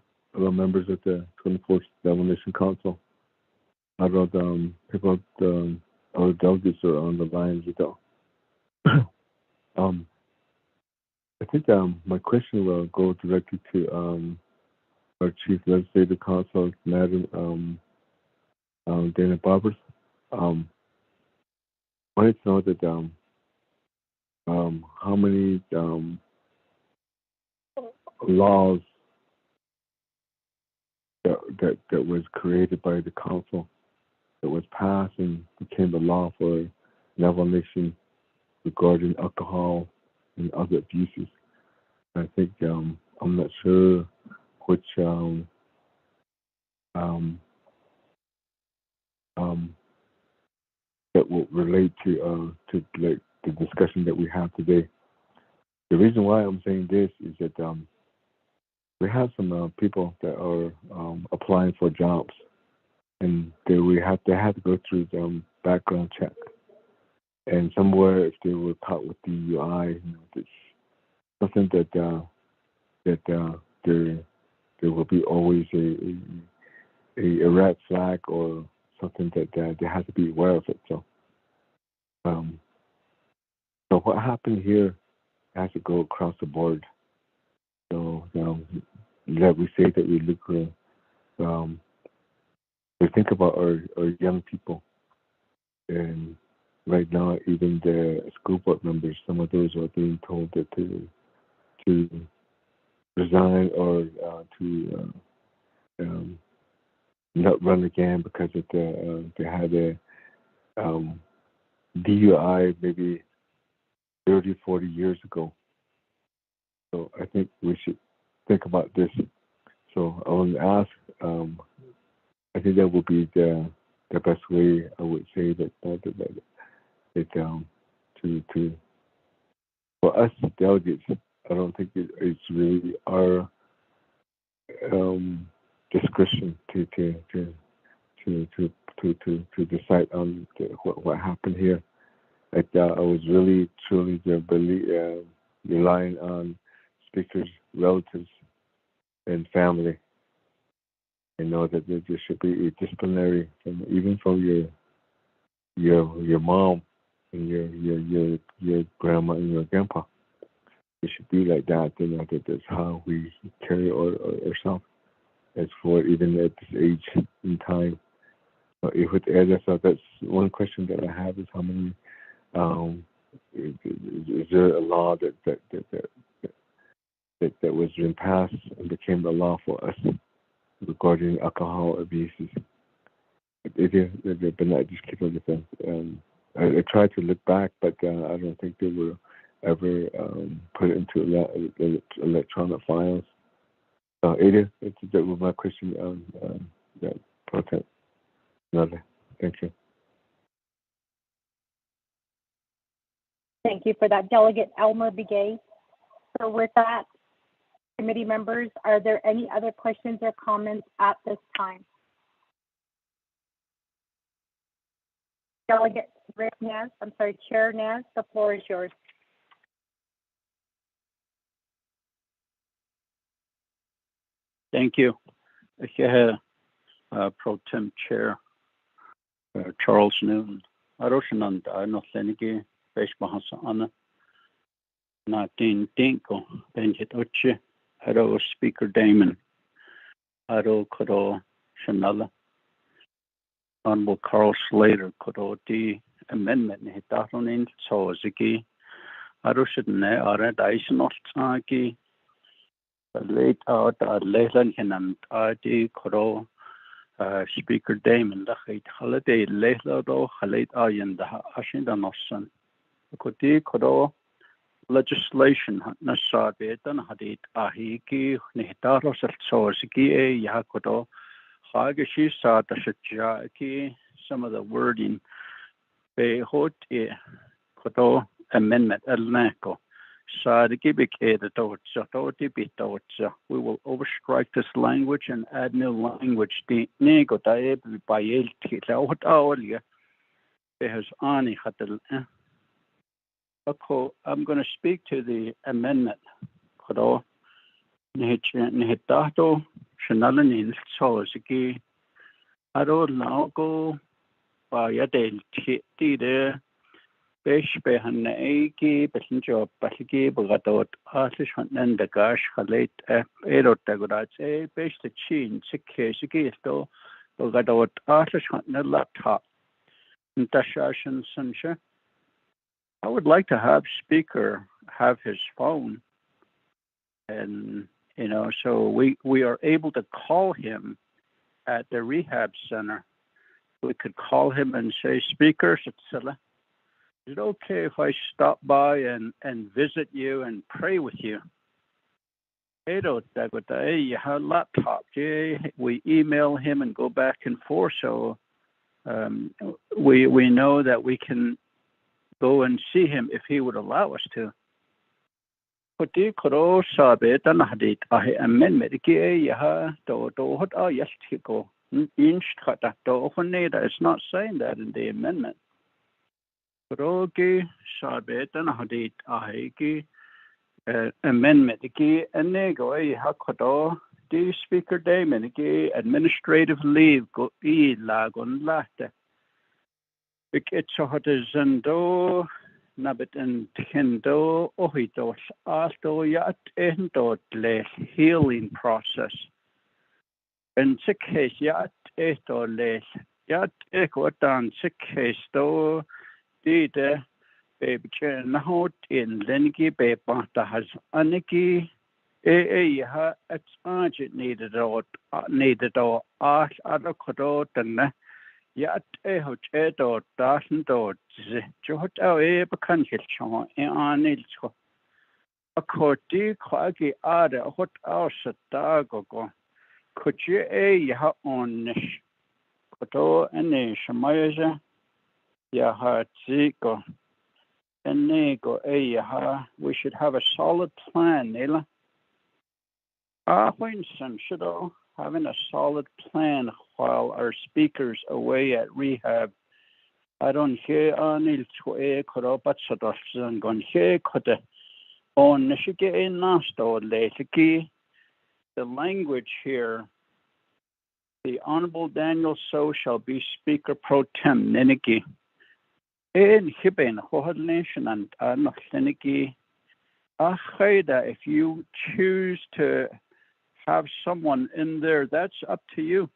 members of the 24th Nomination Council. I wrote people, other delegates are on the line as well. I think my question will go directly to our Chief Legislative Counsel, Madam Dana Barbers. I wanted to know that how many laws that was created by the council that was passed and became the law for Navajo Nation regarding alcohol and other abuses. I think I'm not sure which that will relate to like the discussion that we have today. The reason why I'm saying this is that we have some people that are applying for jobs, and they have to go through the background check. And somewhere, if they were caught with DUI, it's something that there will be always a red flag or something that they have to be aware of it. So what happened here has to go across the board. So that we say that we look, we think about our young people, and right now even the school board members, some of those are being told that to resign or to not run again because of they had a DUI maybe 30, 40 years ago. So I think we should think about this. So I want to ask, I think that would be the best way. I would say that to for us delegates, I don't think it's really our discretion to decide on what happened here. I was really truly relying on speakers' relatives and family. I know that there should be a disciplinary, even from your mom and your grandma and your grandpa. It should be like that. You know, that's how we carry ourselves. As for even at this age in time, if it adds up, that's one question that I have: is how many? Is there a law that was been passed and became the law for us regarding alcohol abuses? But not just keep on the fence. I tried to look back, but I don't think they were ever put into electronic files. Ada, that was my question. Protest. Another. Thank you. Thank you for that, Delegate Elmer Begay. So with that, committee members, are there any other questions or comments at this time? Delegate Rick Nez, Chair Nez, the floor is yours. Thank you. Pro Tem Chair Charles Newton. Aroshanand Anothenigi, Beshmahasa Anna. Natin Dinko, Benjit Uche, Haro Speaker Damon, Haro Koro Shanala, Honorable Carl Slater, Koro D. Amendment, Hitaronin Soziki, Aroshadne, Ara Daisnostaki, late out at Leland Hinam, Adi Koro, Speaker Damon, the Hate Holiday, Lehlado, Halate Ayan, the Ashindanosan, Koti Koro. Legislation nasabetan hadit ahiki nihtaros alsosiki yakodo hagishi satashaki. Some of the wording behot kodo amendment elnako sadiki bikeda dotsa bitotsa. We will overstrike this language and add new language. The nego daeb bayel tilawat awlia behas ani hatel. I'm going to speak to the amendment. Kodo nihitato shanalan soziki aro lago bayadel tide besh behanegi besinjo baligi bagatot asish hanan the gash halet erot tagodace besh the chin sikesiki sto bagatot asish hanan laptop ntashan sunshine. I would like to have Speaker have his phone, and so we are able to call him at the rehab center. We could call him and say, Speaker, is it okay if I stop by and visit you and pray with you? You have a laptop. We email him and go back and forth, so we know that we can go and see him if he would allow us to. Koti koro sabe tan hadit ahe amendment ki ya do hot yes tiko inch khata do honeda. It's not saying that in the amendment. Koro ki sabe tan hadit ahe ki amendment ki anego ya kodo the Speaker Damon ki administrative leave go lagon late. It's a hot zendo, nabit and kendo, ohitos, asto yat endo le healing process. And sick case yat eto le yat ekotan sick case do dide baby nahot in lengi be panta has aniki ha it's urgent needed or ash other kodot. Yat hot edo dasn dod johot bekan hilchon anilcho. A corti quagi ada hot satago. Could you ha onish? Koto ene shamayaja yaha ziko. Enego ha. We should have a solid plan, Nila. Winston should having a solid plan while our speaker's away at rehab. I don't hear anil chwe korobat sadossan gon he kote on nishike nasto letiki. The language here, the Honorable Daniel So shall be Speaker Pro Tem Niniki. In Hiben Hohad Nation and Anotheniki. Acheda, if you choose to have someone in there, that's up to you.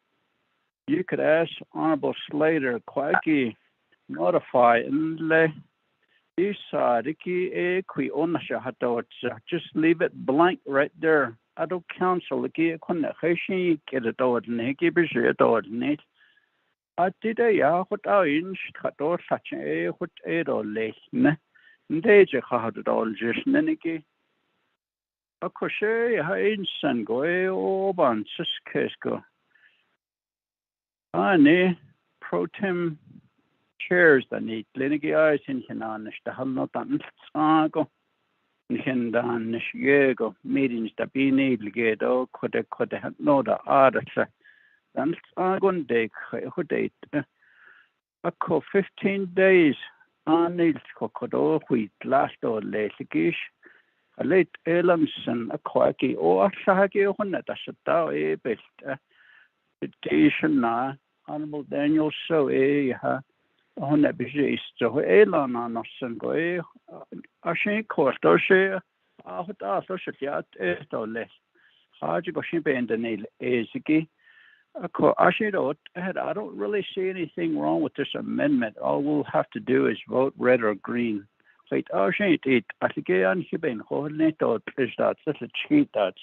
You could ask Honorable Slater, Quaggy, modify inle Isadiki qui onashahato. Just leave it blank right there. I don't counsel the connection get it over the Niki Bishet. I did a ya what I inch cut or such a what aid or late. Ndeja had it all just Niniki. A crochet, Heinz go oban Siskesco. Ane Pro Tem chairs that need linigi eyes in Hinanis, the Halnotan Sago, Hindan Nishego, meetings that be needligedo, could have no the other. Then Sagon day, who date a 15 days on Nils Kokodo, wheat last or late a late Elamson, a quacky or a shaggy one that I should tell a bit. Petition na, Honorable Daniel so on that busy so Elan on us and go a shank cost or share. I would ask us at yet or less. Hard you go ship in the nail easy. I don't really see anything wrong with this amendment. All we'll have to do is vote red or green. Wait, I think on Hibin holding thought is that such a cheat that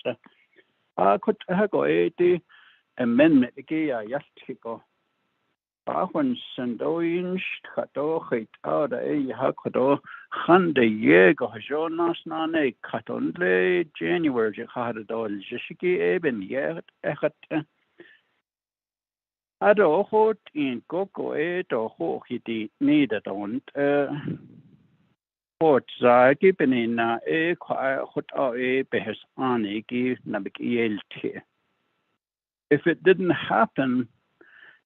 I could go 80 amendment again. Yes, Chico. When Sandoins Kato hit out a Hakodo, Hande Yego, Jonas Nane, Katonle, January, Hadol, Jishiki, Eben, Yet, Ehat. Ado hot in Coco or ho hiti needed on Port Zaki Penina a hot a behas aniki Naa'bik'iyati. If it didn't happen,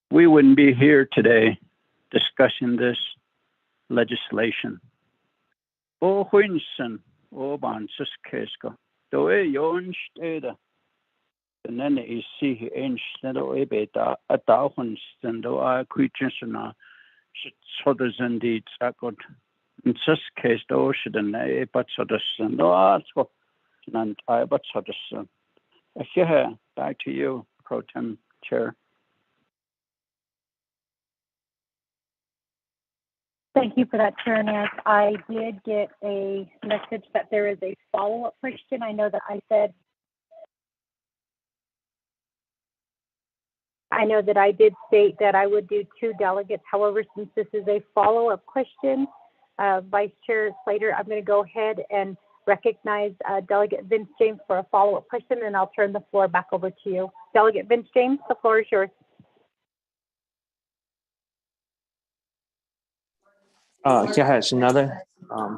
we wouldn't be here today discussing this legislation. O Winson, O Bansus Kesko, do a yon steda. And then you see he instead of a beta a thousand and a creatures and a sodas indeed sacred. In such case, those should a but sodas and also and I but sodas. Back to you, Pro Tem Chair. Thank you for that, Chair Nance. I did get a message that there is a follow-up question. I know that I did state that I would do 2 delegates. However, since this is a follow-up question, Vice Chair Slater, I'm going to go ahead and recognize Delegate Vince James for a follow-up question, and I'll turn the floor back over to you. Delegate Vince James, the floor is yours. Here has another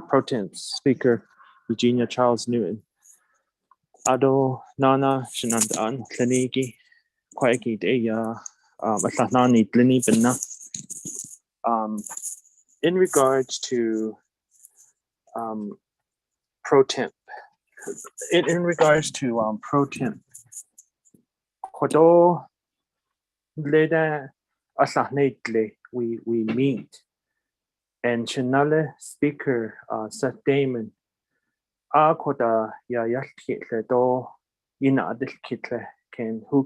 Pro Tem Speaker, Virginia Charles Newton. Ado Nana Shenandan Kliniki. Quite in regards to pro temp, in regards to pro temp, kodo leda asahnetle we meet and Chanale Speaker Seth Damon koda ya yalkitle do ina adil kitle who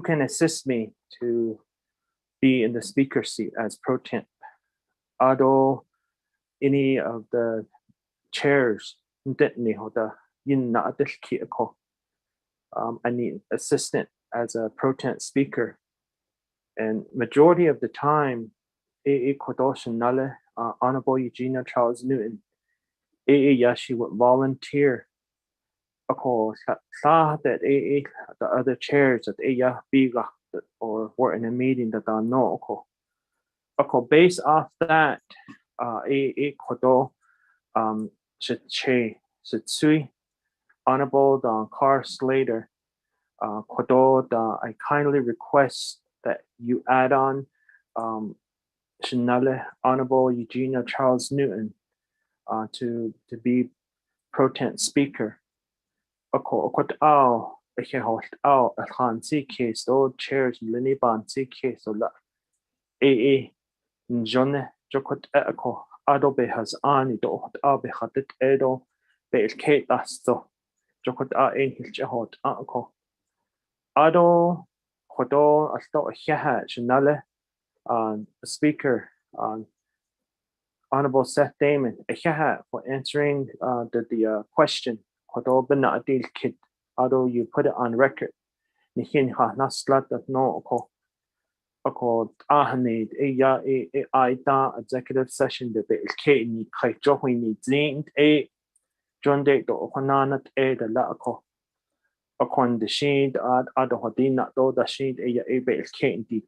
can assist me to be in the speaker seat as pro temp. Ado any of the chairs I need assistant as a pro temp speaker. And majority of the time, Honorable Eugenia Charles Newton, Yashi would volunteer that the other chairs that or were in a meeting that I know. Based off that, Honorable Carl Slater, I kindly request that you add on Honorable Eugenia Charles Newton to be pro temp speaker. Case chairs case Njone Jokot Adobe has ani do abehatet edo be Kate asto Jokot Hilchehot Ado Hodo Asto Shanale Speaker Honorable Seth Damon for answering the question. Hodo Benadil Kit Ado you put it on record. Nihin ha naslat at no executive session the K ni kai join ni zing John de do Hananat the Lako upon the shade at Ado Hodina do the shade K di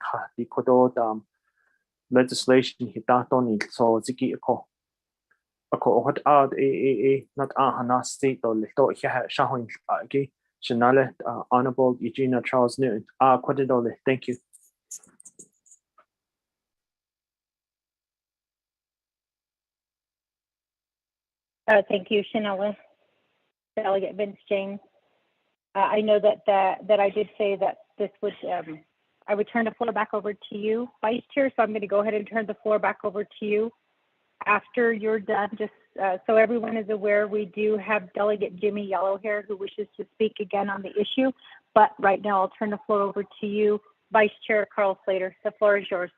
Kodo legislation hitatoni so ziki ako. Ako what out not hana state or lito shahoin agi shanale Honorable Eugenia Charles Newton. Quadidole. Thank you. Thank you, Shanella. Delegate Vince James. I know that I did say that this would, I would turn the floor back over to you, Vice Chair, so I'm going to go ahead and turn the floor back over to you. After you're done, just so everyone is aware, we do have Delegate Jimmy Yellowhair who wishes to speak again on the issue, but right now I'll turn the floor over to you, Vice Chair Carl Slater. The floor is yours.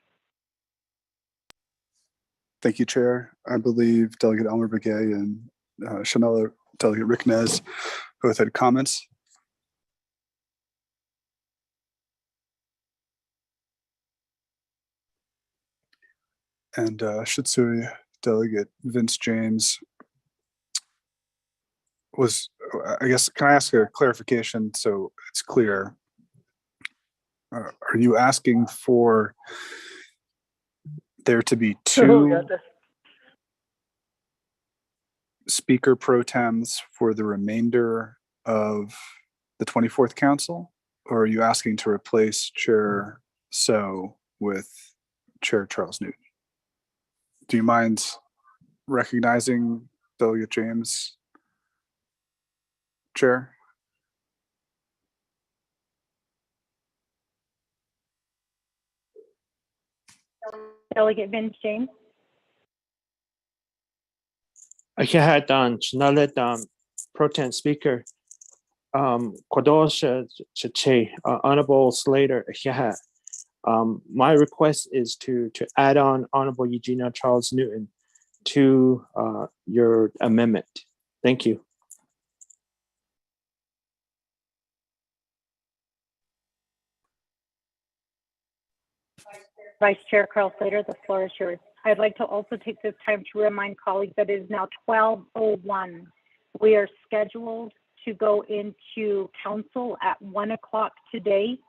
Thank you, Chair. I believe Delegate Elmer Begay and Shanella, Delegate Rick Nez both had comments. And Shitsui, Delegate Vince James was, I guess, can I ask a clarification so it's clear? Are you asking for there to be two speaker pro tems for the remainder of the 24th Council? Or are you asking to replace Chair So with Chair Charles Newton? Do you mind recognizing Delegate James, Chair? Delegate Vince James. I had Shanale Pro Tem Speaker Kodosh Chache, Honorable Slater. My request is to add on Honorable Eugenia Charles Newton to your amendment. Thank you. Vice Chair Carl Slater, the floor is yours. I'd like to also take this time to remind colleagues that it is now 12:01. We are scheduled to go into council at 1 o'clock today.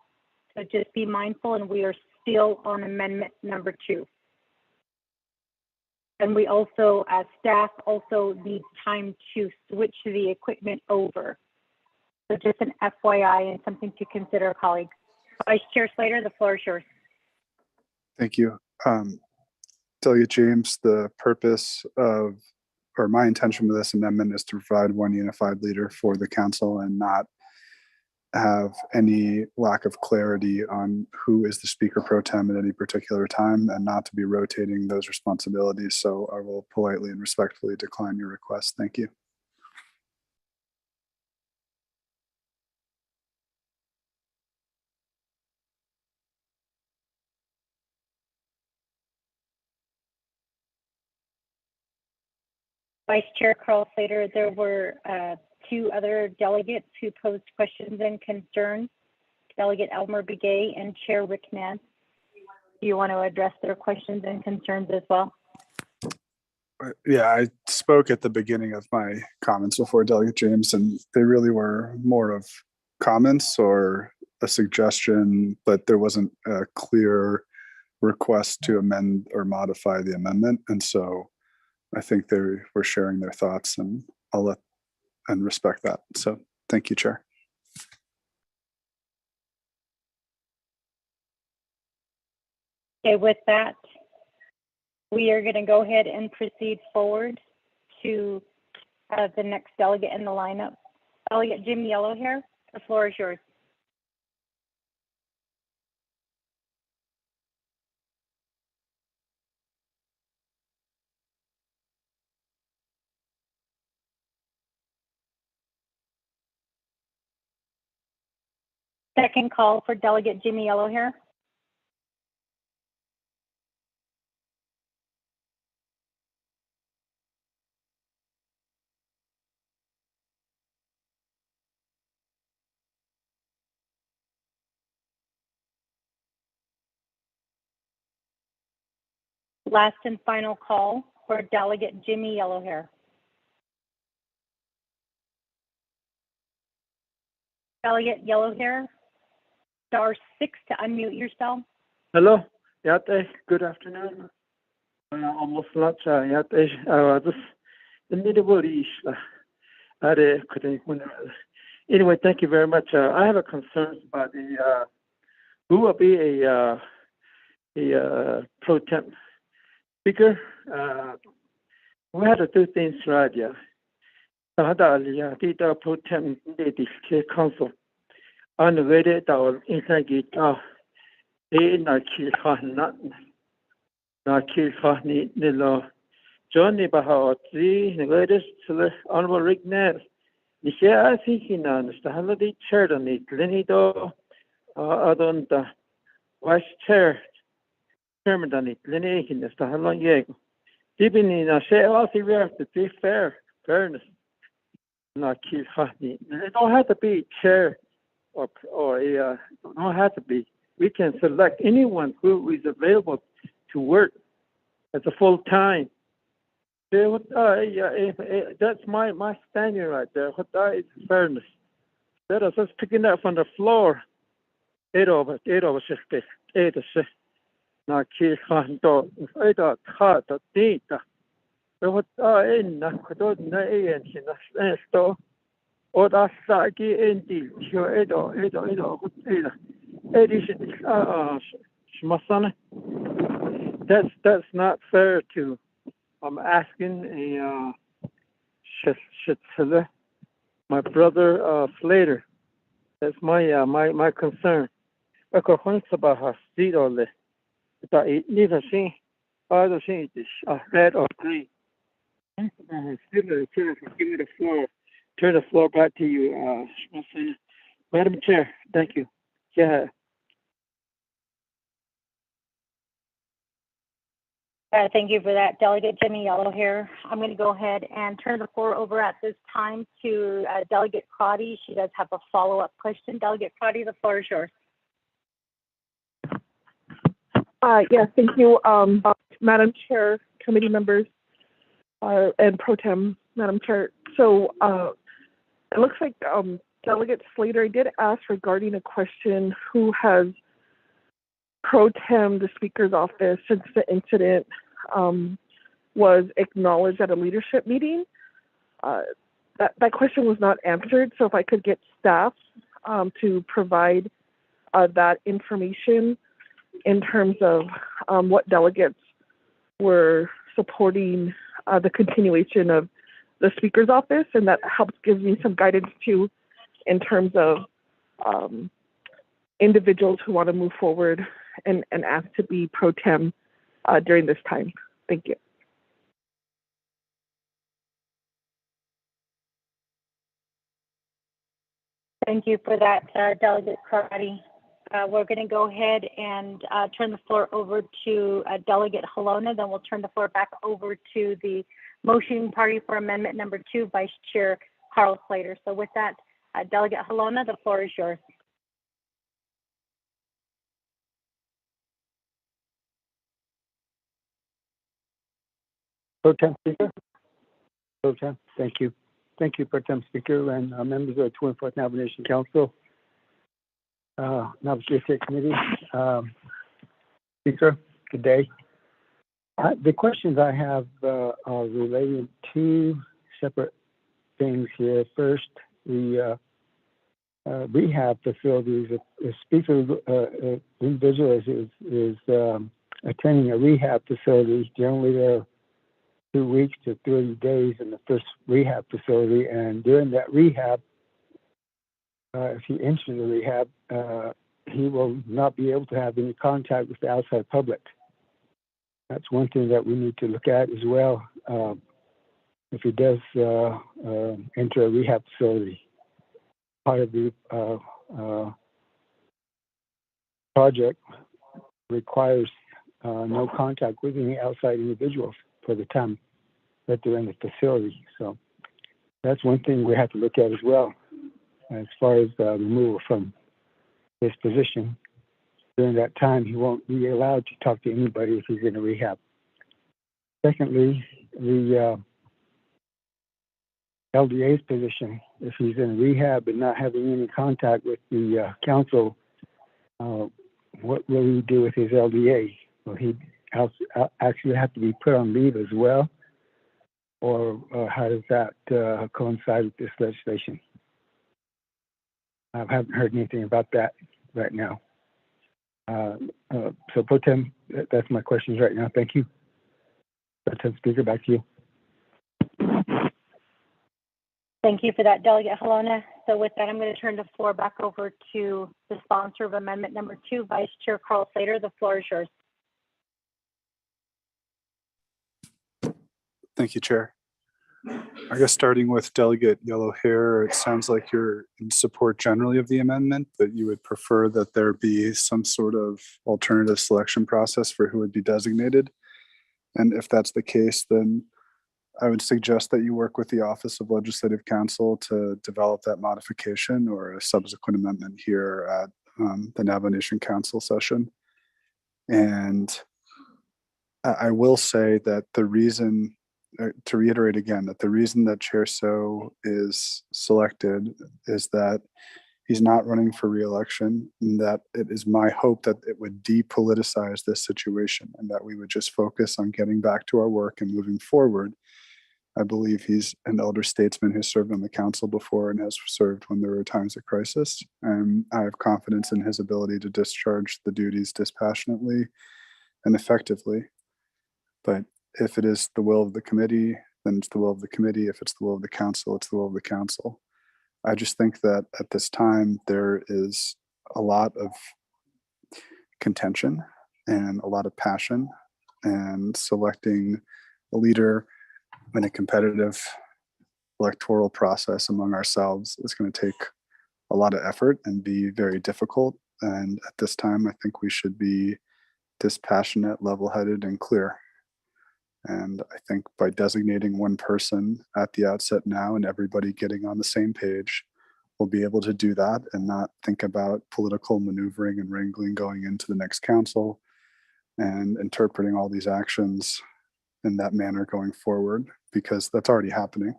So just be mindful, and we are still on amendment number 2. And we also, as staff, also need time to switch the equipment over. So just an FYI and something to consider, colleagues. Vice Chair Slater, the floor is yours. Thank you. Delegate James, the purpose of, or my intention with this amendment is to provide one unified leader for the council and not have any lack of clarity on who is the speaker pro tem at any particular time and not to be rotating those responsibilities. So I will politely and respectfully decline your request. Thank you. Vice Chair Carl Slater, there were 2 other delegates who posed questions and concerns, Delegate Elmer Begay and Chair Rick Nance. Do you want to address their questions and concerns as well? Yeah, I spoke at the beginning of my comments before Delegate James, and they really were more of comments or a suggestion, but there wasn't a clear request to amend or modify the amendment. And so I think they were sharing their thoughts, and I'll let and respect that. So thank you, Chair. Okay, with that, we are going to go ahead and proceed forward to the next delegate in the lineup. Delegate Jim Yellowhair, the floor is yours. Second call for Delegate Jimmy Yellowhair. Last and final call for Delegate Jimmy Yellowhair. Delegate Yellowhair, *6 to unmute yourself. Hello, Good afternoon. Almost lunch. Just the middle Anyway, thank you very much. I have a concern about the who will be a pro temp speaker. We had to do things right, yeah. The pro temp the council on the way that inside it. Na kilkhani nilo Johnny Bahati Negadis Honorable Rigner Nisha Sikina Stahaladi Cherdoni Glenido Adonta Vice Chair Chairman Dani Gleni in the Stahalon Yego. Even in a share of the rare to be fairness. Na kilkhani. It don't have to be chair or don't have to be. We can select anyone who is available to work as a full time. That's my standing right there. What is fairness? That is just picking up from the floor. Eight of na ki khanto kha to dita. What na kodo na sto. Oda saki enti edo. That's not fair to asking my brother Slater. That's my concern. Neither thing either thing is red or green. Give me the floor. Turn the floor back to you, Madam Chair. Thank you. Yeah. Thank you for that, Delegate Jimmy Yellow here. I'm going to go ahead and turn the floor over at this time to Delegate Crotty. She does have a follow-up question. Delegate Crotty, the floor is yours. Yes, thank you, Madam Chair, committee members, and Pro Tem, Madam Chair. So it looks like Delegate Slater did ask regarding a question who has pro tem the Speaker's office since the incident was acknowledged at a leadership meeting. That question was not answered, so if I could get staff to provide that information in terms of what delegates were supporting the continuation of the Speaker's office, and that helps give me some guidance too in terms of individuals who want to move forward and ask to be pro tem during this time. Thank you. Thank you for that, Delegate Crotty. We're going to go ahead and turn the floor over to Delegate Halona. Then we'll turn the floor back over to the motion party for amendment number 2, Vice Chair Carl Slater. So with that, Delegate Halona, the floor is yours. Pro Tem Speaker. Pro Tem, thank you. Thank you, Pro Tem Speaker, and members of the 24th Navajo Nation Council, Naa'bik'iyati Committee. Speaker, good day. The questions I have are related to separate things here. First, the rehab facilities. If Speaker individual is attending a rehab facility, generally they're 2 weeks to 30 days in the first rehab facility, and during that rehab, if he enters the rehab, he will not be able to have any contact with the outside public. That's one thing that we need to look at as well. If he does enter a rehab facility, part of the project requires no contact with any outside individuals for the time that they're in the facility. So that's one thing we have to look at as well, as far as removal from his position. During that time, he won't be allowed to talk to anybody if he's in a rehab. Secondly, the LDA's position, if he's in rehab and not having any contact with the council, what will he do with his LDA? will he actually have to be put on leave as well? Or how does that coincide with this legislation? I haven't heard anything about that right now. So Pro Tem, that's my questions right now. Thank you. Pro Tem Speaker, back to you. Thank you for that, Delegate Halona. So with that, I'm going to turn the floor back over to the sponsor of Amendment Number 2, Vice Chair Carl Slater. The floor is yours. Thank you, Chair. I guess starting with Delegate Yellow Hair, it sounds like you're in support generally of the amendment, but you would prefer that there be some sort of alternative selection process for who would be designated. And if that's the case, then I would suggest that you work with the Office of Legislative Counsel to develop that modification or a subsequent amendment here at the Navajo Nation Council session. And I will say that the reason, to reiterate again, that the reason that Chair So is selected is that he's not running for re-election, and that it is my hope that it would depoliticize this situation and that we would just focus on getting back to our work and moving forward. I believe he's an elder statesman who served on the council before and has served when there were times of crisis. And I have confidence in his ability to discharge the duties dispassionately and effectively. But if it is the will of the committee, then it's the will of the committee. If it's the will of the council, it's the will of the council. I just think that at this time, there is a lot of contention and a lot of passion, and selecting a leader in a competitive electoral process among ourselves is going to take a lot of effort and be very difficult. And at this time, I think we should be dispassionate, level-headed, and clear. And I think by designating one person at the outset now and everybody getting on the same page, we'll be able to do that and not think about political maneuvering and wrangling going into the next council and interpreting all these actions in that manner going forward, because that's already happening.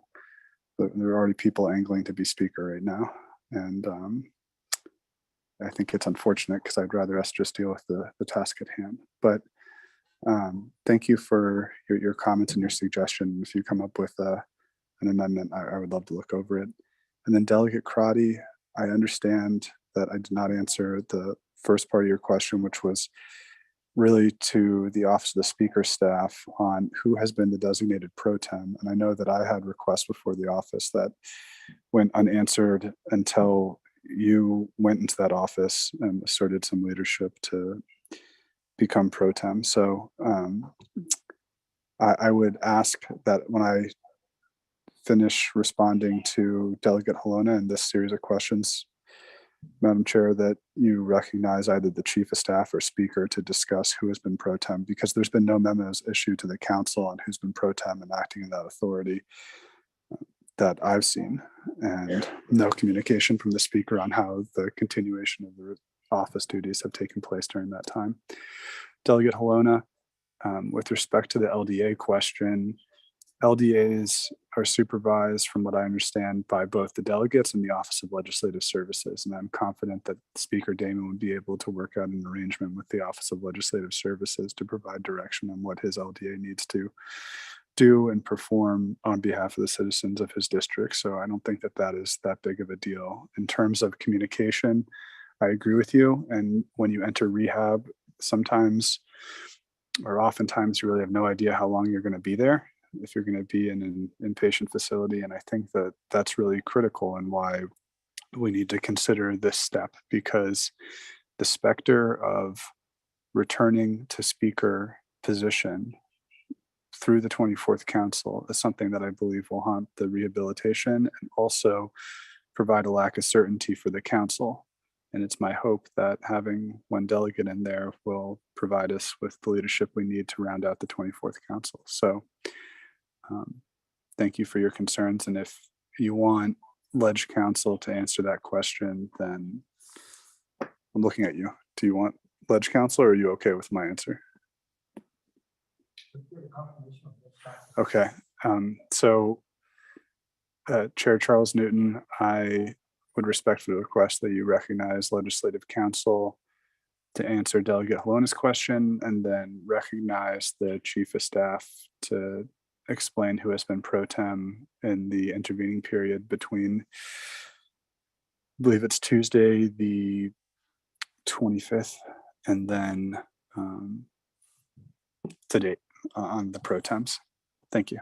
There are already people angling to be speaker right now. And I think it's unfortunate because I'd rather us just deal with the task at hand. But thank you for your comments and your suggestion. If you come up with an amendment, I would love to look over it. And then Delegate Crotty, I understand that I did not answer the first part of your question, which was really to the Office of the Speaker staff on who has been the designated pro tem. And I know that I had requests before the office that went unanswered until you went into that office and asserted some leadership to become pro tem. So I would ask that when I finish responding to Delegate Halona and this series of questions, Madam Chair, that you recognize either the Chief of Staff or Speaker to discuss who has been pro tem, because there's been no memos issued to the Council on who's been pro tem and acting in that authority that I've seen, and no communication from the Speaker on how the continuation of the office duties have taken place during that time. Delegate Halona, with respect to the LDA question, LDAs are supervised, from what I understand, by both the delegates and the Office of Legislative Services. And I'm confident that Speaker Damon would be able to work out an arrangement with the Office of Legislative Services to provide direction on what his LDA needs to do and perform on behalf of the citizens of his district. So I don't think that that is that big of a deal. In terms of communication, I agree with you. And when you enter rehab, sometimes or oftentimes you really have no idea how long you're going to be there, if you're going to be in an inpatient facility. And I think that that's really critical and why we need to consider this step, because the specter of returning to speaker position through the 24th Council is something that I believe will haunt the rehabilitation and also provide a lack of certainty for the council. And it's my hope that having one delegate in there will provide us with the leadership we need to round out the 24th Council. So thank you for your concerns. And if you want Ledge Council to answer that question, then I'm looking at you. Do you want Ledge Council, or are you okay with my answer? Okay. Chair Charles Newton, I would respectfully request that you recognize Legislative Council to answer Delegate Halona's question and then recognize the Chief of Staff to explain who has been pro tem in the intervening period between, I believe it's Tuesday, the 25th, and then to date on the pro temps. Thank you.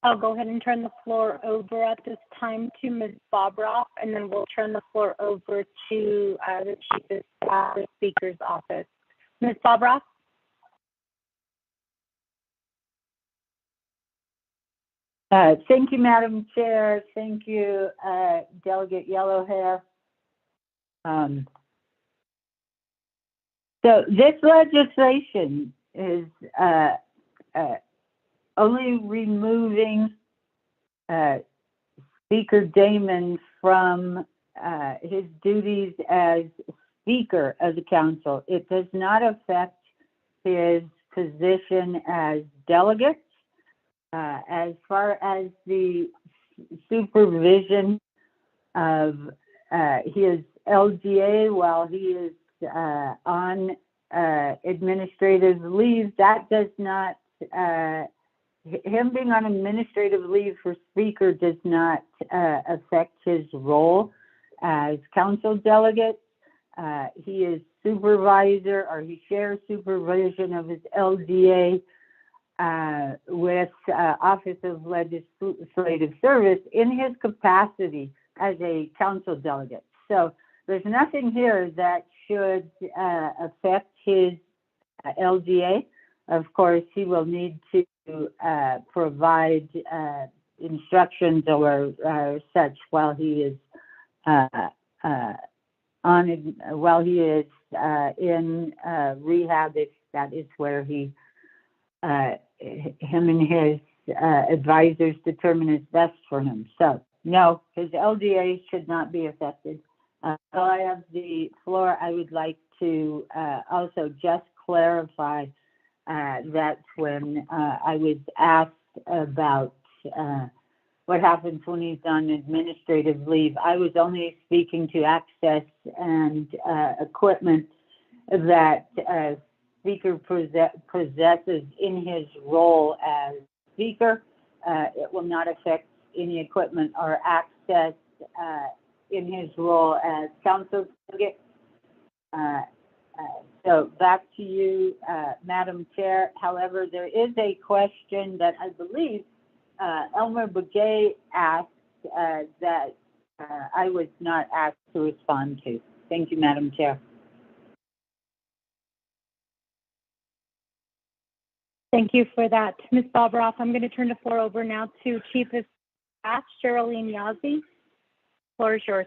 I'll go ahead and turn the floor over at this time to Ms. Bobroff, and then we'll turn the floor over to the Chief of Staff, the Speaker's office. Ms. Bobroff? Thank you, Madam Chair. Thank you, Delegate Yellowhair. So this legislation is only removing Speaker Damon from his duties as Speaker of the Council. It does not affect his position as delegate. As far as the supervision of his LGA while he is on administrative leave, that does not, him being on administrative leave for Speaker does not affect his role as council delegate. He is supervisor, or he shares supervision of his LGA with Office of Legislative Service in his capacity as a council delegate. So there's nothing here that should affect his LGA. Of course, he will need to provide instructions or such while he is while he is in rehab. If that is where he him and his advisors determine is best for him. So no, his LGA should not be affected. While I have the floor, I would like to also just clarify that when I was asked about what happens when he's on administrative leave, I was only speaking to access and equipment that Speaker possesses in his role as Speaker. It will not affect any equipment or access in his role as council delegate. So back to you, Madam Chair. However, there is a question that I believe Elmer Begay asked that I was not asked to respond to. Thank you, Madam Chair. Thank you for that, Ms. Bobroff. I'm going to turn the floor over now to Chief of Staff, Cheryl Yazzie. The floor is yours.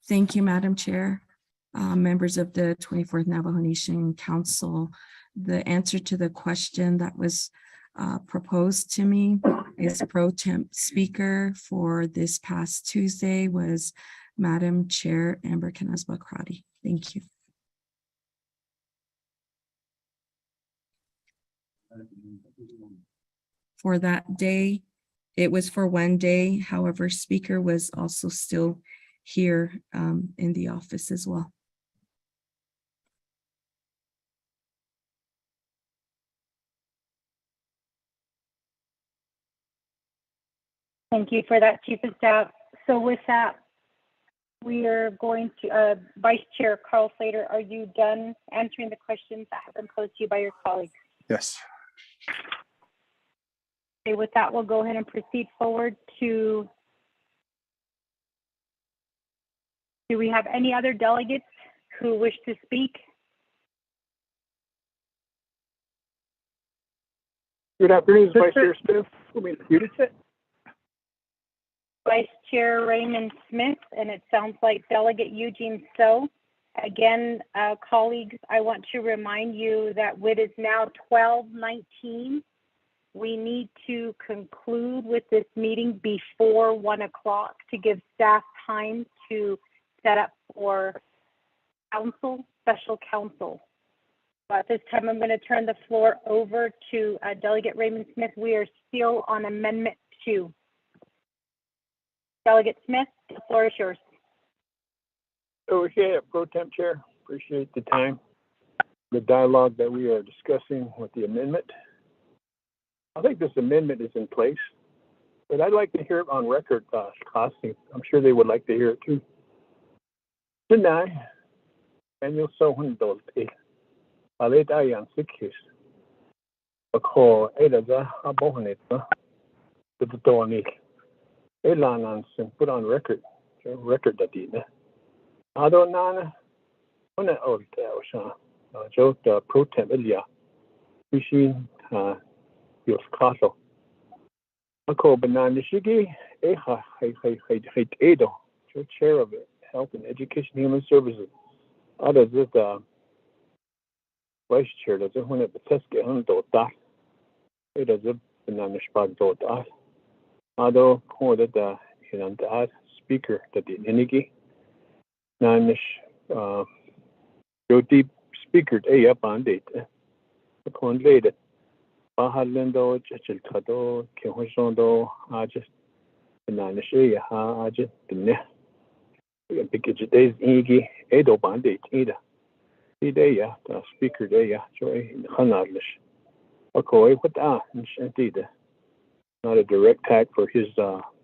Thank you, Madam Chair. Members of the 24th Navajo Nation Council, the answer to the question that was proposed to me as pro temp speaker for this past Tuesday was Madam Chair Amber Canaz-Bakrati. Thank you. For that day, it was for one day. However, Speaker was also still here in the office as well. Thank you for that, Chief of Staff. So with that, we are going to, Vice Chair Carl Slater, are you done answering the questions that have been posed to you by your colleagues? Yes. Okay, with that, we'll go ahead and proceed forward to, do we have any other delegates who wish to speak? Good afternoon, Vice Chair Smith. Who made it? Vice Chair Raymond Smith, and it sounds like Delegate Eugene So. Again, colleagues, I want to remind you that it is now 12:19. We need to conclude with this meeting before 1 o'clock to give staff time to set up for council, special council. At this time, I'm going to turn the floor over to Delegate Raymond Smith. We are still on Amendment 2. Delegate Smith, the floor is yours. Okay, Pro Temp Chair, appreciate the time, the dialogue that we are discussing with the amendment. I think this amendment is in place, but I'd like to hear it on record, Costing. I'm sure they would like to hear it too. Tonight, and you'll so hundred I laid I on 6 years. A call, Ada, a bohonet, the Tony. Elan on put on record that did. I don't know. When I old Joe the Pro Temp Elia, machine, your castle. A call banana shiggy, Edo, chair of it, Health and Education Human Services. Others is the vice chair, does it when it test get on that. It does a banana spot that. Although, that the speaker that the Nigi. Nanish, go deep speaker, up on date. The con later. Bahalindo, Chachilcado, Kihosondo, Ajas, the Nanish, Ajas, the Ne. Because today's Igi, Edo Bandit, either. Idea, the speaker day, joy, Hanalish. Okay, what indeed. Not a direct tag for his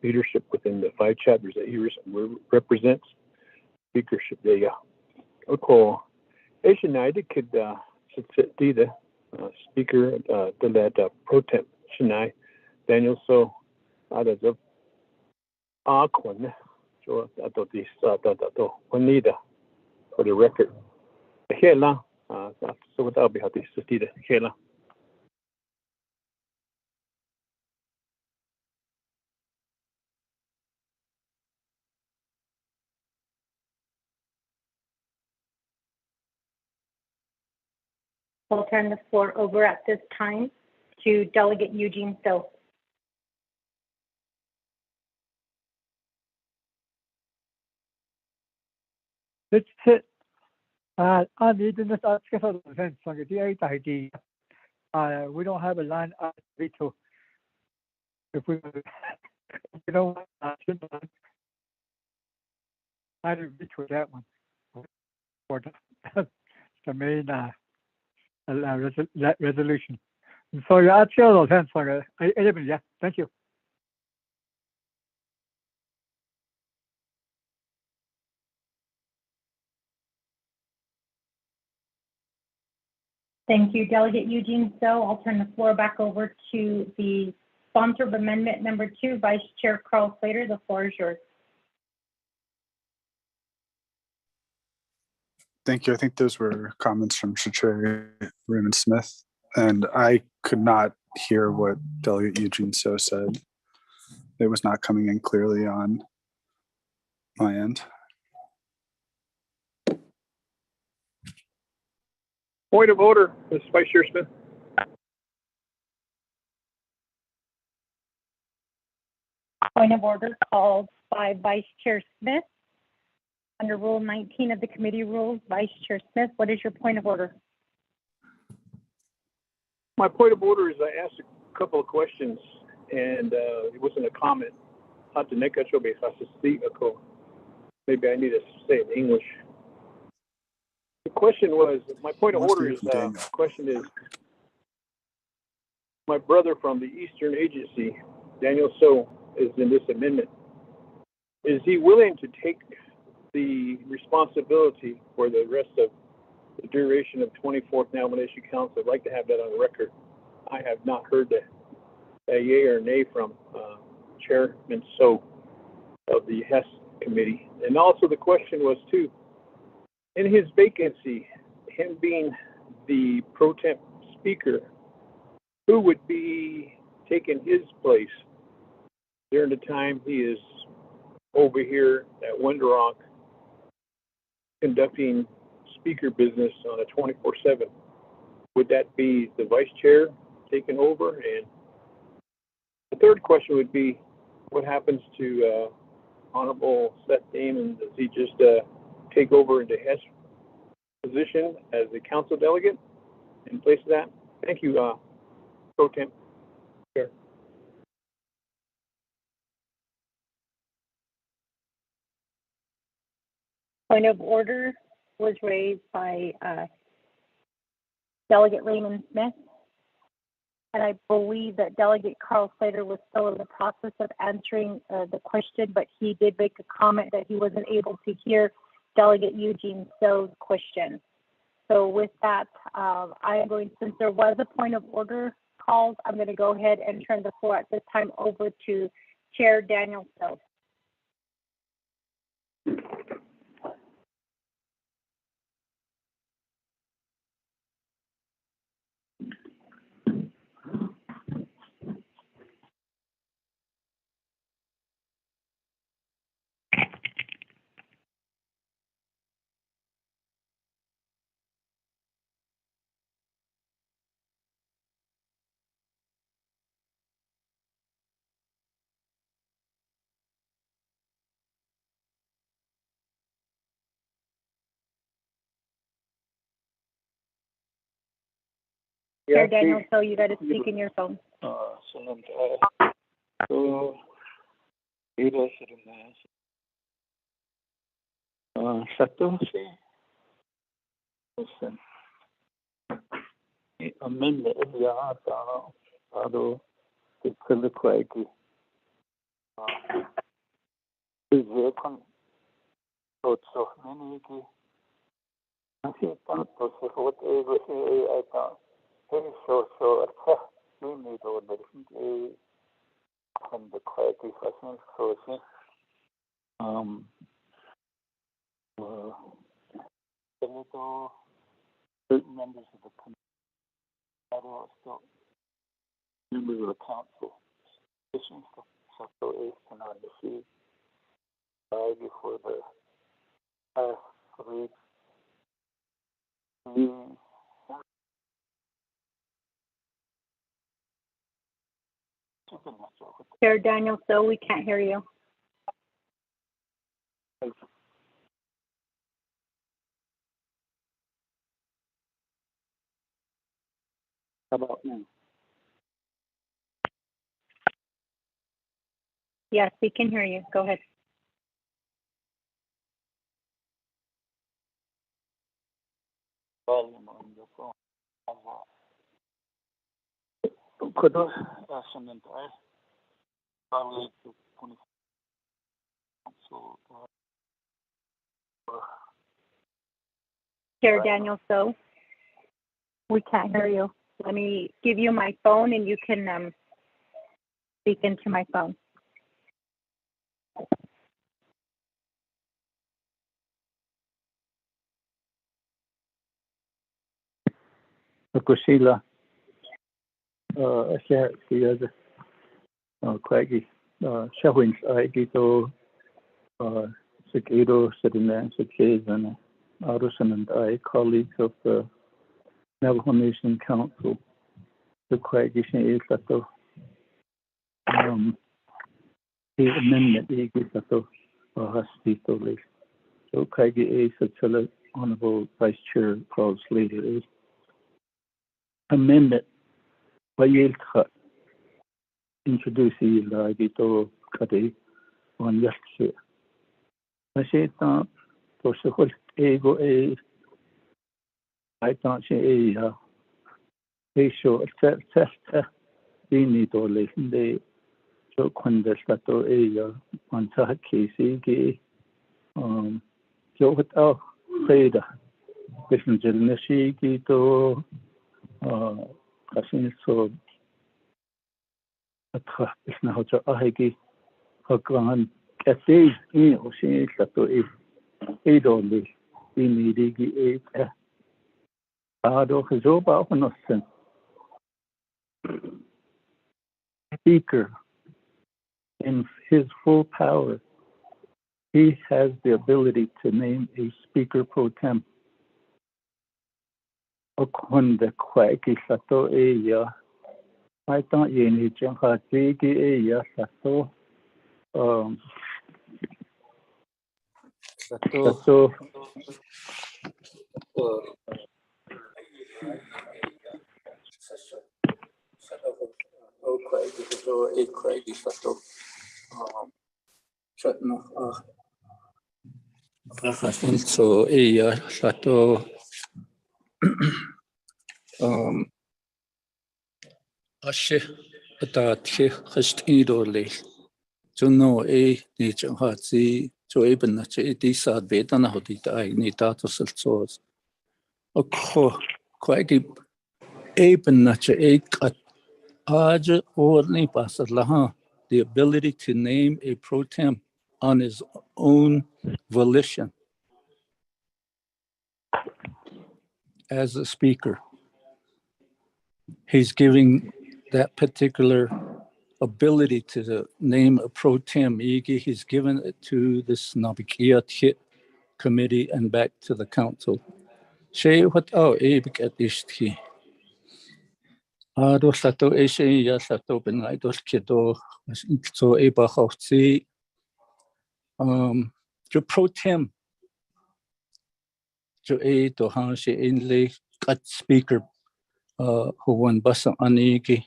leadership within the 5 chapters that he represents. Speakership there, okay. Asian United could be the speaker, the Pro Temp Shanai Daniel. So, others of Aquan, so I thought this, Juanita for the record. Hela, so without be how this is Hela. I'll turn the floor over at this time to Delegate Eugene So. That's it. I need to ask for the fence on the ID. We don't have a line veto. If we don't I didn't veto that one. For the main resolution. So yeah, I'll share those hands for yeah. Thank you. Thank you, Delegate Eugene So. I'll turn the floor back over to the sponsor of Amendment Number 2, Vice Chair Carl Slater. The floor is yours. Thank you. I think those were comments from Secretary Raymond Smith, and I could not hear what Delegate Eugene So said. It was not coming in clearly on my end. Point of order, Ms. Vice Chair Smith. Point of order called by Vice Chair Smith. Under Rule 19 of the committee rules, Vice Chair Smith, what is your point of order? My point of order is I asked a couple of questions, and it wasn't a comment. Maybe I need to say it in English. The question was, my point of order is, question is, my brother from the Eastern Agency, Daniel So, is in this amendment. Is he willing to take the responsibility for the rest of the duration of 24th Nomination Council? I'd like to have that on record. I have not heard a yay or nay from Chairman So of the HES committee. And also the question was too, in his vacancy, him being the pro temp speaker, who would be taking his place during the time he is over here at Winter Rock conducting speaker business on a 24/7? Would that be the vice chair taking over? And the third question would be, what happens to Honorable Seth Damon? Does he just take over into Hess position as a council delegate? in place of that. Thank you, Pro Tem Chair. Point of order was raised by Delegate Raymond Smith. And I believe that Delegate Carl Slater was still in the process of answering the question, but he did make a comment that he wasn't able to hear Delegate Eugene Stowe's question. So with that, I am going, since there was a point of order called, I'm going to go ahead and turn the floor at this time over to Chair Daniel Stowe. Chair Daniel Stowe, you got to speak in your phone. Amendment of the Ado Telecomm. So many I think what I thought. So we need all the from the quality fashion sources. The little members of the committee are still members of the council. So it's not the seat before the past week. Chair Daniel Stowe, we can't hear you. How about now? Yes, we can hear you. Go ahead. Volume on your phone. Could I ask something to add? Probably to 20. So, Chair Daniel Stowe, we can't hear you. Let me give you my phone and you can speak into my phone. Sheila, share the Craigie, Shawins, I get to Sekido, Sedina, Sekis, and Arusan and I, colleagues of the Navajo Nation Council, the Craigie is that the amendment is that the hospital list. So Craigie is such a Honorable Vice Chair Carl Slater is amendment by Yale introduce the Gito Kade on yesterday. I said, for so ego a I thought she a show test we need to listen the so conversato a on Sah Casey so without Freda. Listen to Nashi Gito Cassin so is now to Ahegi Hagan Cafe in Ocean Sato is only in the Ado Hazoba Honosen Speaker in his full power. He has the ability to name a Speaker pro tem. Okonde Kwaki Sato Eya. I thought you need to have Eya Sato. Sato So sato ashe atathe khashtidole. So no ni hatsi so eben na che di sa beta na hodita ai ni tato selsos. Okho kwagi eben na che kat aja or ni pasalaha the ability to name a pro tem on his own volition as a speaker. He's giving that particular ability to name a pro tem. He's given it to this Naa'bik'iyati committee and back to the council. Shay what Naa'bik'iyati. Do sato eshe ya sato benai dos kido so eba hoxi jo pro tem jo to hanshi inley cut speaker who won basa anigi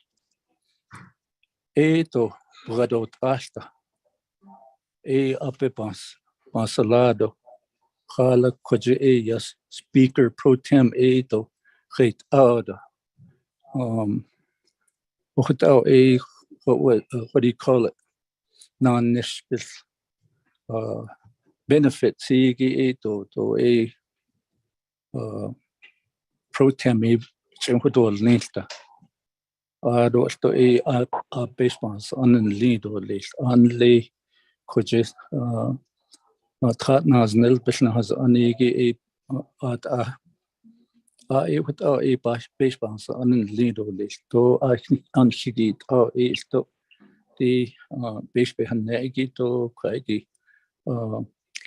to bradot asta ape pansalado khala koje yes speaker pro tem to khit out what what do you call it non-nishbil benefit sigi to pro tem chenhudol nilta do sto a basebans on lead or list only koje Trat naznel bishna has anigi at with basebans on lead or list to unshigit is to the base behind negi to quagi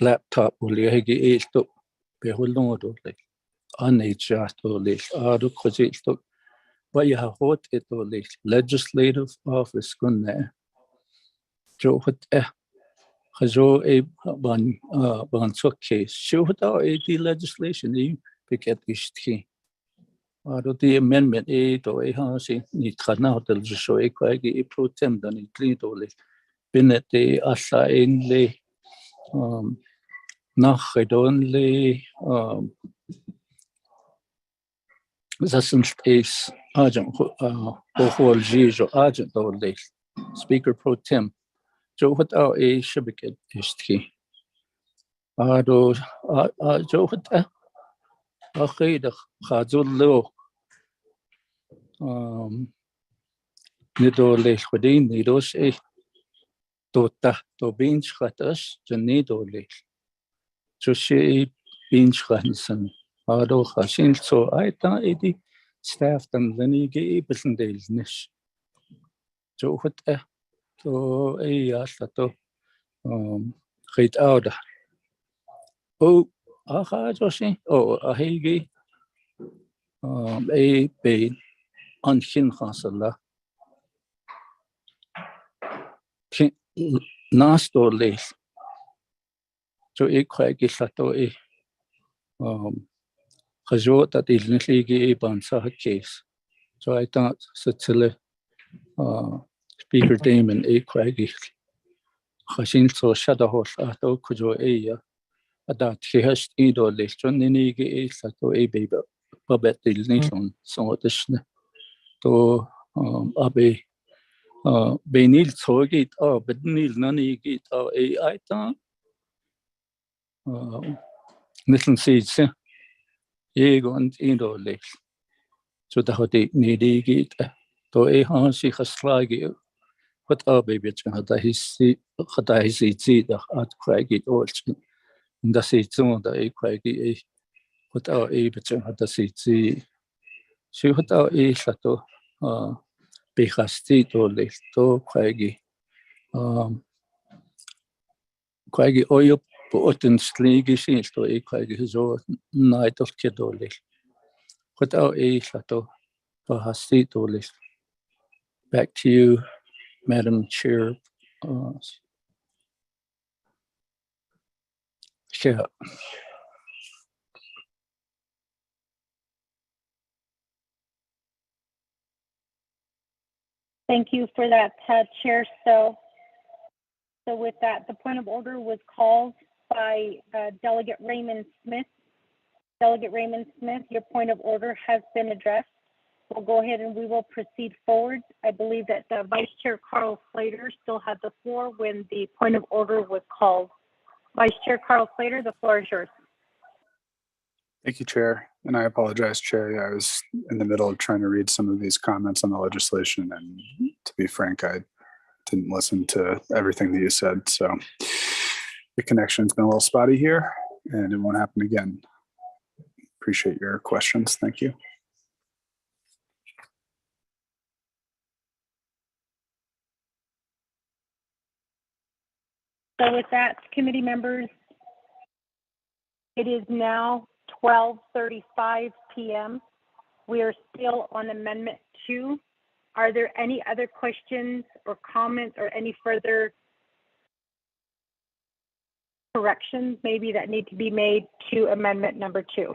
laptop will yagi is to be hold on to like unadjust to list do koje to but you have what it to list legislative office gunne jo what Hajo ban case. Show without the legislation you pick at ishti. The amendment to a house ni khana del show a quagi a pro tem than it clean to list. Binet the asa in the nach only zasem space agent whole jijo agent or list. Speaker pro tem. Jo without a shibiket ishti. Jo without أخيد خازلو ندولي خدين ندوش توتا تو بينش خاتش جنيدولي شوشي بينش خانسن هادو خاشين سو أيتا إدي staff تنزنيجي بسنديل نش جو خد تو ياساتو خيت أودا أو جوشي أو أهيجي بين أنشين خاصة ناس ليس جو كواجي ساتو خجو تديل نسيجي بانسا كيس so I thought ستله speaker Damon كواجي خشين سو شدا هوش أتو كجو أدات كيهش إيدو ليس جو نيجي ساتو بيبا بابت ديل نيشون سو تشنه تو أبي بينيل توجيت بدنيل نانيجيت أي تا مثل سيدس يجون إندو ليش شو تهودي نيديجيت تو هانشي خسلاجي خد بيبيت هذا هي سيد كواجي أولش ده سيدون ده كواجي خد بيت هذا سيد شو خد ساتو بيخاستي تو ليش تو كواجي كواجي أويو بوتن سليجي شيء تو كواجي زو نايتو كدو ليش خد ساتو بيخاستي تو ليش. Back to you, Madam Chair. Chair. Thank you for that, Chair. So with that, the point of order was called by Delegate Raymond Smith. Delegate Raymond Smith, your point of order has been addressed. We'll go ahead and we will proceed forward. I believe that Vice Chair Carl Slater still had the floor when the point of order was called. Vice Chair Carl Slater, the floor is yours. Thank you, Chair. And I apologize, Chair. I was in the middle of trying to read some of these comments on the legislation. And to be frank, I didn't listen to everything that you said. So the connection's been a little spotty here and it won't happen again. Appreciate your questions. Thank you. So with that, committee members, it is now 12:35 p.m. We are still on Amendment 2. Are there any other questions or comments or any further corrections maybe that need to be made to Amendment number 2?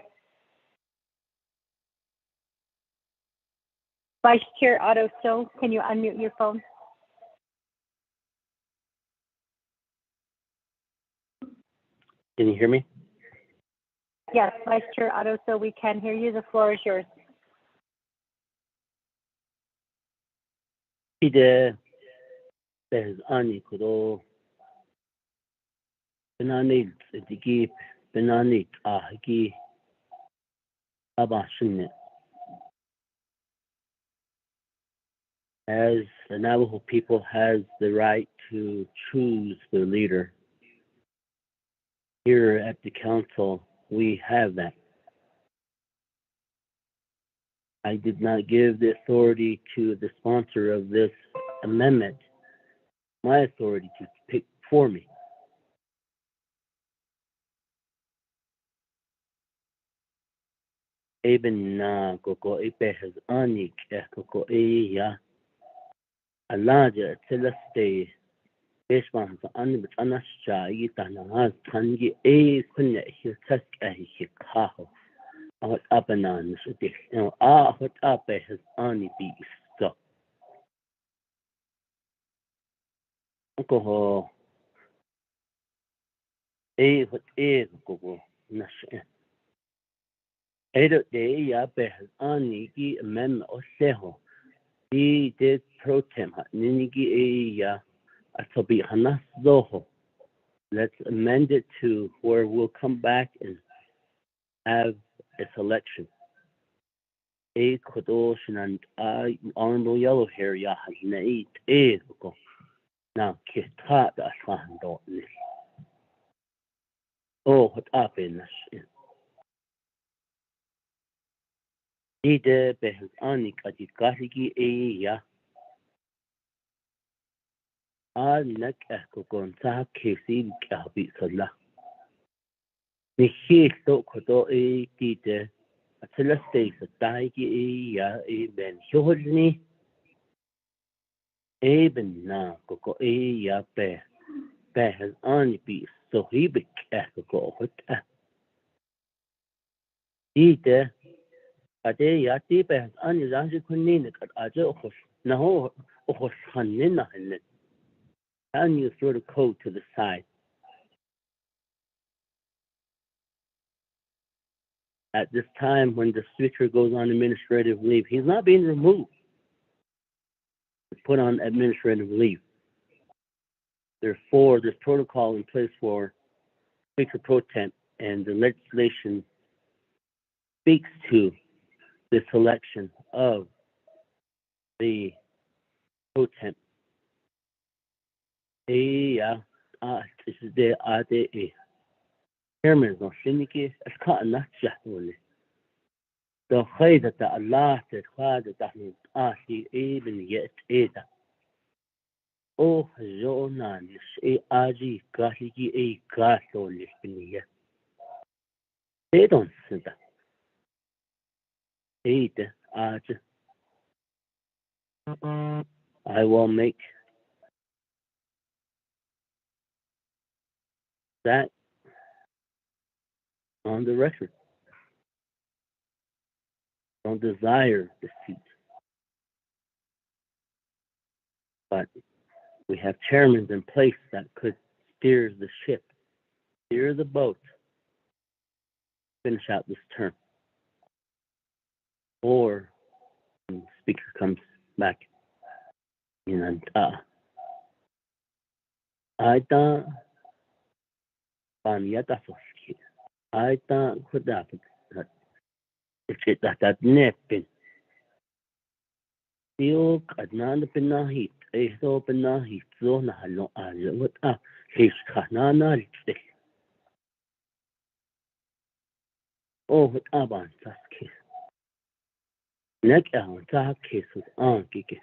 Vice Chair Otto Still, can you unmute your phone? Can you hear me? Yes, Vice Chair Otto, so we can hear you. The floor is yours. Ide there's ani kudo benani digi benani ahigi abashine. As the Navajo people has the right to choose their leader, here at the council, we have that. I did not give the authority to the sponsor of this amendment, my authority to pick for me. Eben na koko ipe has anik koko ya alaja teleste beshman sa ani but anasha yitana tangi kunya hitas kaho. What up and on this? What up has ani be stuck. Alcohol. What go nash. Ada day ya has ani gi amendment or seho. He did pro tem ninigi ya atobi hanas zoho. Let's amend it to where we'll come back and have a selection. A kodoshin and I honorable yellow hair ya has nait a go. Now kita da fan dot this. Oh, what up in this? Ide behel anik adikahigi a ya. Anak ekogon sa kesi kabi sala. Nihi so kodo a dide. Atila stays a daigi ya a ben hojni. Eben na koko a ya be. Behel ani be so hibik ekoko hot. Ide ade ya ti behel ani zanji kunni kat aje okos. Naho okos hanina hanne. And you throw the code to the side. At this time, when the speaker goes on administrative leave, he's not being removed. He's put on administrative leave. Therefore, there's protocol in place for Speaker Pro Tem, and the legislation speaks to the selection of the Pro Tem. This is the ADA. Chairman is not Shiniki, it's caught enough Jahuli. The way that the Allah that Father that means he even yet Ada. Oh, Jonan is a Aji Gahigi a Gato Lispiniya. They don't say that. Ada Aj. I will make that on the record. Don't desire the seat. but we have chairmen in place that could steer the ship, steer the boat, finish out this term. Or when the speaker comes back in Aita Paniata Foski. Aita Kudapit. It's that nepin. Yo Kadnan Pinahit. So Pinahit. So Nahalo Aja. What his Kanana. Oh, what Aban Saski. Neck out, case with Ankiki.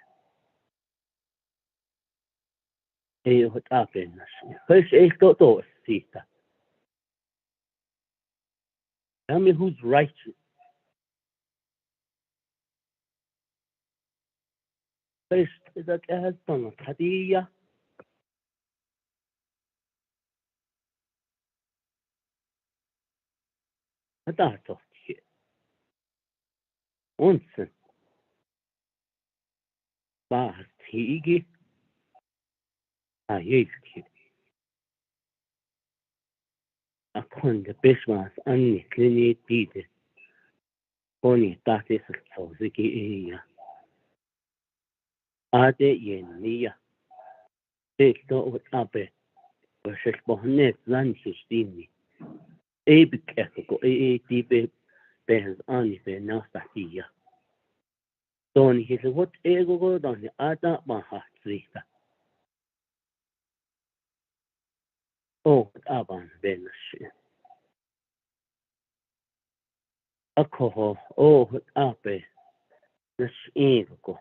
What happened? First, I thought to see that. Tell me who's right. First, that has done a Tadia. What I thought here. Once, Bas Tigi. Yes, kid. I couldn't the best ones only clearly did it. Only that is so the Ade Yenia. Take what up it. Versus Bonnet lunches dini. Abe Keko, deep bears only the Nastatia. Tony, he said, what ego go down the Ada Mahatrita. Oh, Aban Benash. Alcohol, oh, Ape. The ego.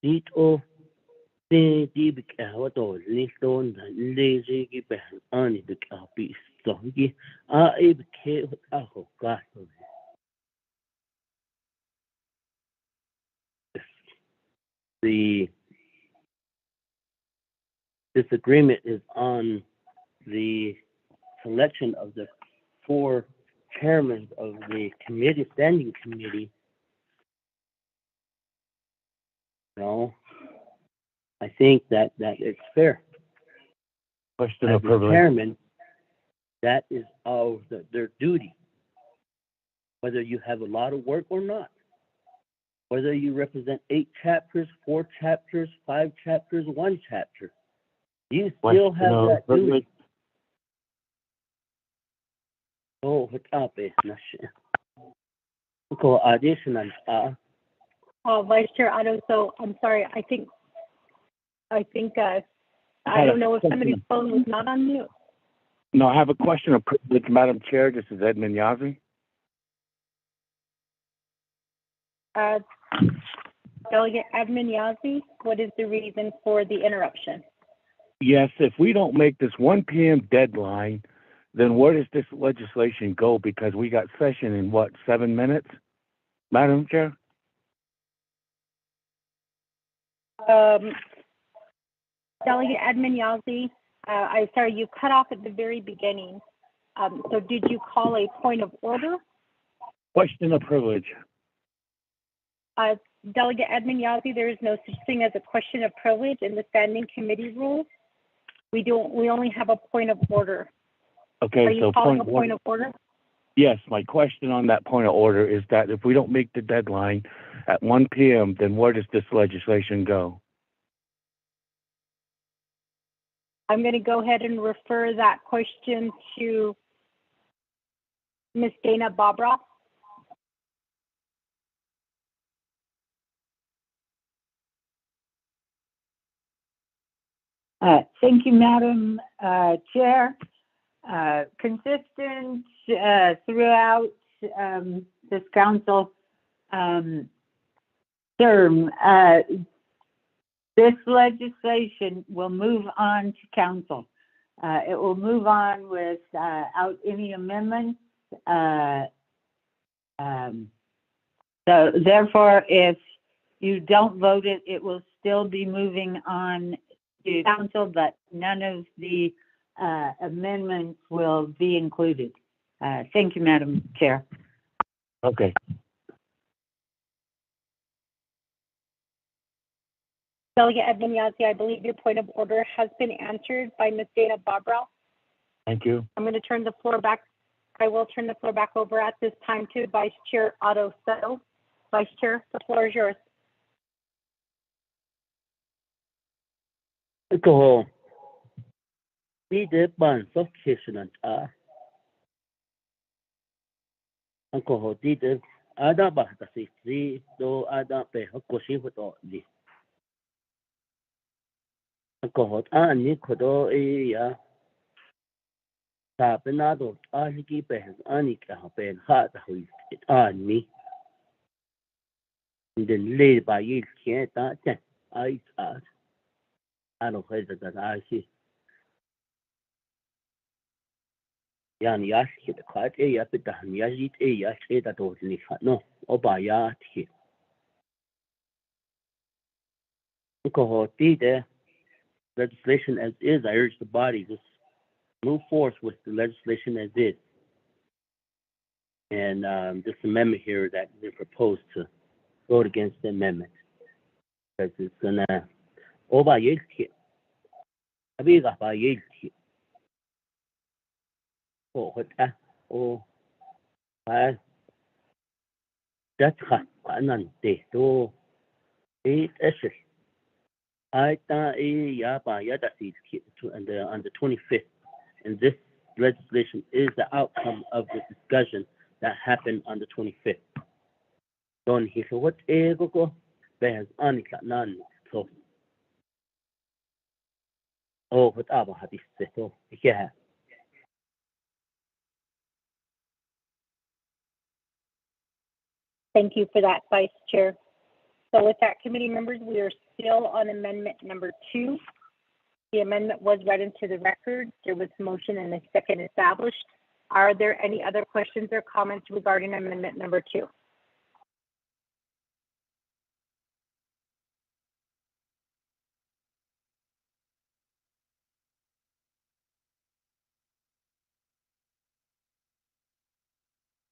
Eat oh, the deep what all, Liston, lazy, given only the copy. So he, Abe K. Aho, got the disagreement is on the selection of the 4 chairmen of the committee, standing committee. No, I think that it's fair. Question As of the privilege. chairman, that is their duty. Whether you have a lot of work or not, whether you represent 8 chapters, 4 chapters, 5 chapters, 1 chapter, you still have that duty. Oh, what's up, additional. Vice Chair Otto, so I'm sorry, I think, I don't know if somebody's phone was not on mute. No, I have a question of privilege, Madam Chair. This is Edmund Yazi. Delegate Edmund Yazi, what is the reason for the interruption? Yes, if we don't make this 1 p.m. deadline, then where does this legislation go? Because we got session in, 7 minutes? Madam Chair? Delegate Edmund Yazi, I'm sorry, you cut off at the very beginning. So did you call a point of order? Question of privilege. Delegate Edmund Yazi, there is no such thing as a question of privilege in the standing committee rules. We only have a point of order. Okay, Are you so calling a point of order? Yes, my question on that point of order is that if we don't make the deadline at 1 p.m., then where does this legislation go? I'm going to go ahead and refer that question to Ms. Dana Bobroff. Thank you, Madam Chair. Consistent throughout this council term, this legislation will move on to council. It will move on without any amendments. So therefore, if you don't vote it, it will still be moving on to council, but none of the amendments will be included. Thank you, Madam Chair. Okay. Delegate Naa'bik'iyati, I believe your point of order has been answered by Ms. Dana Barbara. Thank you. I'm going to turn the floor back. I will turn the floor back over at this time to Vice Chair Otto Settle. Vice Chair, the floor is yours. Ko di de ban so kisnan ko di de ada ba ta si do ada pe ko shi to di ko ni ko do ya ta pe na do ki pe ani ka pe ha ta hui ni de le ba yi tie ta chen ai I don't know that I see. Yani yaş ki de kaç yapı da yaş yaş da doğru ni no o bayağı ki. Ko the legislation as is, I urge the body just move forth with the legislation as is. And this amendment here that they proposed to vote against the amendment because it's gonna over yelki. Abiga ba yelki. Oh, what oh, that's hot. Anante to it is. I thought ya ba ya that is on the 25th, and this legislation is the outcome of the discussion that happened on the 25th. Don he so what go there's anika none so oh what aba hadis so yeah. Thank you for that, Vice Chair. So with that, committee members, we are still on amendment number 2. The amendment was read into the record. There was a motion and a second established. Are there any other questions or comments regarding amendment number 2?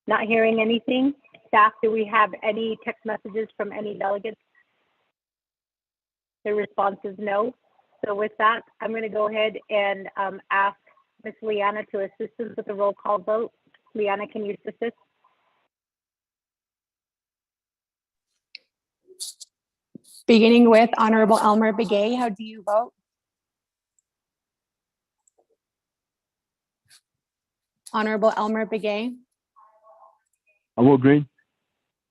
Not hearing anything. Staff, do we have any text messages from any delegates? The response is no. So with that, I'm going to go ahead and ask Ms. Liana to assist us with the roll call vote. Liana, can you assist? Beginning with Honorable Elmer Begay, how do you vote? Honorable Elmer Begay. I vote green.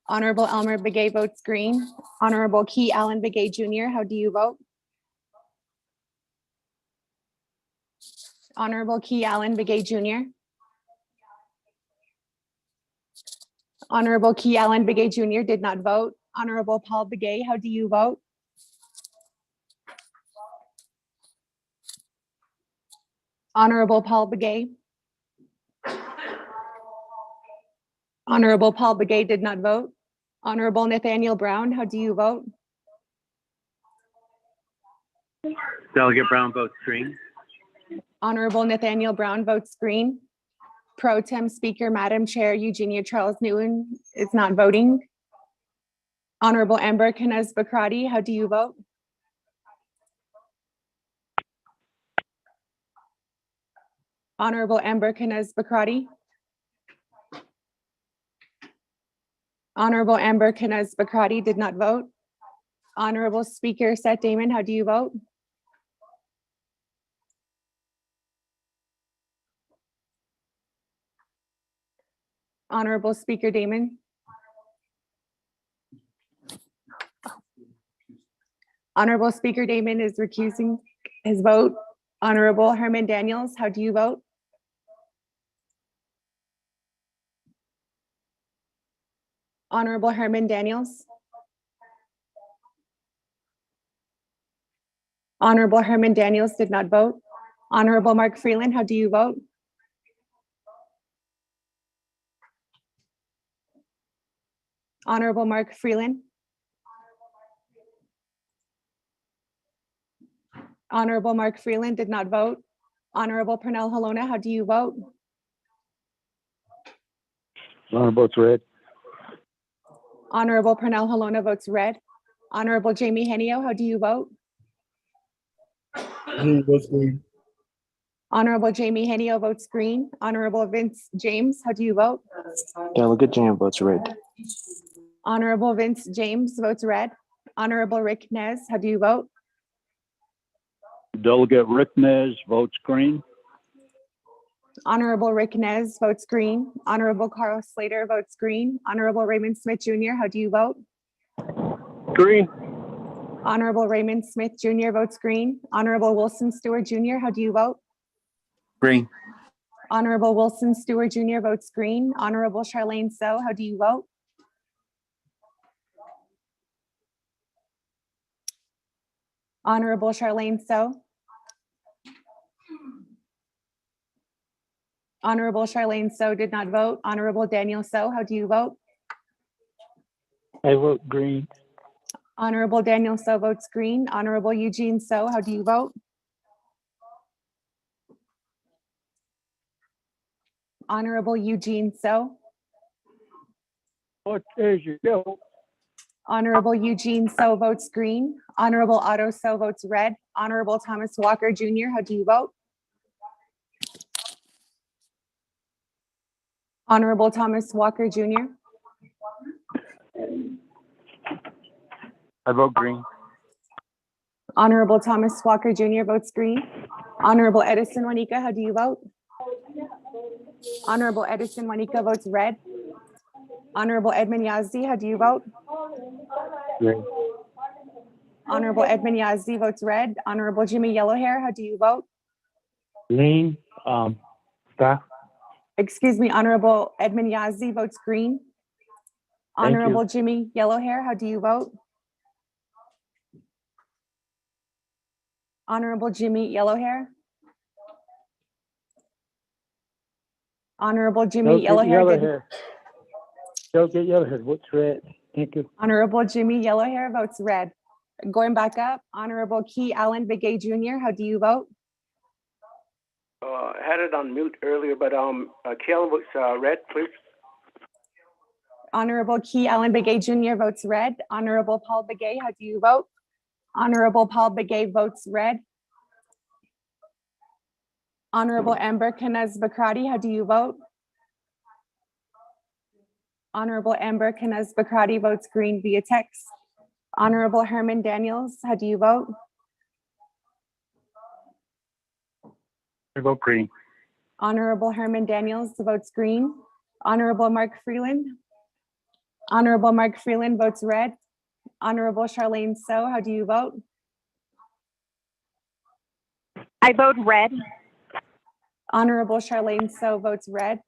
Honorable Elmer Begay votes green. Honorable Key Allen Begay Jr., how do you vote? Honorable Key Allen Begay Jr. Honorable Key Allen Begay Jr. did not vote. Honorable Paul Begay, how do you vote? Honorable Paul Begay. Honorable Paul Begay did not vote. Honorable Nathaniel Brown, how do you vote? Delegate Brown votes green. Honorable Nathaniel Brown votes green. Pro Tem Speaker, Madam Chair, Eugenia Charles Newton is not voting. Honorable Amber Khanez Bakrati, how do you vote? Honorable Amber Khanez Bakrati. Honorable Amber Khanez Bakrati did not vote. Honorable Speaker Seth Damon, how do you vote? Honorable Speaker Damon. Honorable Speaker Damon is recusing his vote. Honorable Herman Daniels, how do you vote? Honorable Herman Daniels. Honorable Herman Daniels did not vote. Honorable Mark Freeland, how do you vote? Honorable Mark Freeland. Honorable Mark Freeland did not vote. Honorable Pernell Halona, how do you vote? Votes red. Honorable Pernell Halona votes red. Honorable Jamie Henio, how do you vote? Green votes green. Honorable Jamie Henio votes green. Honorable Vince James, how do you vote? Delegate Jam votes red. Honorable Vince James votes red. Honorable Rick Nez, how do you vote? Delegate Rick Nez votes green. Honorable Rick Nez votes green. Honorable Carl Slater votes green. Honorable Raymond Smith Jr., how do you vote? Green. Honorable Raymond Smith Jr. votes green. Honorable Wilson Stewart Jr., how do you vote? Green. Honorable Wilson Stewart Jr. votes green. Honorable Charlene So, how do you vote? Honorable Charlene So. Honorable Charlene So did not vote. Honorable Daniel So, how do you vote? I vote green. Honorable Daniel So votes green. Honorable Eugene So, how do you vote? Honorable Eugene So. What is your go? Honorable Eugene So votes green. Honorable Otto So votes red. Honorable Thomas Walker Jr., how do you vote? Honorable Thomas Walker Jr. I vote green. Honorable Thomas Walker Jr. votes green. Honorable Edison Juanica, how do you vote? Honorable Edison Juanica votes red. Honorable Edmund Yazdi, how do you vote? Green. Honorable Edmund Yazdi votes red. Honorable Jimmy Yellowhair, how do you vote? Green. Staff. Excuse me, Honorable Edmund Yazdi votes green. Thank you. Honorable Jimmy Yellowhair, how do you vote? Honorable Jimmy Yellowhair. Honorable Jimmy Yellowhair. Delegate Yellowhead votes red. Thank you. Honorable Jimmy Yellowhair votes red. Going back up, Honorable Key Allen Begay Jr., how do you vote? Had it on mute earlier, but Kayla votes red, please. Honorable Key Allen Begay Jr. votes red. Honorable Paul Begay, how do you vote? Honorable Paul Begay votes red. Honorable Amber Kanaz Bakrati, how do you vote? Honorable Amber Kanaz Bakrati votes green via text. Honorable Herman Daniels, how do you vote? I vote green. Honorable Herman Daniels votes green. Honorable Mark Freeland. Honorable Mark Freeland votes red. Honorable Charlene So, how do you vote? I vote red. Honorable Charlene So votes red.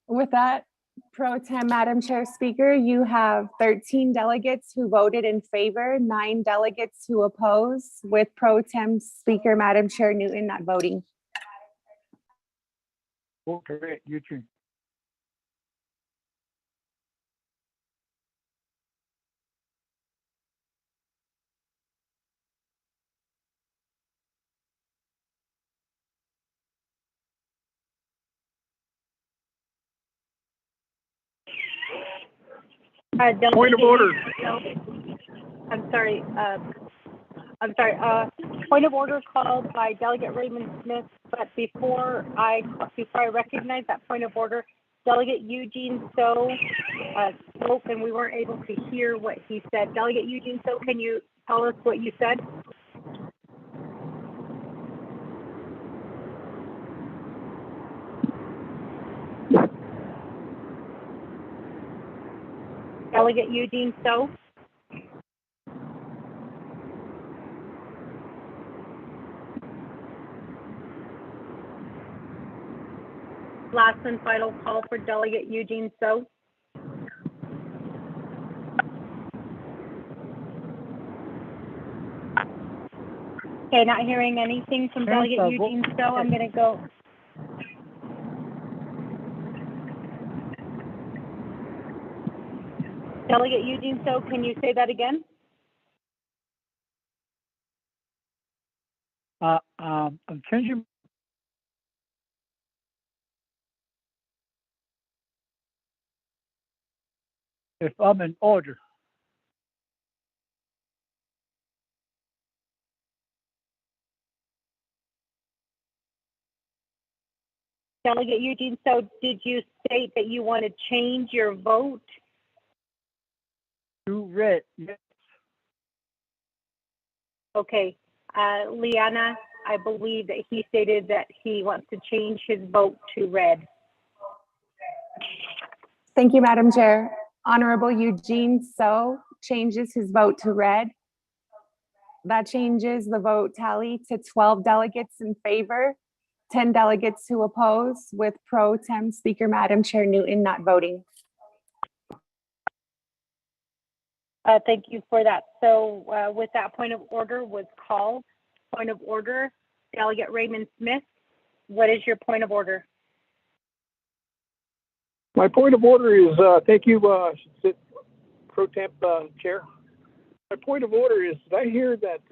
With that, Pro Tem Madam Chair Speaker, you have 13 delegates who voted in favor, 9 delegates who oppose, with Pro Tem Speaker Madam Chair Newton not voting. Vote red, Eugene. Point of order. I'm sorry. Point of order called by Delegate Raymond Smith. But before I recognize that point of order, Delegate Eugene So spoke, and we weren't able to hear what he said. Delegate Eugene So, can you tell us what you said? Delegate Eugene So. Last and final call for Delegate Eugene So. Okay, not hearing anything from Delegate Eugene So. I'm going to go. Delegate Eugene So, can you say that again? I'm changing. If I'm in order, Delegate Eugene, so did you state that you want to change your vote? To red, yes. Okay, Liana, I believe that he stated that he wants to change his vote to red. Thank you, Madam Chair. Honorable Eugene So changes his vote to red. That changes the vote tally to 12 delegates in favor, 10 delegates who oppose, with Pro Tem Speaker Madam Chair Newton not voting. Thank you for that. So with that, point of order was called. Point of order, Delegate Raymond Smith, what is your point of order? My point of order is, thank you, Pro Temp Chair. My point of order is, did I hear that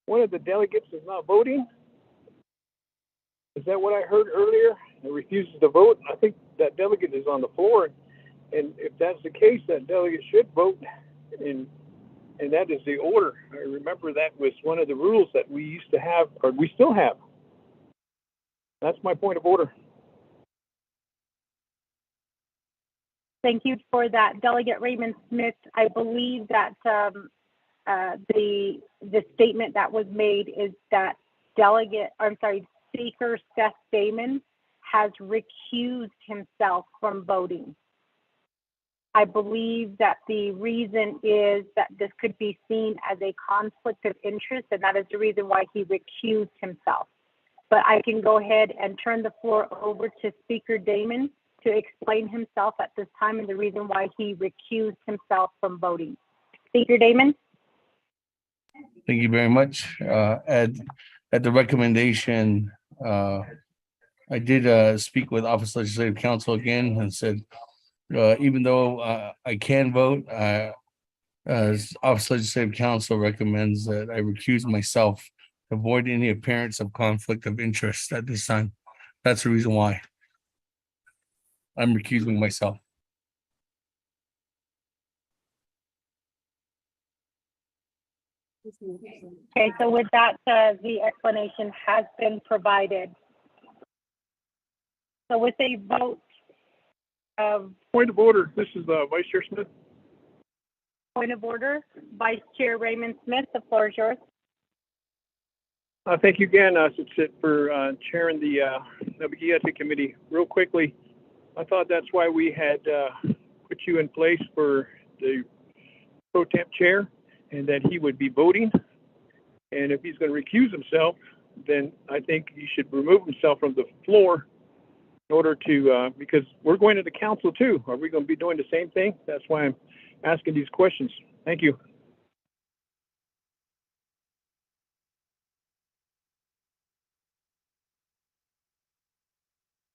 one of the delegates is not voting? Is that what I heard earlier? It refuses to vote. I think that delegate is on the floor. And if that's the case, that delegate should vote. And that is the order. I remember that was one of the rules that we used to have, or we still have. That's my point of order. Thank you for that, Delegate Raymond Smith. I believe that the statement that was made is that Speaker Seth Damon has recused himself from voting. I believe that the reason is that this could be seen as a conflict of interest, and that is the reason why he recused himself. But I can go ahead and turn the floor over to Speaker Damon to explain himself at this time and the reason why he recused himself from voting. Speaker Damon? Thank you very much. At the recommendation, I did speak with Office Legislative Counsel again and said, even though I can vote, Office Legislative Counsel recommends that I recuse myself to avoid any appearance of conflict of interest at this time. That's the reason why I'm recusing myself. Okay, so with that, the explanation has been provided. So with a vote of... Point of order, this is Vice Chair Smith. Point of order, Vice Chair Raymond Smith, the floor is yours. Thank you again, for chairing the Naa'bik'iyati committee. Real quickly, I thought that's why we had put you in place for the pro temp chair, and that he would be voting. And if he's going to recuse himself, then I think he should remove himself from the floor in order to, because we're going to the council too. Are we going to be doing the same thing? That's why I'm asking these questions. Thank you.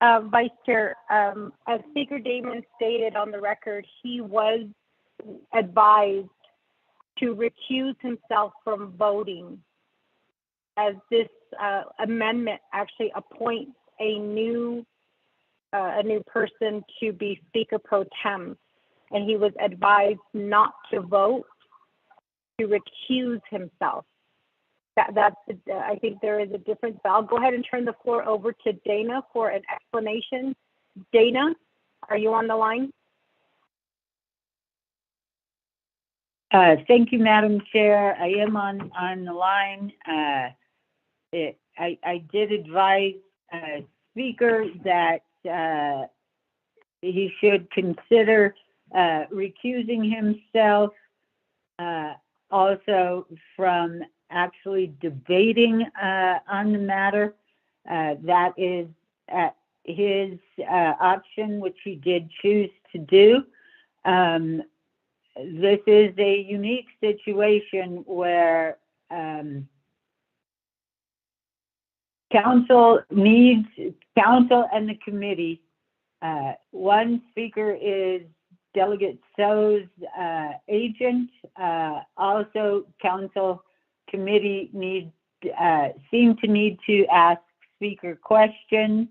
Vice Chair, as Speaker Damon stated on the record, he was advised to recuse himself from voting, as this amendment actually appoints a new person to be Speaker Pro Tem, and he was advised not to vote, to recuse himself. I think there is a difference. I'll go ahead and turn the floor over to Dana for an explanation. Dana, are you on the line? Thank you, Madam Chair. I am on the line. I did advise Speaker that he should consider recusing himself also from actually debating on the matter. That is his option, which he did choose to do. This is a unique situation where council and the committee, one speaker is Delegate So's agent. Also, council committee seem to need to ask speaker questions.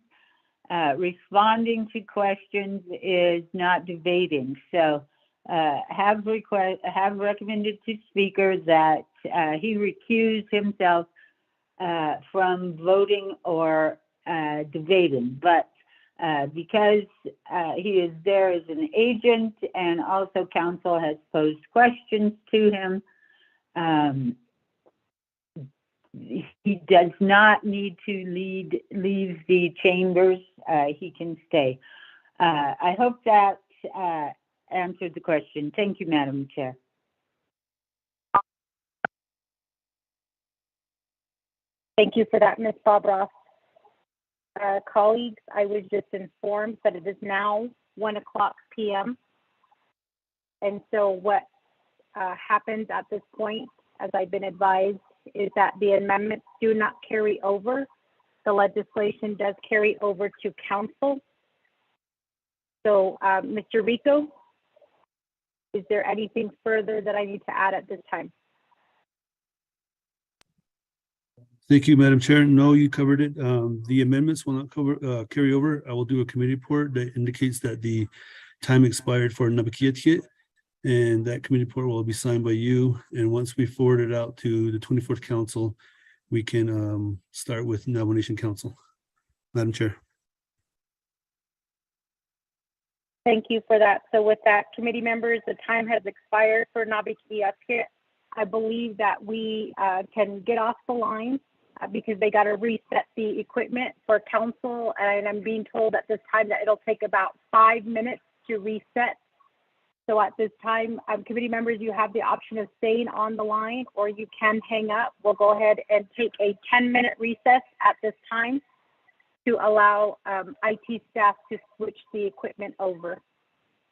Responding to questions is not debating. So have recommended to speaker that he recuse himself from voting or debated, but because he is there as an agent and also council has posed questions to him, he does not need to leave the chambers. He can stay. I hope that answered the question. Thank you, Madam Chair. Thank you for that, Ms. Bobroff. Colleagues, I was just informed that it is now 1:00 p.m. And so what happens at this point, as I've been advised, is that the amendments do not carry over. The legislation does carry over to council. So, Mr. Rico, is there anything further that I need to add at this time? Thank you, Madam Chair. No, you covered it. The amendments will not carry over. I will do a committee report that indicates that the time expired for Naa'bik'iyati, and that committee report will be signed by you. And once we forward it out to the 24th Council, we can start with Navajo Nation Council. Madam Chair. Thank you for that. So with that, committee members, the time has expired for Naa'bik'iyati. I believe that we can get off the line because they got to reset the equipment for council. And I'm being told at this time that it'll take about 5 minutes to reset. So at this time, committee members, you have the option of staying on the line or you can hang up. We'll go ahead and take a 10-minute recess at this time to allow IT staff to switch the equipment over.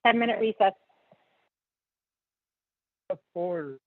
10-minute recess. Forward.